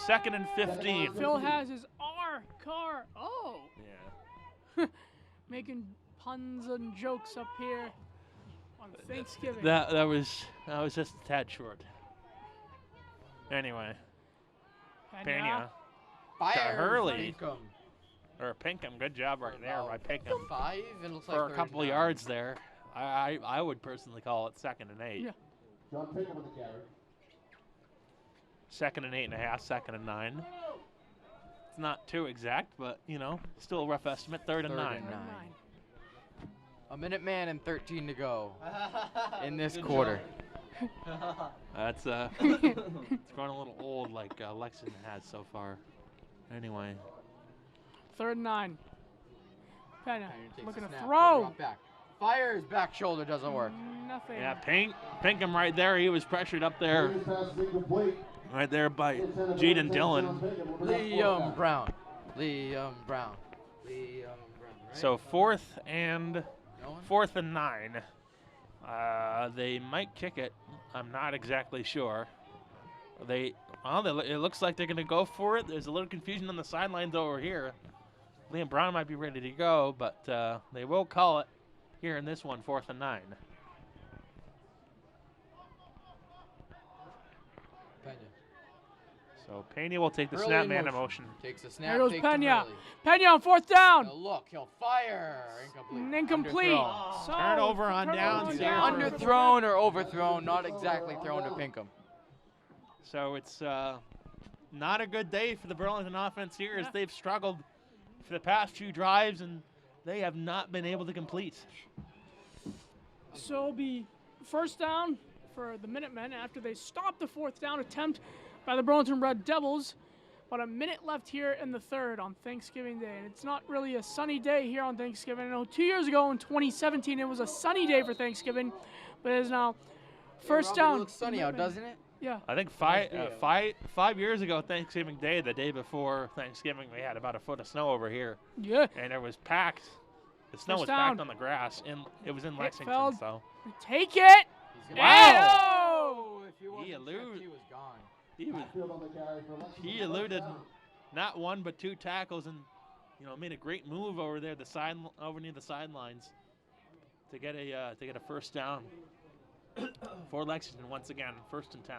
2nd and 15. Phil has his R car. Oh. Yeah. Making puns and jokes up here on Thanksgiving. That was just a tad short. Anyway. Pena. Fire. Hurley. Pinkham. Or Pinkham, good job right there by Pinkham. 5, and it looks like For a couple of yards there. I would personally call it 2nd and 8. Yeah. John Pinkham with the carry. 2nd and 8.5, 2nd and 9. It's not too exact, but still a rough estimate. 3rd and 9. A Minuteman and 13 to go in this quarter. That's it's grown a little old, like Lexington has so far. Anyway. 3rd and 9. Pena looking to Snap, throw. drop back. Fires, back shoulder, doesn't work. Nothing. Yeah, Pinkham right there. He was pressured up there. Right there by Jaden Dillon. Liam Brown. Right? So 4th and 9. They might kick it. I'm not exactly sure. It looks like they're going to go for it. There's a little confusion on the sidelines over here. Liam Brown might be ready to go, but they will call it here in this one, 4th and 9. So Pena will take the Early snap man in motion. motion. Takes a snap. There goes takes to Pena. Hurley. Pena on 4th down. Now look, he'll fire. Incomplete. Underthrown. So, Turnover on downs here. Underthrown or overthrown, not exactly thrown to Pinkham. So it's not a good day for the Burlington offense here as they've struggled for the past few drives and they have not been able to complete. So it'll be 1st down for the Minutemen after they stopped the 4th down attempt by the Burlington Red Devils. About a minute left here in the 3rd on Thanksgiving Day. And it's not really a sunny day here on Thanksgiving. I know 2 years ago in 2017 it was a sunny day for Thanksgiving, but it is now 1st down. It looks sunny out, doesn't it? Yeah. I think 5 years ago, Thanksgiving Day, the day before Thanksgiving, we had about a foot of snow over here. Yeah. And it was packed. The snow was packed on the grass, and it was in Lexington. Feld. So Take it. Wow. He eluded. He was gone. He eluded not one but 2 tackles, and made a great move over there, over near the sidelines, to get a 1st down for Lexington once again, 1st and 10.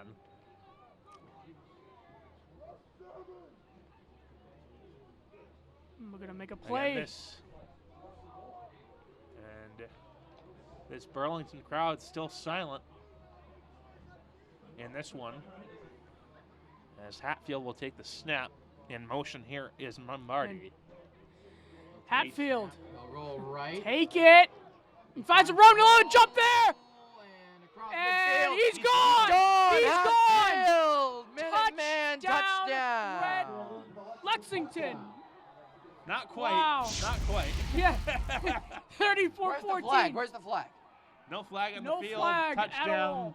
We're gonna make a play. And this Burlington crowd still silent in this one, as Hatfield will take the snap. In motion here is Lombardi. Hatfield. They'll roll right. Take it. He finds a room. No, jump there. And he's gone. He's gone. Minuteman touchdown. Red Lexington. Not quite. Wow. Not quite. Yeah. 34-14. Where's the flag? Where's the flag? No flag on No the field. flag at Touchdown. all.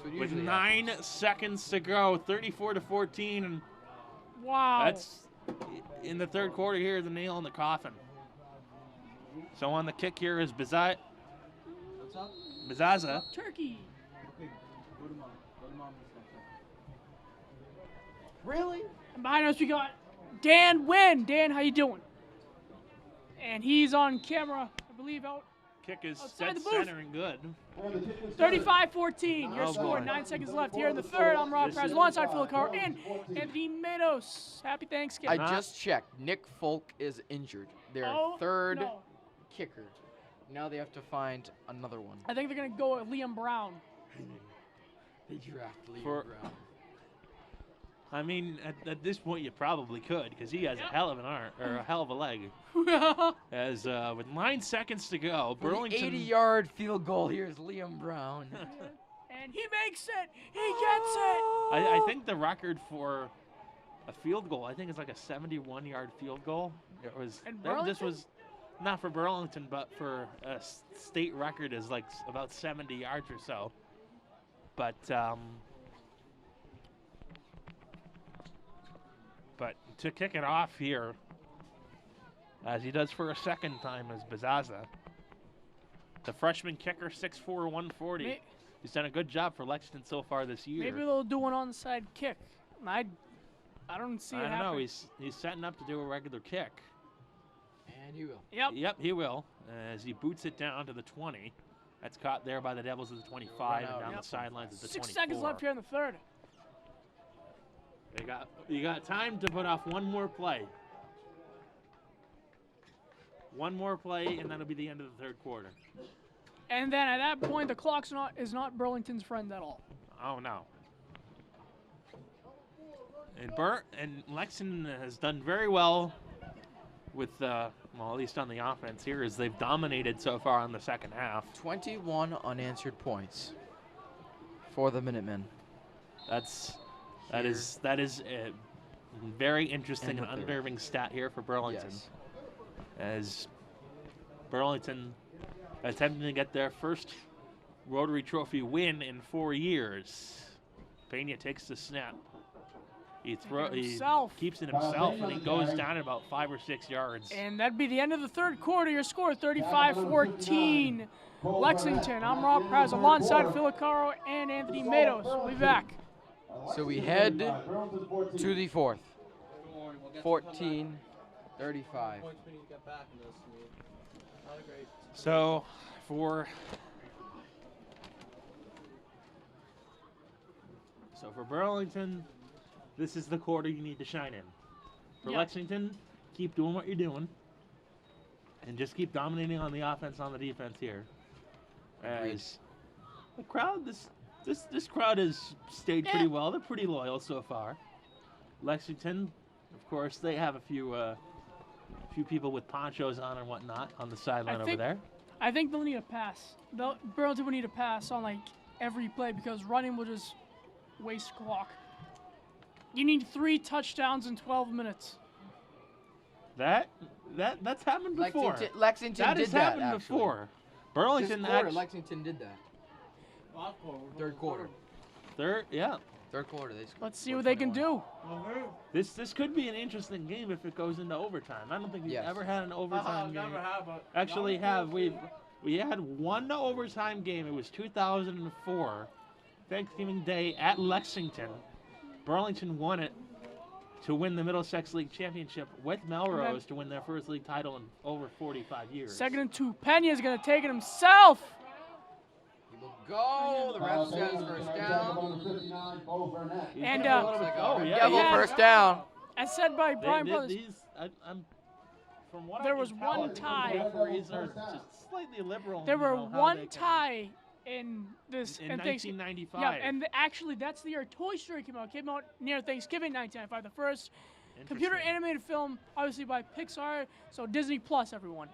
what with usually 9 happens. seconds to go, 34-14, and Wow. that's in the third quarter here, the nail in the coffin. So on the kick here is Bizaza. Turkey. Really? And behind us we got Dan Wynn. Dan, how you doing? And he's on camera, I believe, out Kick is outside dead the booth. center and good. 35-14. Your Oh, score. boy. 9 seconds left here in the third. I'm Rob This Perez is- alongside Phil Carr and Anthony Meadows. Happy Thanksgiving. I just checked. Nick Folk is injured. Their Oh, third no. kicker. Now they have to find another one. I think they're going to go with Liam Brown. They draft Liam For- Brown. I mean, at this point you probably could, because he has a hell of an arm or a hell of a leg. As with 9 seconds to go, For the Burlington. 80-yard field goal, here's Liam Brown. And he makes it. He gets it. I think the record for a field goal, I think it's like a 71-yard field goal. It was. And This Burlington? was not for Burlington, but for a state record is like about 70 yards or so. But to kick it off here, as he does for a second time, is Bizaza. The freshman kicker, 6'4", 140. May- He's done a good job for Lexington so far this year. Maybe they'll do an onside kick. I don't see it I don't know. happening. He's setting up to do a regular kick. And he will. Yep. Yep, he will. As he boots it down to the 20. That's caught there by the Devils at the 25 and down Yep. the sidelines at the 6 24. seconds left here in the third. You got time to put off one more play. One more play, and that'll be the end of the third quarter. And then at that point, the clock is not Burlington's friend at all. Oh no. And Lexington has done very well with well, at least on the offense here, as they've dominated so far in the second half. 21 unanswered points for the Minutemen. That is a very interesting And and the third. unnerving stat here for Burlington. Yes. As Burlington attempting to get their first Rotary Trophy win in 4 years. Pena takes the snap. He Himself. keeps it himself, and he goes down at about 5 or 6 yards. And that'd be the end of the third quarter. Your score, 35-14. Lexington. I'm Rob Perez alongside Phil Caro and Anthony Meadows. We'll be back. So we head to the fourth. 14-35. So for Burlington, this is the quarter you need to shine in. For Yeah. Lexington, keep doing what you're doing, and just keep dominating on the offense, on the defense here. As the crowd, this crowd has stayed pretty well. They're pretty loyal so far. Lexington, of course, they have a few people with ponchos on and whatnot on the sideline over there. I think they'll need a pass. Burlington will need a pass on like every play because running will just waste clock. You need 3 touchdowns in 12 minutes. That's happened before. Lexington That did has that, happened actually. before. Burlington This quarter, act- Lexington did that. Third quarter. Third quarter. They Let's see what they can do. This could be an interesting game if it goes into overtime. I don't think we've Yes. ever had an overtime game. We had one overtime game. It was 2004, Thanksgiving Day at Lexington. Burlington won it to win the Middlesex League Championship with Melrose to win their first league title in over 45 years. 2nd and 2. Pena's going to take it himself. He will go. The ref says first down. And Devil first down. as said by Brian Brothers, From what There I was can tell, one the tie. referees are just slightly liberal. there in, were how they one can- tie in this in and Thanksgiving. 1995. Yeah, and actually that's the year Toy Story came out. It came out near Thanksgiving 1995, the first computer Interesting. animated film, obviously by Pixar, so Disney Plus, everyone.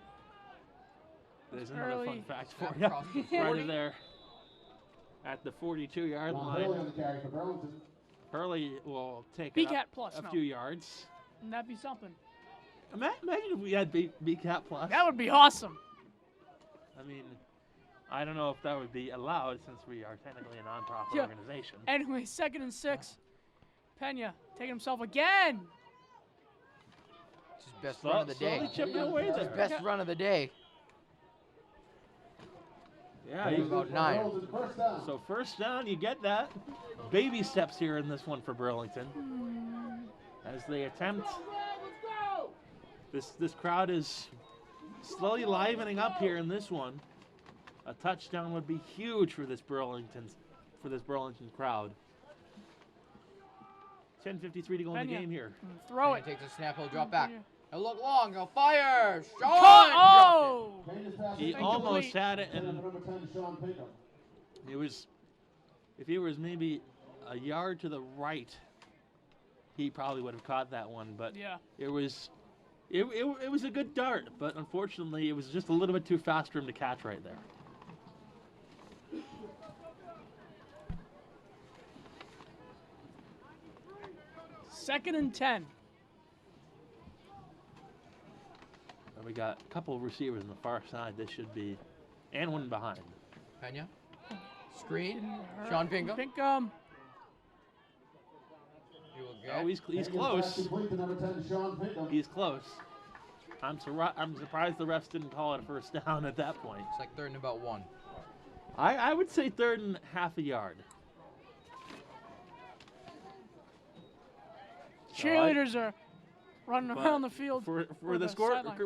There's another early. fun fact for Snap you. across the 40. Right there at the 42-yard line. Hurley will take it BCAT up Plus, a no. few yards. And that'd be something. Imagine if we had BCAT Plus. That would be awesome. I mean, I don't know if that would be allowed since we are technically a nonprofit Yeah. organization. Anyway, 2nd and 6. Pena taking himself again. It's his best run of the day. Slowly chipping away It's his there. best run of the day. Yeah, About 9. so first down, you get that. Baby steps here in this one for Burlington. As they attempt. This crowd is slowly livening up here in this one. A touchdown would be huge for this Burlington crowd. 10:53 to go in the Pena. game here. Throw He it. takes a snap, he'll drop back. He'll look long, he'll fire. Sean! Oh! He Incomplete. almost had it, and it was, if he was maybe a yard to the right, he probably would have caught that one. But Yeah. it was a good dart, but unfortunately, it was just a little bit too fast for him to catch right there. Second and 10. And we got a couple of receivers on the far side. This should be, and one behind. Pena. Screen. Sean Pinkham. Pinkham. He will get. Oh, he's close. He's close. I'm surprised the refs didn't call it a first down at that point. It's like 3rd and about 1. I would say 3rd and half a yard. Cheerleaders are running But around the field. For or the sideline.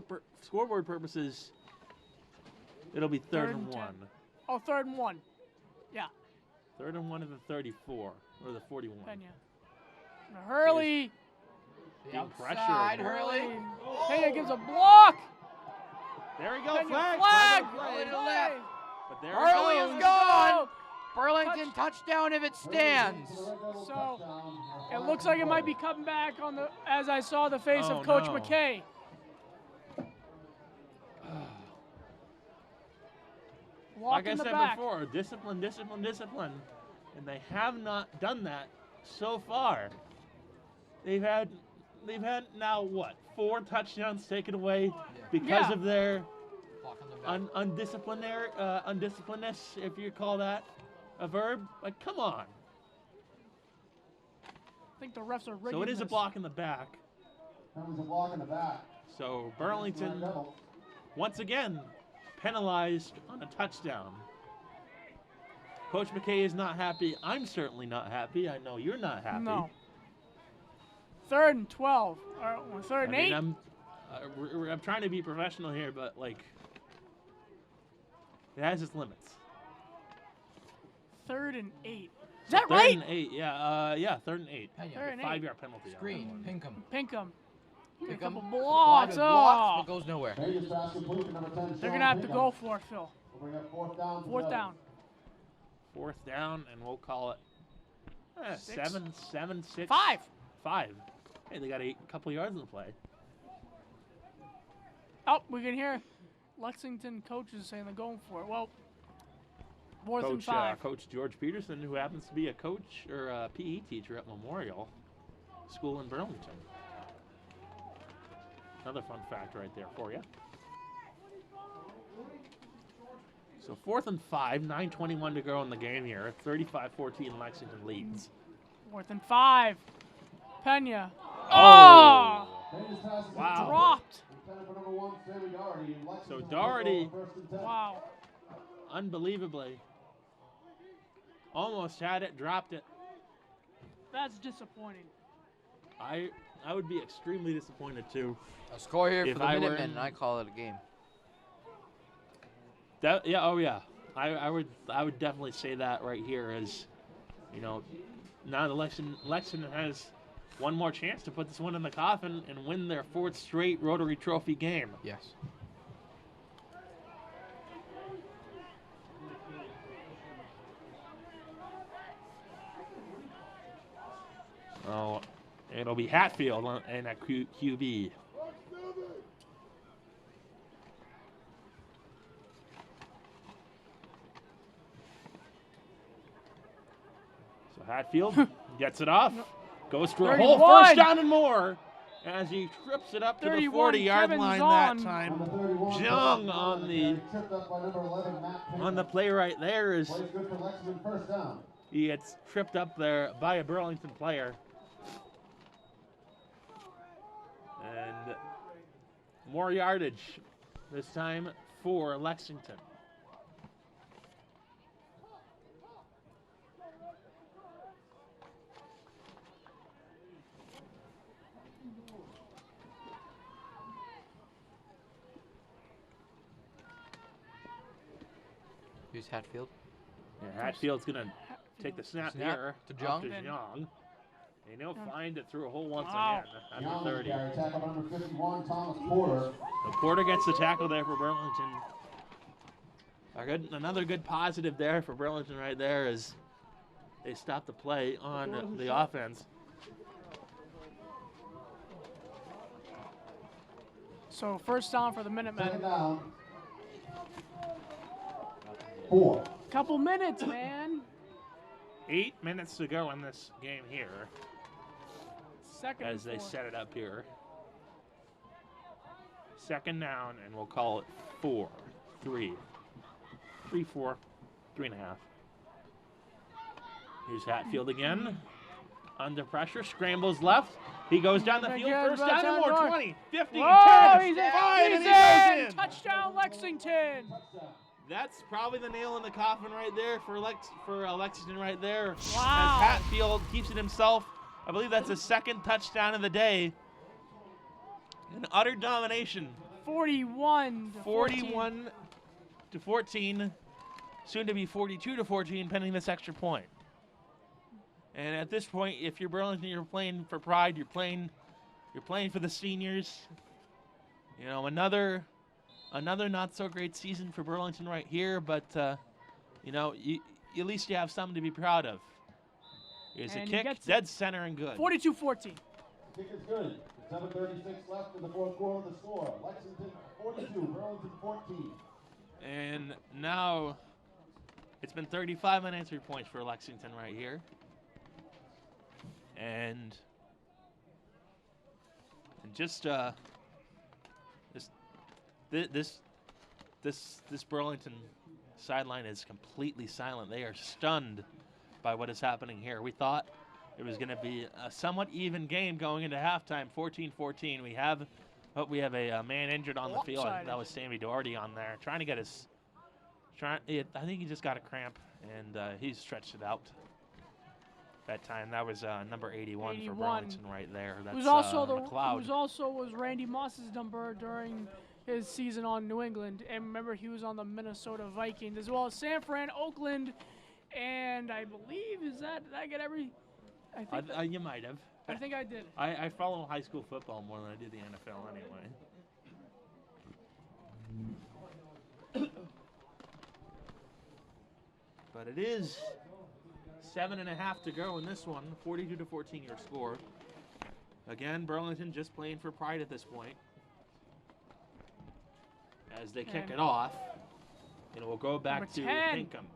scoreboard purposes, it'll be 3rd and 1. 10. Oh, 3rd and 1. Yeah. 3rd and 1 of the 34 or the 41. Pena. Hurley. Being Outside, pressured. Hurley. Pena gives a block. There we go, Pena, flag. flag. Hurley to the Play. left. But there Hurley it is goes. gone. Burlington touchdown if it stands. So it looks like it might be coming back on the, as I saw the face Oh, of Coach no. McKay. Walk Like I in the said back. before, discipline, discipline, discipline. And they have not done that so far. They've had now what? 4 touchdowns taken away because Yeah. of their Block on the back. undisciplinedness, if you call that a verb. Like, come on. I think the refs are rigging So it is a this. block in the back. That was a block in the back. So Burlington, once again, penalized on a touchdown. Coach McKay is not happy. I'm certainly not happy. I know you're not happy. No. 3rd and 12. Or 3rd and 8. I'm trying to be professional here, but like, it has its limits. 3rd and 8. Is that 3rd right? and 8, yeah, 3rd and 8. Pena. 3rd and 8. 5-yard penalty. on that Screen. one. Pinkham. Pinkham. A Pinkham. couple blocks. Blocks, Oh. but goes nowhere. They're going to have to go for it, Phil. We'll bring up 4th down. 4th down. 4th down, and we'll call it 6. 7, 6. 5. 5. Hey, they got a couple yards in the play. Oh, we can hear Lexington coaches saying they're going for it. Well, 4th and 5. Coach George Peterson, who happens to be a coach or a PE teacher at Memorial School in Burlington. Another fun fact right there for you. So 4th and 5, 9:21 to go in the game here. 35-14 Lexington leads. 4th and 5. Pena. Oh! Oh! Wow. Dropped. So Doherty, Wow. unbelievably, almost had it, dropped it. That's disappointing. I would be extremely disappointed too. A score here If for the I were Minutemen, in- and I call it a game. I would definitely say that right here as, you know, now the Lexington has one more chance to put this one in the coffin and win their 4th straight Rotary Trophy game. Yes. Oh, it'll be Hatfield and a QB. So Hatfield gets it off, goes for a whole 31. 1st down and more. as he trips it up to the 31, 40-yard Kevin line Zahn. that time. Jung on the play right there is Plays good for Lexington, first down. he gets tripped up there by a Burlington player. And more yardage, this time for Lexington. Who's Hatfield? Yeah, Hatfield's going to take the snap Snap here to up Jung. to Jung. And he'll find it through a hole once Wow. again at the 30. Tackle number 51, Thomas Porter. So Porter gets the tackle there for Burlington. Another good positive there for Burlington right there is they stopped the play on the offense. So first down for the Second Minutemen. down. 4. Couple minutes, man. 8 minutes to go in this game here Second as and they 4. set it up here. Second down, and we'll call it 4, 3, 4, 3.5. Here's Hatfield again. Under pressure, scrambles left. He goes down the field, first down and more, 20, 15, Whoa, 10, he's 5, in. and He's he goes in. Touchdown, Lexington. That's probably the nail in the coffin right there for Lexington right there. Wow. As Hatfield keeps it himself. I believe that's his second touchdown of the day. An utter domination. 41 to 14. 41 to 14. Soon to be 42 to 14, pending this extra point. And at this point, if you're Burlington, you're playing for pride. You're playing for the seniors. You know, another not so great season for Burlington right here, but you know, at least you have something to be proud of. Here's a And he kick, gets it. dead center and good. 42-14. Kick is good. 7:36 left in the fourth quarter. The score: Lexington 42, Burlington 14. And now it's been 35 unanswered points for Lexington right here. And just this Burlington sideline is completely silent. They are stunned by what is happening here. We thought it was going to be a somewhat even game going into halftime, 14-14. We have a man injured on the field. Lopsided. That was Sammy Doherty on there, trying to get his. I think he just got a cramp, and he stretched it out. That time, that was number 81 for 81. Burlington right there. That's Who's also McLeod. who's also was Randy Moss's number during his season on New England, and remember he was on the Minnesota Vikings as well as San Fran, Oakland, and I believe did I get every? I think You might have. I think I did. I follow high school football more than I do the NFL anyway. But it is 7.5 to go in this one. 42 to 14 your score. Again, Burlington just playing for pride at this point. As they kick And it off. And we'll go back number to 10. Pinkham.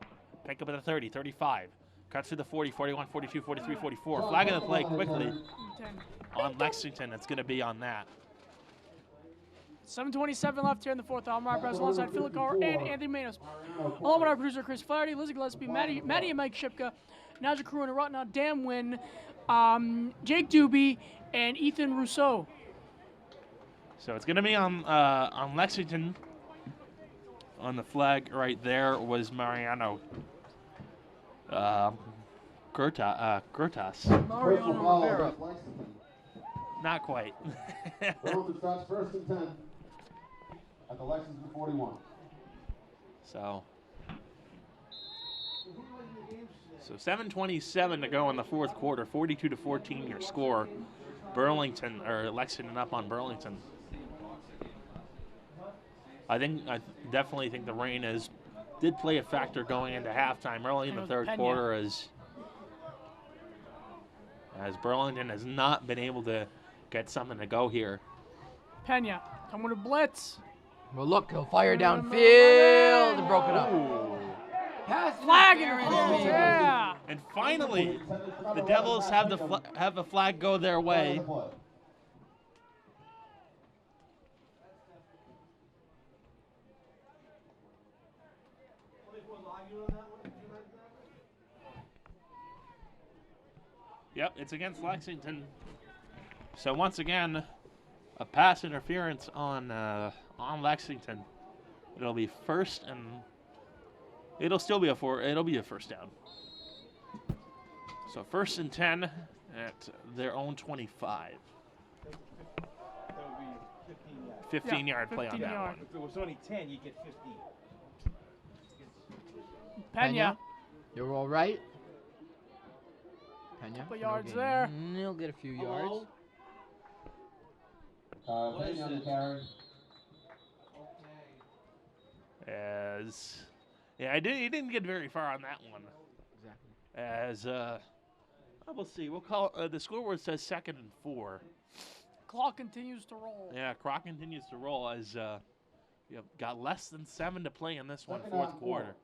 Pinkham at the 30, 35. Cuts to the 40, 41, 42, 43, 44. Flag of the play quickly 10. on Lexington. It's going to be on that. 7:27 left here in the fourth. I'm Mark Bress alongside Philip Carr and Anthony Manos. Along with our producer Chris Flaherty, Lizzie Gillespie, Maddie and Mike Shipka, Najee Crew and Rutna, Dan Wynn, Jake Doobie, and Ethan Rousseau. So it's going to be on Lexington. On the flag right there was Mariano Grotas. Mariano Rivera. Not quite. Burlington starts first and 10 at the Lexington 41. So 7:27 to go in the fourth quarter. 42 to 14 your score. Burlington or Lexington up on Burlington. I definitely think the rain did play a factor going into halftime early in the third quarter as Burlington has not been able to get something to go here. Pena coming to blitz. Well, look, he'll fire downfield and broke it up. Pass Flag in the interference. field, yeah. And finally, the Devils have the flag go their way. Yep, it's against Lexington. So once again, a pass interference on Lexington. It'll be first and it'll still be it'll be a first down. So 1st and 10 at their own 25. That would be 15 yards. 15-yard play on that one. If it was only 10, you get 15. Pena. You're all right. Pena. Couple yards there. He'll get a few yards. Pena on the carry. He didn't get very far on that one. Exactly. We'll see. We'll call the scoreboard says 2nd and 4. Clock continues to roll. Yeah, clock continues to roll as we have got less than 7 to play in this one, Second fourth and 4. quarter.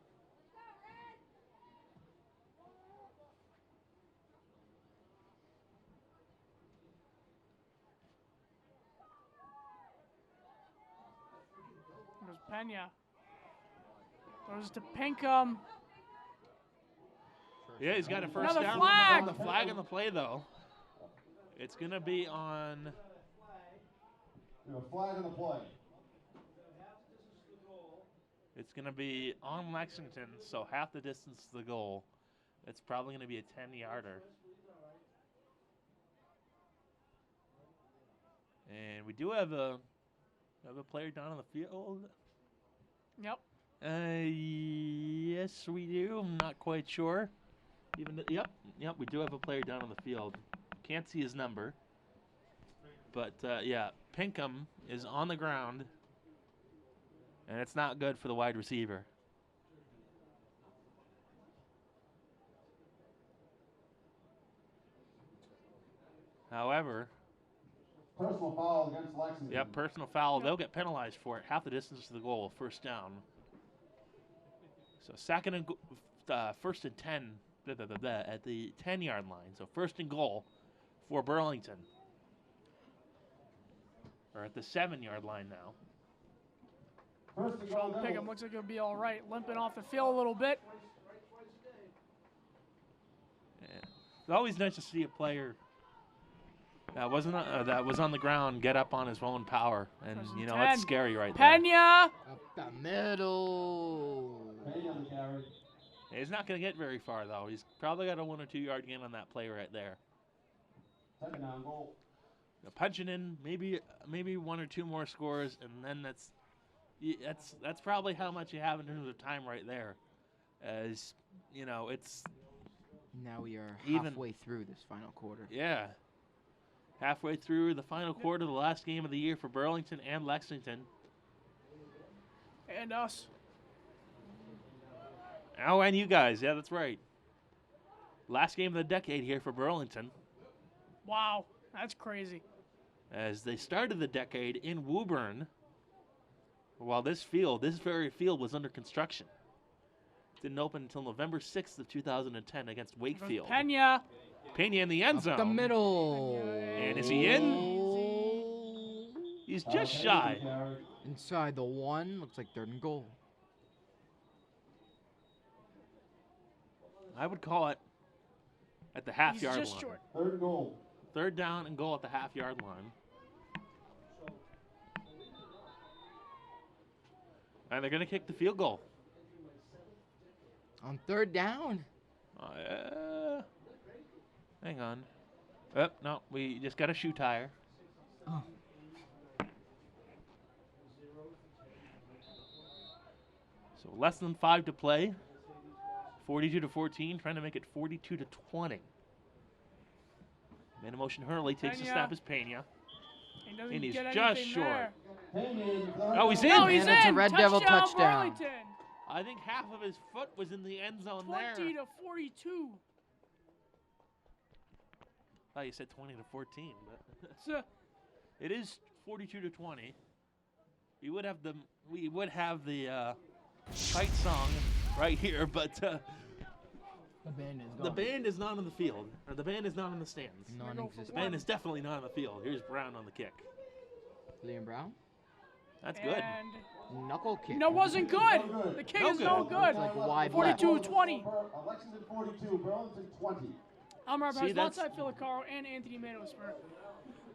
There's Pena. Goes to Pinkham. Yeah, he's got a first Another down. flag! The flag on the play, though. It's going to be on... A flag on the play. It's going to be on Lexington, so half the distance to the goal. It's probably going to be a 10-yarder. And we do have a player down on the field. Yep. Yes, we do. I'm not quite sure. Yep, we do have a player down on the field. Can't see his number. But, yeah, Pinkham is on the ground. And it's not good for the wide receiver. However... Personal foul against Lexington. Yep, personal foul. They'll get penalized for it. Half the distance to the goal, first down. So 1st and 10 at the 10-yard line. So 1st and goal for Burlington. Or at the 7-yard line now. First and Sean goal. Pinkham looks like he'll be all right. Limping off the field a little bit. Yeah. It's always nice to see a player that was on the ground get up on his own power. And, you know, it's scary right there. Pena. Up the middle. Pena on the carry. He's not going to get very far, though. He's probably got a 1 or 2 yard gain on that play right there. 2nd down goal. Punching in maybe 1 or 2 more scores, and then that's probably how much you have in terms of time right there. As you know, it's Now we are Even- halfway through this final quarter. yeah, halfway through the final quarter, the last game of the year for Burlington and Lexington. And us. Oh, and you guys, yeah, that's right. Last game of the decade here for Burlington, Wow. That's crazy. as they started the decade in Woburn. While this very field was under construction. Didn't open until November 6th of 2010 against Wakefield. Pena. Pena in the end Up zone. the middle. And is he in? He's just shy. Inside the 1. Looks like 3rd and goal. I would call it at the He's half-yard just line. short. 3rd and goal. 3rd down and goal at the half-yard line. And they're going to kick the field goal. On 3rd down. Hang on. Oh, no, we just got a shoe tire. Oh. So less than 5 to play. 42-14, trying to make it 42-20. Man in motion Hurley takes a Pena. snap as Pena. He doesn't And he's get just anything short. there. Oh, he's in. Oh, he's And it's a in. Red Devil touchdown. Burlington. I think half of his foot was in the end zone 20 there. to 42. Oh, you said 20-14, but So, it is 42-20. We would have the fight song right here, but The band is gone. the band is not on the field, or the band is not in the stands. The Non-existent. band is definitely not on the field. Here's Brown on the kick. Liam Brown. That's good. and Knuckle kick. no, wasn't good. The kick No is good. no good. It's like wide left. 42-20. Lexington 42, Burlington 20. I'm Rob See, Price, that's- alongside Filicaro and Anthony Manos for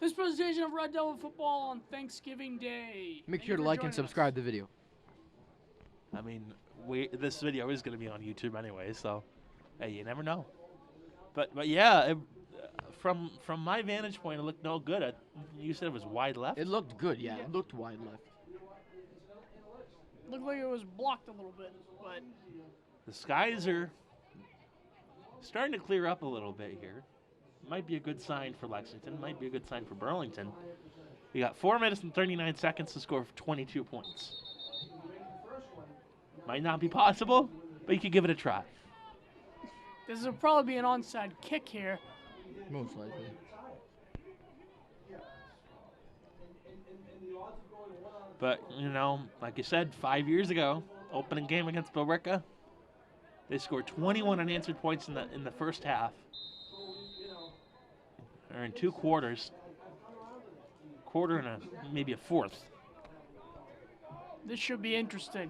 this presentation of Red Devil Football on Thanksgiving Day. Make Thank sure you to for like joining and us. subscribe the video. I mean, this video is going to be on YouTube anyway, so hey, you never know. But yeah, from my vantage point, it looked no good. You said it was wide left. It looked good, yeah. It looked wide left. Looked like it was blocked a little bit, but The skies are starting to clear up a little bit here. Might be a good sign for Lexington. Might be a good sign for Burlington. We got 4 minutes and 39 seconds to score 22 points. Might not be possible, but you could give it a try. this will probably be an onside kick here. Most likely. But, you know, like you said, 5 years ago, opening game against Billerica, they scored 21 unanswered points in the first half. Or in 2 quarters. Quarter and maybe a fourth. This should be interesting.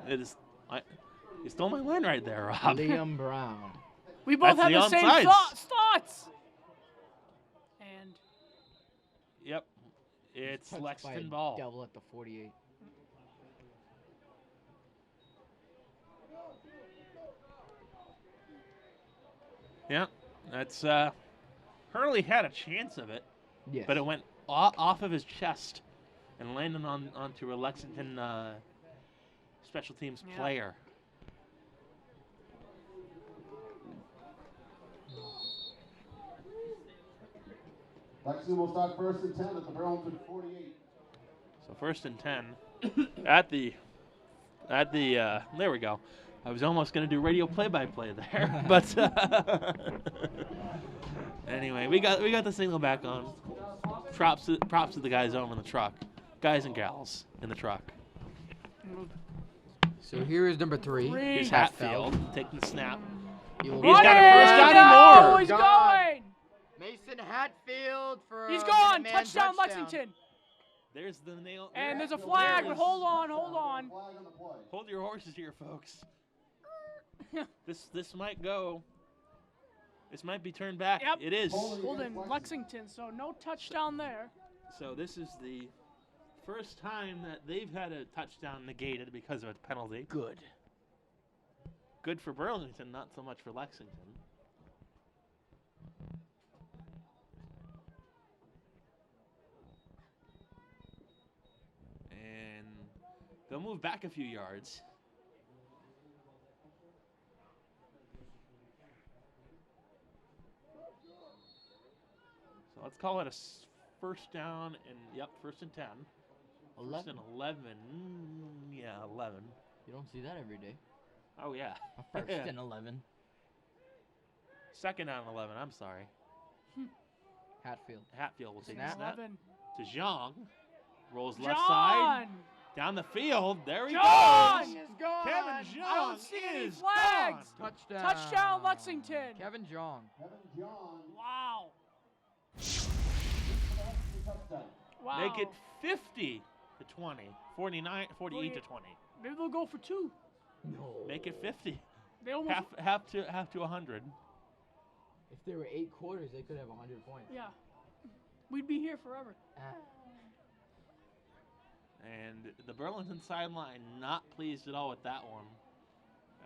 You stole my line right there, Rob. Liam Brown. We both That's have the the same onside. thoughts. And Yep. It's Touched Lexington by a ball. Devil at the 48. Yeah. That's Hurley had a chance of it, Yes. but it went off of his chest and landed onto a Lexington special teams Yeah. player. Lexington will start first and 10 at the Burlington 48. So 1st and 10 at the there we go. I was almost going to do radio play-by-play there, but anyway, we got the signal back on. Props to the guys over in the truck, guys and gals in the truck. So here is number 3. Here's Hatfield. Hatfield taking the snap. He will He's got a Running! first down No, and more. he's Gone. going. Mason Hatfield for He's gone. man Touchdown, Lexington. There's the nail. And there's a flag, but hold on. Flag on the play. Hold your horses here, folks. This might go. This might be turned back. Yep. It is. Holding Lexington, so no touchdown there. So this is the first time that they've had a touchdown negated because of a penalty. Good. Good for Burlington, not so much for Lexington. And they'll move back a few yards. So let's call it a first down and, yep, 1st and 10. 1st and 11. Yeah, 11. You don't see that every day. Oh, yeah. A first and 11. 2nd down and 11, I'm sorry. Hatfield. Hatfield will take the Snap. snap. 11. To Zhang. Rolls left John. side. Down the field. There he John goes. is gone. Kevin I Zhang don't see any is flags. gone. Touchdown. Touchdown, Lexington. Kevin John. Kevin John. Wow. Touchdown. Wow. Make it 50 to 20. 48 to 20. Maybe they'll go for 2. No. Make it 50. They almost. Half to 100. If there were 8 quarters, they could have 100 points. Yeah. We'd be here forever. And the Burlington sideline not pleased at all with that one,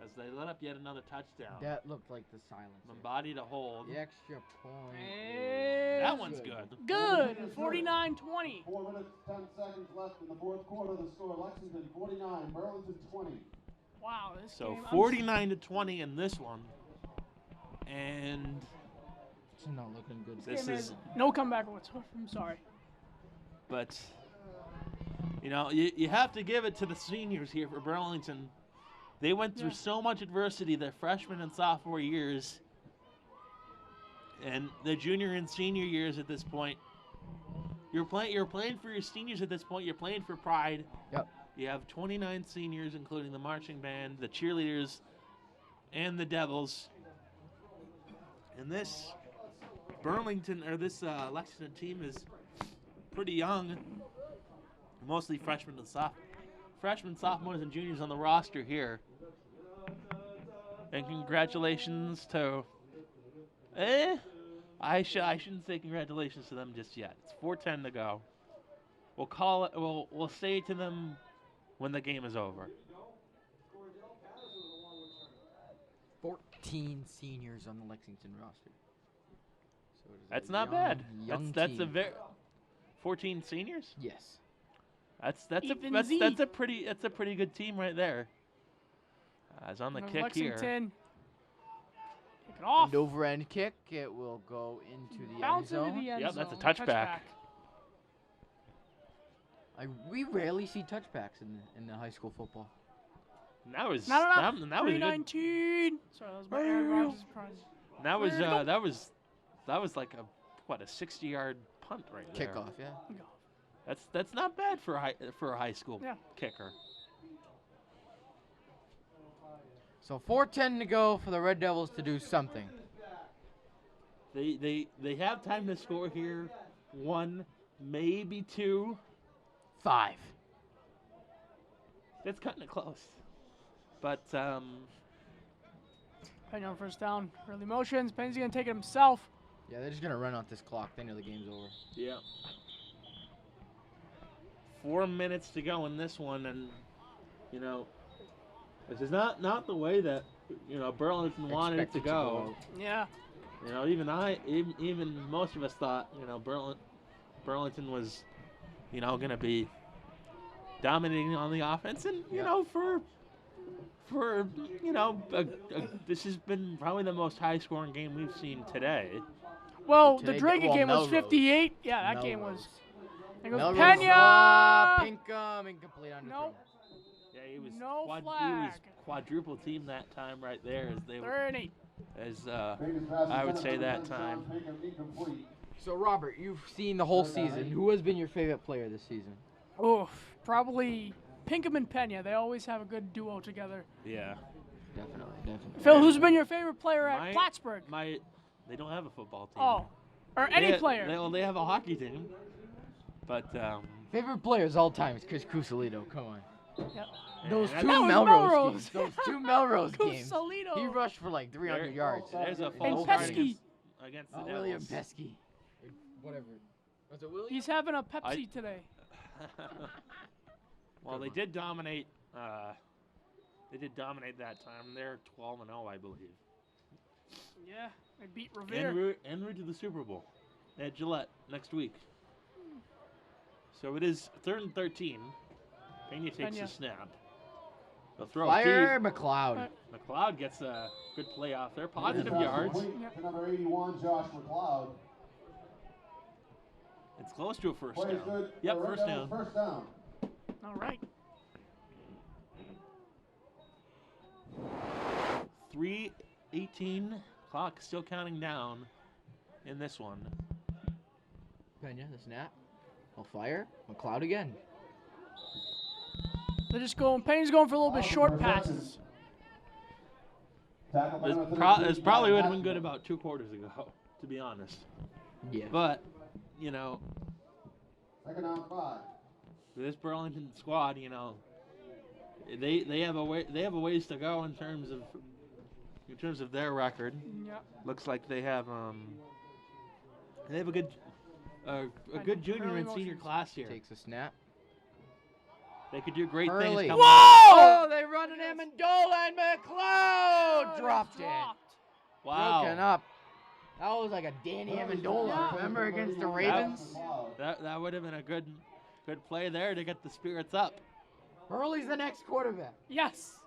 as they let up yet another touchdown. That looked like the silence. Mombadi to hold. The extra point. And That one's good. good. 49-20. 4 minutes, 10 seconds left in the fourth quarter. The score: Lexington 49, Burlington 20. Wow. This So game, 49 to 20 in this one. And It's not looking good. this is, no comeback. I'm sorry. but you know, you have to give it to the seniors here for Burlington. They went through so much adversity their freshman and sophomore years, and the junior and senior years at this point. You're playing for your seniors at this point. You're playing for pride. Yep. You have 29 seniors, including the marching band, the cheerleaders, and the Devils. And this Burlington or this Lexington team is pretty young, mostly freshmen, sophomores, and juniors on the roster here. And congratulations to I shouldn't say congratulations to them just yet. It's 4:10 to go. We'll call it. We'll say it to them when the game is over. 14 seniors on the Lexington roster. So it is That's a not young, bad. Young That's a team. very 14 seniors. Yes. That's Even Z. a pretty good team right there. As on the And kick here. Lexington. Kick it off. And over end kick. It will go into the end Bounce into zone. the end Yep, zone. that's a touchback. We rarely see touchbacks in the high school football. And that was Not enough. that was good. 319. Sorry, that was my Aaron Rodgers surprise. That was like a 60-yard punt right there. Kickoff, yeah. That's not bad for a high school kicker. So 4:10 to go for the Red Devils to do something. They have time to score here. 1, maybe 2. 5. That's cutting it close. But Penny on first down. Early motions. Penny's going to take it himself. Yeah, they're just going to run out this clock. They know the game's over. yeah. 4 minutes to go in this one, and this is not the way that Burlington wanted it to go. Yeah. Even most of us thought Burlington was going to be dominating on the offense, and this has been probably the most high-scoring game we've seen today. Well, Today- the Drake game was Melrose. 58. Yeah, that game Melrose. was. There goes Melrose, Pena. Pinkham, incomplete on the Nope. Yeah, he was No he was flag. quadruple team that time right there as they were 30. I would say that time. So, Robert, you've seen the whole season. Who has been your favorite player this season? Oof. Probably Pinkham and Pena. They always have a good duo together. Yeah. Definitely. Phil, who's been your favorite player at My- Plattsburgh? They don't have a football team. Oh. Or any player. They have a hockey team. But Favorite players all time is Chris Cusalito. Come on. Yep. Those that two was Melrose Melrose. games. Those two Melrose games. Cusalito. He rushed for like 300 yards. there's a And false start Pesky. against the Oh, Devils. William Pesky. Whatever. Was it William? He's having a Pepsi today. Well, they did dominate. They did dominate that time. They're 12-0, I believe. Yeah. They beat Revere. En route to the Super Bowl at Gillette next week. So it is 3rd and 13. Pena takes Pena. the snap. They'll throw Fire deep. McLeod. McLeod gets a good play off there. Positive yards. To number 81, Josh McLeod. It's close to a first Play is down. good. Yep, Red first Devils, down. First down. All right. 3:18. Clock still counting down in this one. Pena, the snap. He'll fire. McLeod again. They're just going. Pena's going for a little bit short passes. Tackle by This, number pro- 32, this probably would have been Matthew. good about 2 quarters ago, to be honest. Yeah. But, Second down, 5. this Burlington squad, they have a ways to go in terms of their record. Yep. Looks like they have a good junior Early and senior motions. class here. Takes a snap. They could do great Hurley. things. Coming Whoa! Oh, they run an Amendola and McLeod dropped it. Wow. Broken up. That was like a Danny Amendola. Remember against the Ravens? That would have been a good play there to get the spirits up. Hurley's the next quarterback. Yes.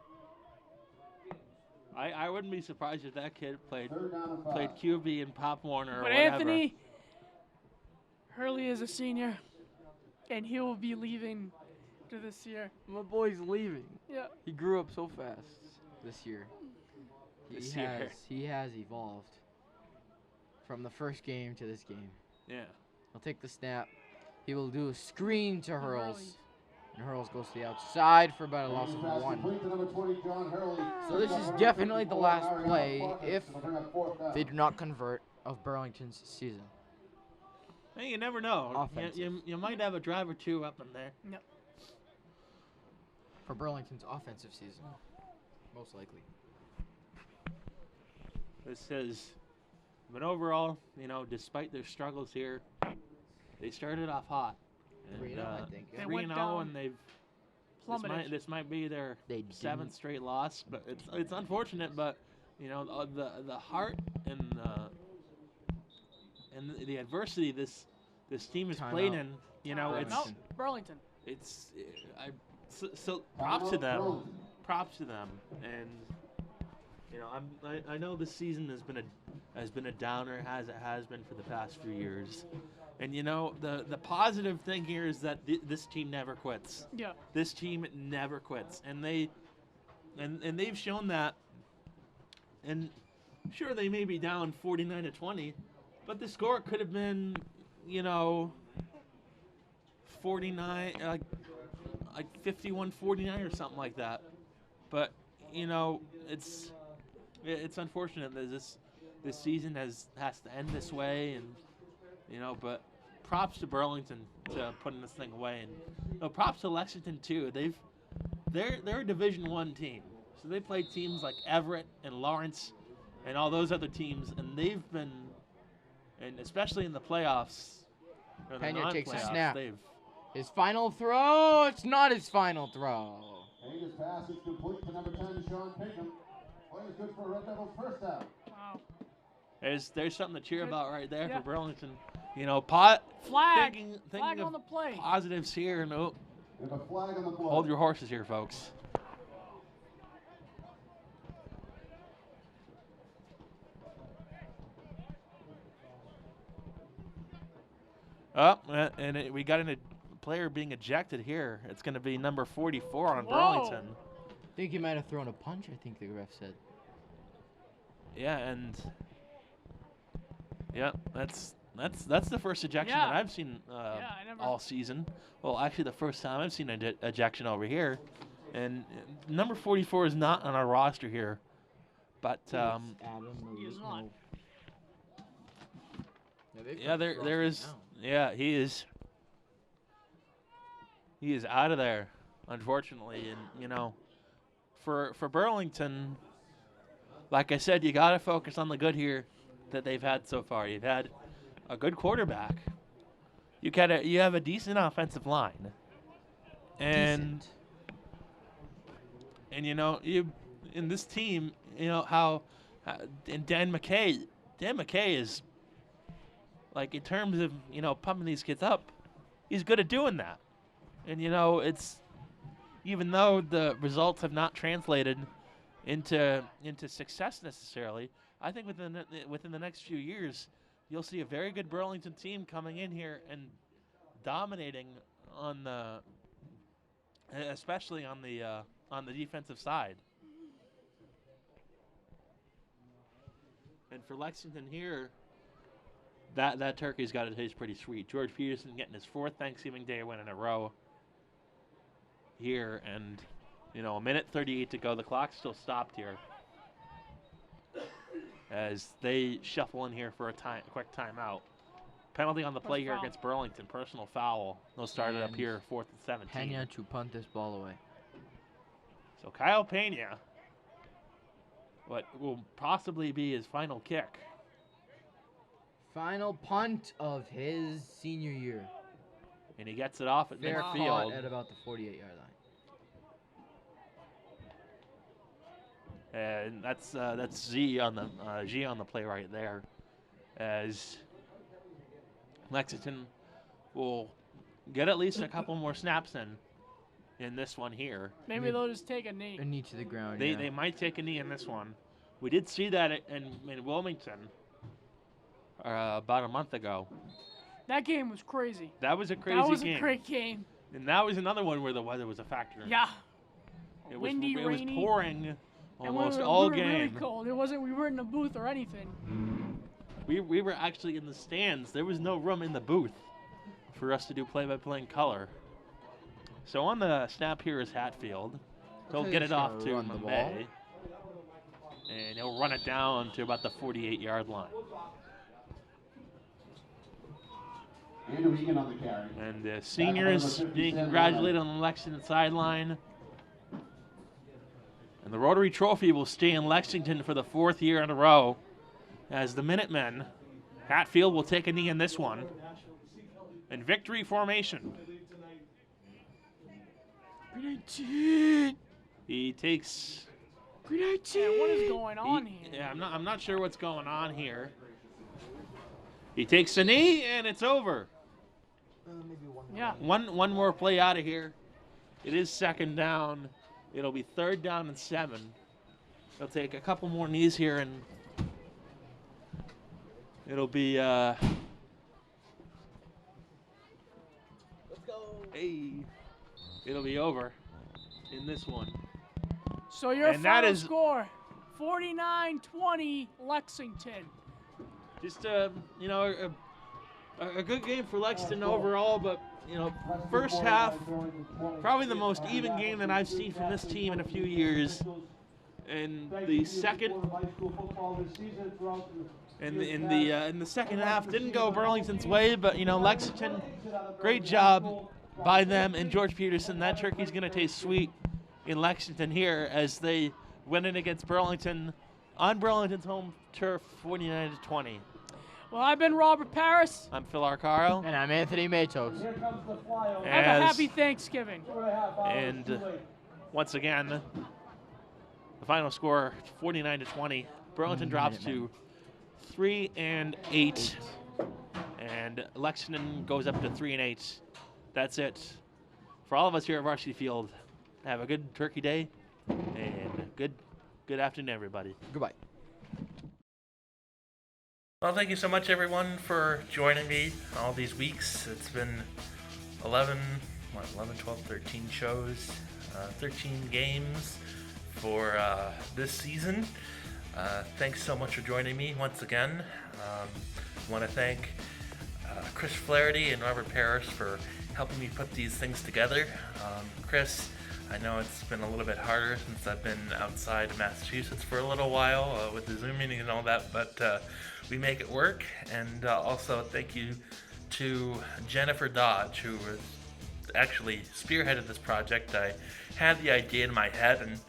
I wouldn't be surprised if that kid played Third down and 5. QB in Pop Warner or But whatever. Anthony Hurley is a senior, and he will be leaving to this year. My boy's leaving. Yeah. He grew up so fast this year. This year. He has evolved from the first game to this game. Yeah. He'll take the snap. He will do a screen to Hurls. Hurley. And Hurls goes to the outside for about a loss of Pass 1. complete to number 20, John Hurley. So this is definitely the last play if they do not convert of Burlington's season. Hey, you never know. Offensive. You might have a drive or two up in there. Yep. For Burlington's offensive season. Most likely. This is But overall, despite their struggles here, they started off hot. 3-0, I think. They 3-0, went down, and they've plummeted. this might be their They 7th straight loss, but it's unfortunate. But the heart and the adversity this team has played in, No, Burlington. it's so props to them, and I know this season has been a downer, as it has been for the past few years. And the positive thing here is that this team never quits. Yeah. This team never quits, and they've shown that. And sure, they may be down 49-20, but the score could have been, 49, like 51-49 or something like that. But it's unfortunate that this season has to end this way, and but props to Burlington to putting this thing away, and props to Lexington too. They're a Division I team, so they play teams like Everett and Lawrence and all those other teams, and they've been, and especially in the playoffs, or the Pena takes a non-playoffs, snap. they've His final throw. It's not his final throw. And his pass is complete to number 10, Sean Pinkham. Play is good for Red Devils first down. Wow. There's something to cheer about right there Yeah. for Burlington. Flag. Thinking Flag of on the play. positives here. No, We have a flag on the play. hold your horses here, folks. We got a player being ejected here. It's going to be number 44 on Whoa. Burlington. I think he might have thrown a punch, I think the ref said. Yeah, and that's the first ejection Yeah. that I've seen I never- all season. Well, actually, the first time I've seen an ejection over here, and number 44 is not on our roster here, but He is not. there is. Yeah, he is. He is out of there, unfortunately, and for Burlington, like I said, you got to focus on the good here that they've had so far. You've had a good quarterback. You have a decent offensive line, and you in this team, and Dan McKay is, like, in terms of pumping these kids up, he's good at doing that. And it's, even though the results have not translated into success necessarily, I think within the next few years, you'll see a very good Burlington team coming in here and dominating especially on the defensive side. And for Lexington here, that turkey's got to taste pretty sweet. George Peterson getting his 4th Thanksgiving Day win in a row here, and a minute 38 to go. The clock's still stopped here as they shuffle in here for a quick timeout. Penalty on the play here against Burlington. Personal foul. They'll start it up here, 4th and 17. Pena to punt this ball away. So Kyle Pena, what will possibly be his final kick. Final punt of his senior year. And he gets it off at Fair midfield. caught at about the 48-yard line. And that's G on the play right there, as Lexington will get at least a couple more snaps in this one here. Maybe they'll just take a knee. A knee to the ground. They might take a knee in this one. We did see that in Wilmington about a month ago. That game was crazy. That was a crazy That was game. a great game. And that was another one where the weather was a factor. Yeah. It Windy, was rainy. pouring And almost we all were game. really cold. We weren't in a booth or anything. We were actually in the stands. There was no room in the booth for us to do play-by-play in color. So on the snap here is Hatfield. He'll get it off to Mbaye. And he'll run it down to about the 48-yard line. Andrew Egan on the carry. And the seniors being congratulated on the Lexington sideline. And the Rotary Trophy will stay in Lexington for the 4th year in a row. as the Minutemen. Hatfield will take a knee in this one. In victory formation. He takes. Yeah, what is going on here? Yeah, I'm not sure what's going on here. He takes a knee and it's over. Yeah. One more play out of here. It is second down. It'll be 3rd down and 7. He'll take a couple more knees here and it'll be Let's go. hey, it'll be over in this one. So your And that final is- score, 49-20 Lexington. Just a good game for Lexington overall, but first half probably the most even game that I've seen from this team in a few years. And the second in the second half didn't go Burlington's way, but Lexington, great job by them and George Peterson. That turkey's gonna taste sweet in Lexington here as they win it against Burlington on Burlington's home turf, 49-20. Well, I've been Robert Paris. I'm Phil Arcaro. And I'm Anthony Matos. Have a happy Thanksgiving. And once again, the final score 49-20. Burlington drops to 3-8, and Lexington goes up to 3-8. That's it for all of us here at Varsity Field. Have a good Turkey Day and good afternoon, everybody. Goodbye. Well, thank you so much, everyone, for joining me all these weeks. It's been 11, 12, 13 shows, 13 games for this season. Thanks so much for joining me once again. I want to thank Chris Flaherty and Robert Parrish for helping me put these things together. Chris, I know it's been a little bit harder since I've been outside of Massachusetts for a little while with the Zoom meeting and all that, but we make it work. And also thank you to Jennifer Dodge, who was actually spearheaded this project. I had the idea in my head, and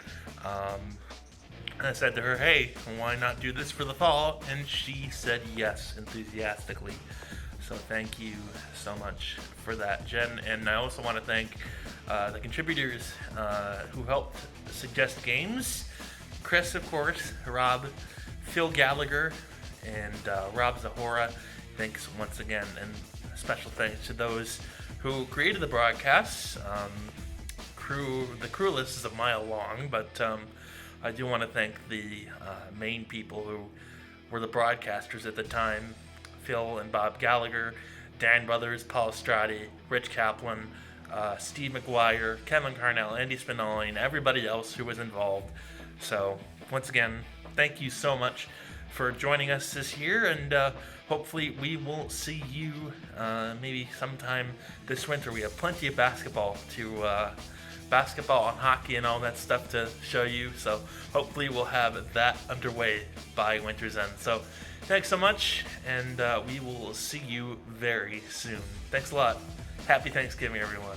I said to her, hey, why not do this for the fall? And she said yes enthusiastically. So thank you so much for that, Jen. And I also want to thank the contributors who helped suggest games. Chris, of course, Rob, Phil Gallagher, and Rob Zahora. Thanks once again. And special thanks to those who created the broadcasts. The crew list is a mile long, but I do want to thank the main people who were the broadcasters at the time. Phil and Bob Gallagher, Dan Brothers, Paul Strati, Rich Kaplan, Steve McGuire, Kevin Carnell, Andy Spinelli, and everybody else who was involved. So once again, thank you so much for joining us this year, and hopefully we will see you maybe sometime this winter. We have plenty of basketball and hockey and all that stuff to show you, so hopefully we'll have that underway by winter's end. So thanks so much, and we will see you very soon. Thanks a lot. Happy Thanksgiving, everyone.